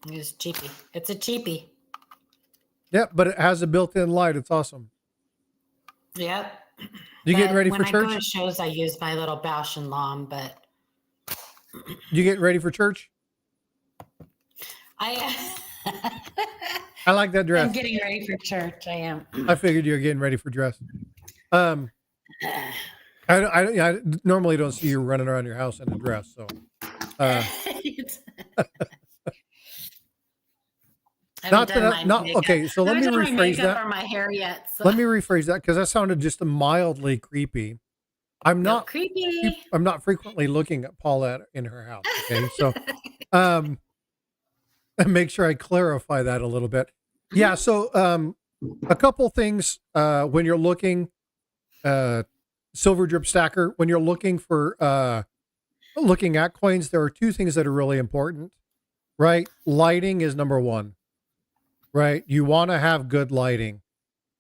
it's cheapie. It's a cheapie. Yeah, but it has a built-in light. It's awesome. Yep. You getting ready for church? When I go to shows, I use my little Bausch and Lomb, but you getting ready for church? I like that dress. I'm getting ready for church. I am. I figured you were getting ready for dress. I normally don't see you running around your house in a dress. So, okay. So let me rephrase that. Or my hair yet. So. Let me rephrase that because that sounded just mildly creepy. I'm No not creepy. I'm not frequently looking at Paulette in her house. Okay. So, um, make sure I clarify that a little bit. Yeah. So, a couple things, when you're looking, silver drip stacker, when you're looking for, looking at coins, there are two things that are really important, right? Lighting is number one, right? You want to have good lighting.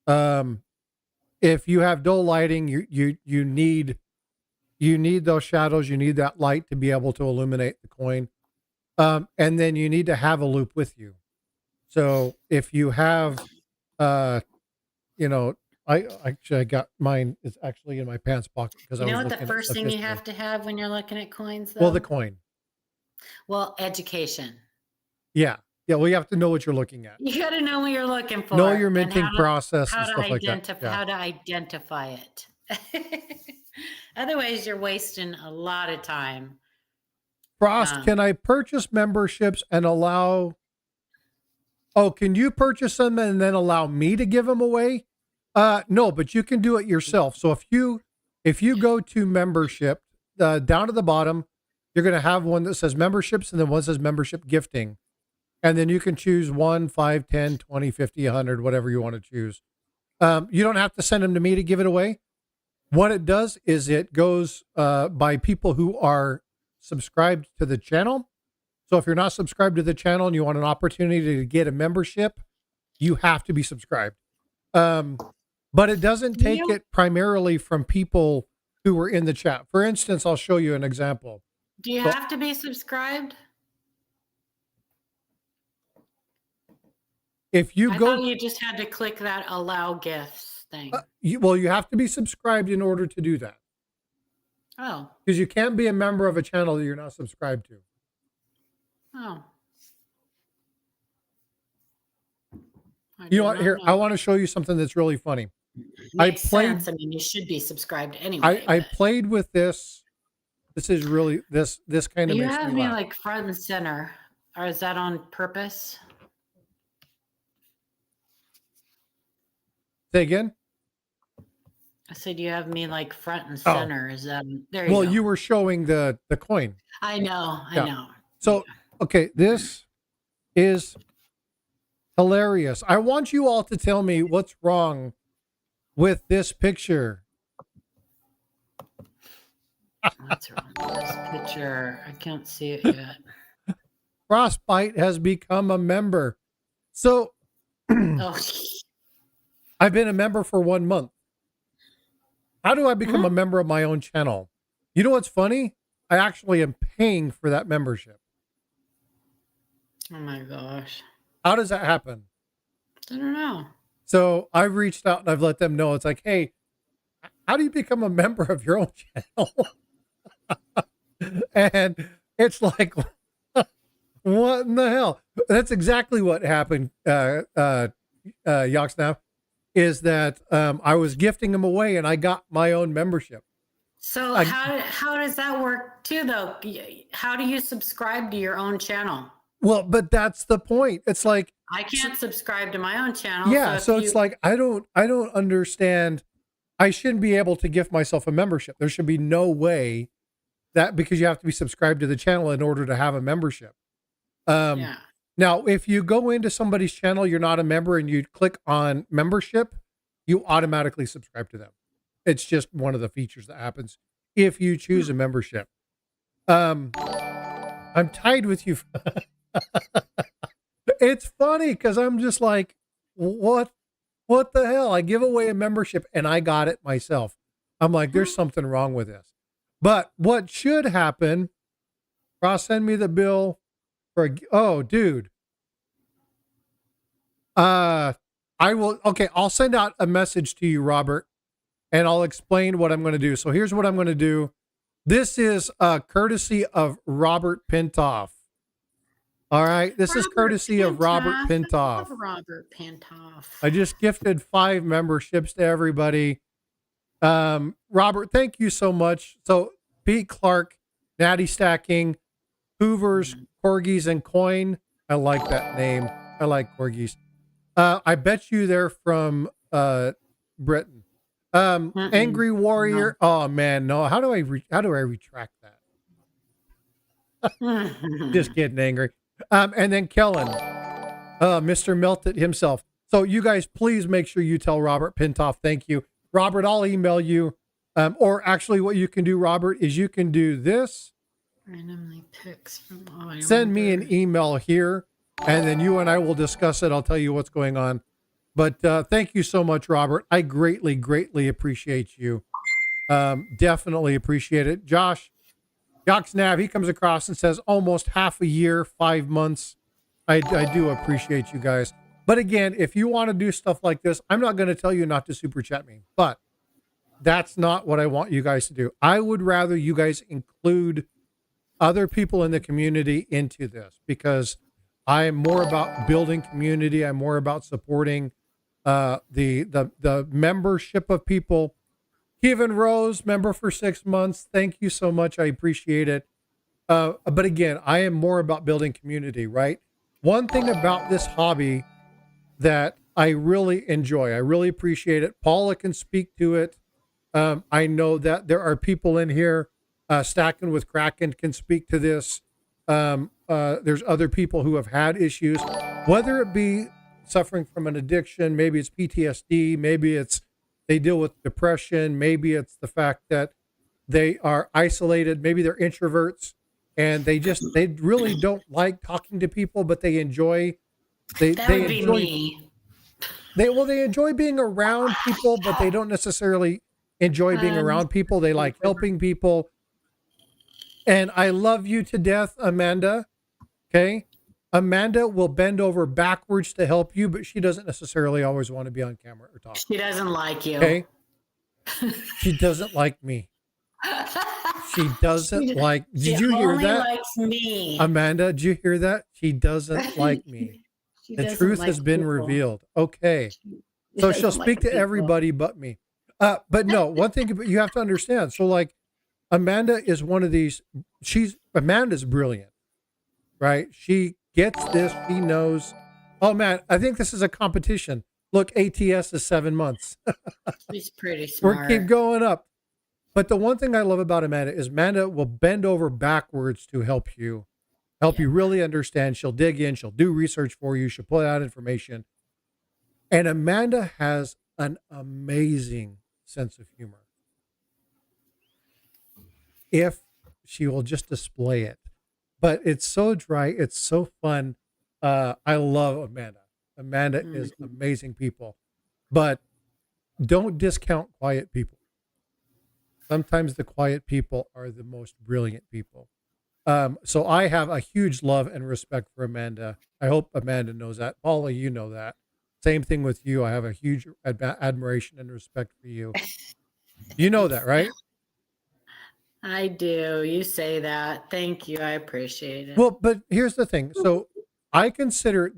Um, if you have dull lighting, you need those shadows. You need that light to be able to illuminate the coin. And then you need to have a loop with you. So if you have, uh, you know, I got mine is actually in my pants pocket because I You know was what the looking at first stuff thing you yesterday. have to have when you're looking at coins, Well, the though? coin. Well, education. Yeah. Yeah. Well, you have to know what you're looking at. You got to know what you're looking Know for your and minting process and stuff like that. Yeah. how to identify it. Otherwise, you're wasting a lot of time. Frost, can I purchase memberships and allow? Oh, can you purchase them and then allow me to give them away? No, but you can do it yourself. So if you go to membership, down to the bottom, you're going to have one that says memberships and then one says membership gifting. And then you can choose 1, 5, 10, 20, 50, 100, whatever you want to choose. You don't have to send them to me to give it away. What it does is it goes by people who are subscribed to the channel. So if you're not subscribed to the channel and you want an opportunity to get a membership, you have to be subscribed. But it doesn't take it primarily from people who were in the chat. For instance, I'll show you an example. Do you have to be subscribed? If you I go, thought you just had to click that allow gifts thing. you have to be subscribed in order to do that. Oh. Because you can't be a member of a channel that you're not subscribed to. Oh. You know what? Here, I want to show you something that's really funny. Makes sense. I mean, you should be subscribed anyway. I played with this. This is really this kind of. You makes have me me laugh. like front and center, or is that on purpose? Say again. I said you have me like front and center. Is that there? Well, you go. you were showing the coin. I know. Yeah. I know. So, okay, this is hilarious. I want you all to tell me what's wrong with this picture. What's wrong with this picture? I can't see it yet. Frostbyte has become a member. So, Oh. I've been a member for 1 month. How do I become a member of my own channel? You know what's funny? I actually am paying for that membership. Oh my gosh. How does that happen? I don't know. So I've reached out and I've let them know. It's like, hey, how do you become a member of your own channel? And it's like, what in the hell? That's exactly what happened, Yoxnav, is that I was gifting them away and I got my own membership. So how does that work too, though? How do you subscribe to your own channel? Well, but that's the point. It's like I can't subscribe to my own channel. Yeah, so it's like I don't understand. I shouldn't be able to gift myself a membership. There should be no way that, because you have to be subscribed to the channel in order to have a membership. Yeah. Now, if you go into somebody's channel, you're not a member, and you click on membership, you automatically subscribe to them. It's just one of the features that happens if you choose a membership. I'm tied with you. It's funny because I'm just like, what the hell? I give away a membership and I got it myself. I'm like, there's something wrong with this. But what should happen, Ross, send me the bill for, oh, dude. I will, okay, I'll send out a message to you, Robert, and I'll explain what I'm going to do. So here's what I'm going to do. This is courtesy of Robert Pintoff. All right, this is courtesy of Robert Pintoff. Robert Pintoff. I just gifted 5 memberships to everybody. Robert, thank you so much. So Pete Clark, Natty Stacking, Hoover's, Corgis, and Coin. I like that name. I like Corgis. I bet you they're from Britain. Angry No. Warrior. Oh man, no. How do I retract that? Just kidding, Angry. And then Kellen, Mr. Melted himself. So you guys, please make sure you tell Robert Pintoff, thank you. Robert, I'll email you. Or actually what you can do, Robert, is you can do this. Randomly picks from Send me an email here, and then you and I will discuss it. I'll tell you what's going on. But thank you so much, Robert. I greatly, greatly appreciate you. Definitely appreciate it. Josh Nav, he comes across and says almost half a year, 5 months. I do appreciate you guys. But again, if you want to do stuff like this, I'm not going to tell you not to super chat me, but that's not what I want you guys to do. I would rather you guys include other people in the community into this, because I am more about building community. I'm more about supporting the membership of people. Kevin Rose, member for 6 months. Thank you so much. I appreciate it. But again, I am more about building community, right? One thing about this hobby that I really enjoy, I really appreciate it. Paula can speak to it. I know that there are people in here, Stacking with Kraken can speak to this. There's other people who have had issues, whether it be suffering from an addiction, maybe it's PTSD, maybe it's they deal with depression, maybe it's the fact that they are isolated, maybe they're introverts and they really don't like talking to people, but they enjoy That would be me. They enjoy being around people, but they don't necessarily enjoy being around people. They like helping people. And I love you to death, Amanda. Okay. Amanda will bend over backwards to help you, but she doesn't necessarily always want to be on camera or talk. She doesn't like you. Okay. She doesn't like me. She doesn't like. Did you hear that? She only likes me. Amanda, did you hear that? She doesn't like me. The truth has been revealed. Okay. So she'll speak to everybody but me. But no, one thing you have to understand. So like Amanda is one of these, Amanda's brilliant, right? She gets this. She knows. Oh man, I think this is a competition. Look, ATS is 7 months. She's pretty smart. We'll keep going up. But the one thing I love about Amanda is Amanda will bend over backwards to help you really understand. She'll dig in, she'll do research for you, she'll put out information. And Amanda has an amazing sense of humor, if she will just display it. But it's so dry, it's so fun. I love Amanda. Amanda is amazing people. But don't discount quiet people. Sometimes the quiet people are the most brilliant people. So I have a huge love and respect for Amanda. I hope Amanda knows that. Paula, you know that. Same thing with you. I have a huge admiration and respect for you. You know that, right? I do. You say that. Thank you. I appreciate it. Well, but here's the thing. So I consider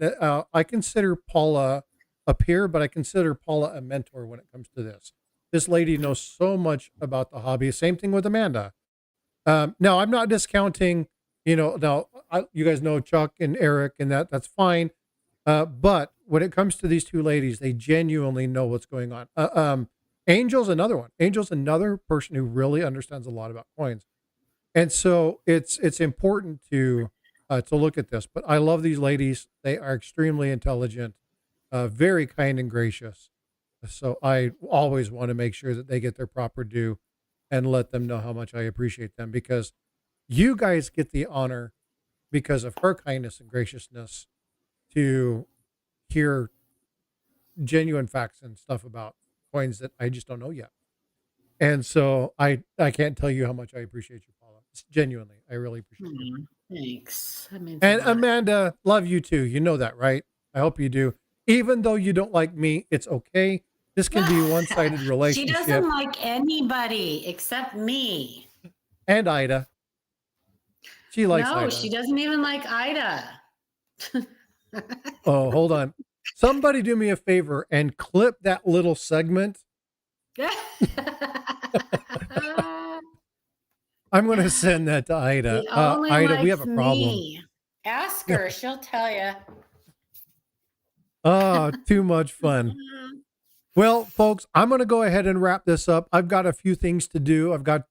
Paula a peer, but I consider Paula a mentor when it comes to this. This lady knows so much about the hobby. Same thing with Amanda. Now, I'm not discounting, you guys know Chuck and Eric, and that's fine. But when it comes to these two ladies, they genuinely know what's going on. Angel's another one. Angel's another person who really understands a lot about coins. And so it's important to look at this. But I love these ladies. They are extremely intelligent, very kind and gracious. So I always want to make sure that they get their proper due and let them know how much I appreciate them, because you guys get the honor, because of her kindness and graciousness, to hear genuine facts and stuff about coins that I just don't know yet. And so I can't tell you how much I appreciate you, Paula. Genuinely, I really appreciate you. Thanks. And Amanda, love you too. You know that, right? I hope you do. Even though you don't like me, it's okay. This can be a one-sided relationship. She doesn't like anybody except me. And Ida. She likes Ida. No, she doesn't even like Ida. Oh, hold on. Somebody do me a favor and clip that little segment. I'm going to send that to Ida. Ida, we have a problem. Me. Ask her. She'll tell you. Oh, too much fun. Well, folks, I'm going to go ahead and wrap this up. I've got a few things to do. I've got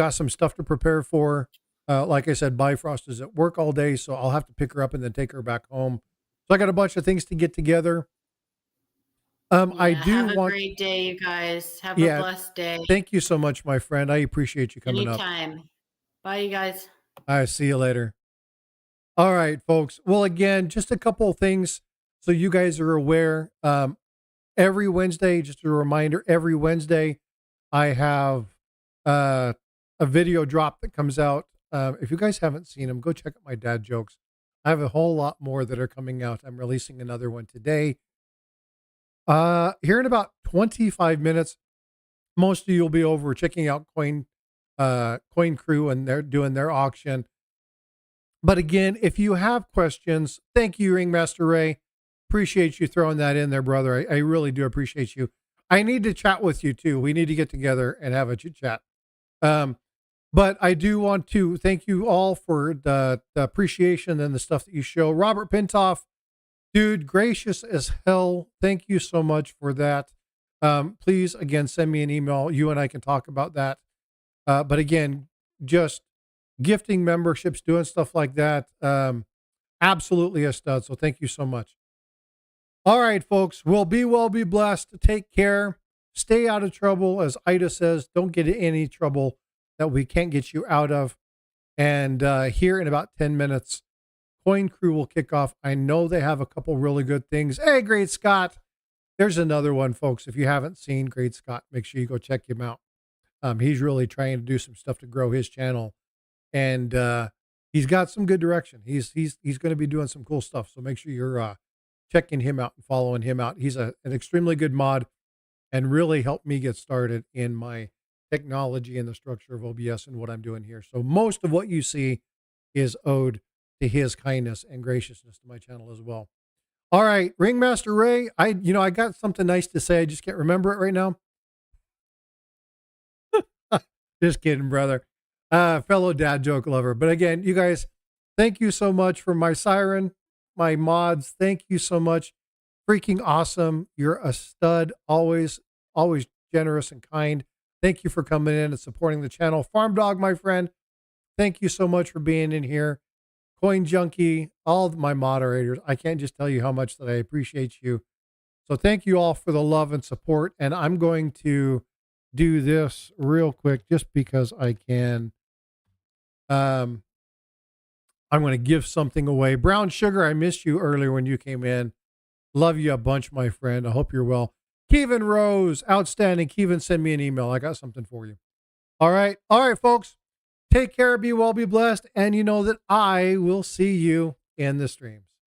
some stuff to prepare for. Like I said, Bifrost is at work all day, so I'll have to pick her up and then take her back home. So I got a bunch of things to get together. I Yeah, do have a want, great day, you guys. Have a yeah, blessed day. thank you so much, my friend. I appreciate you coming up. Anytime. Bye, you guys. All right, see you later. All right, folks. Well, again, just a couple of things so you guys are aware. Every Wednesday, just a reminder, every Wednesday, I have a video drop that comes out. If you guys haven't seen them, go check out my dad jokes. I have a whole lot more that are coming out. I'm releasing another one today. Here in about 25 minutes, most of you will be over checking out Coin Crew, and they're doing their auction. But again, if you have questions, thank you, Ringmaster Ray. Appreciate you throwing that in there, brother. I really do appreciate you. I need to chat with you too. We need to get together and have a chit chat. But I do want to thank you all for the appreciation and the stuff that you show. Robert Pintoff, dude, gracious as hell. Thank you so much for that. Please, again, send me an email. You and I can talk about that. But again, just gifting memberships, doing stuff like that. Absolutely a stud. So thank you so much. All right, folks. We'll be well, be blessed. Take care. Stay out of trouble. As Ida says, don't get in any trouble that we can't get you out of. And here in about 10 minutes, Coin Crew will kick off. I know they have a couple really good things. Hey, Great Scott. There's another one, folks. If you haven't seen Great Scott, make sure you go check him out. He's really trying to do some stuff to grow his channel. And he's got some good direction. He's going to be doing some cool stuff. So make sure you're checking him out and following him out. He's an extremely good mod and really helped me get started in my technology and the structure of OBS and what I'm doing here. So most of what you see is owed to his kindness and graciousness to my channel as well. All right, Ringmaster Ray, I got something nice to say. I just can't remember it right now. Just kidding, brother. Fellow dad joke lover. But again, you guys, thank you so much for my siren, my mods. Thank you so much. Freaking awesome. You're a stud. Always generous and kind. Thank you for coming in and supporting the channel. Farm Dog, my friend, thank you so much for being in here. Coin Junkie, all of my moderators. I can't just tell you how much that I appreciate you. So thank you all for the love and support. And I'm going to do this real quick just because I can. I'm going to give something away. Brown Sugar, I missed you earlier when you came in. Love you a bunch, my friend. I hope you're well. Kevin Rose, outstanding. Kevin, send me an email. I got something for you. All right, folks. Take care, be well, be blessed, and you know that I will see you in the streams.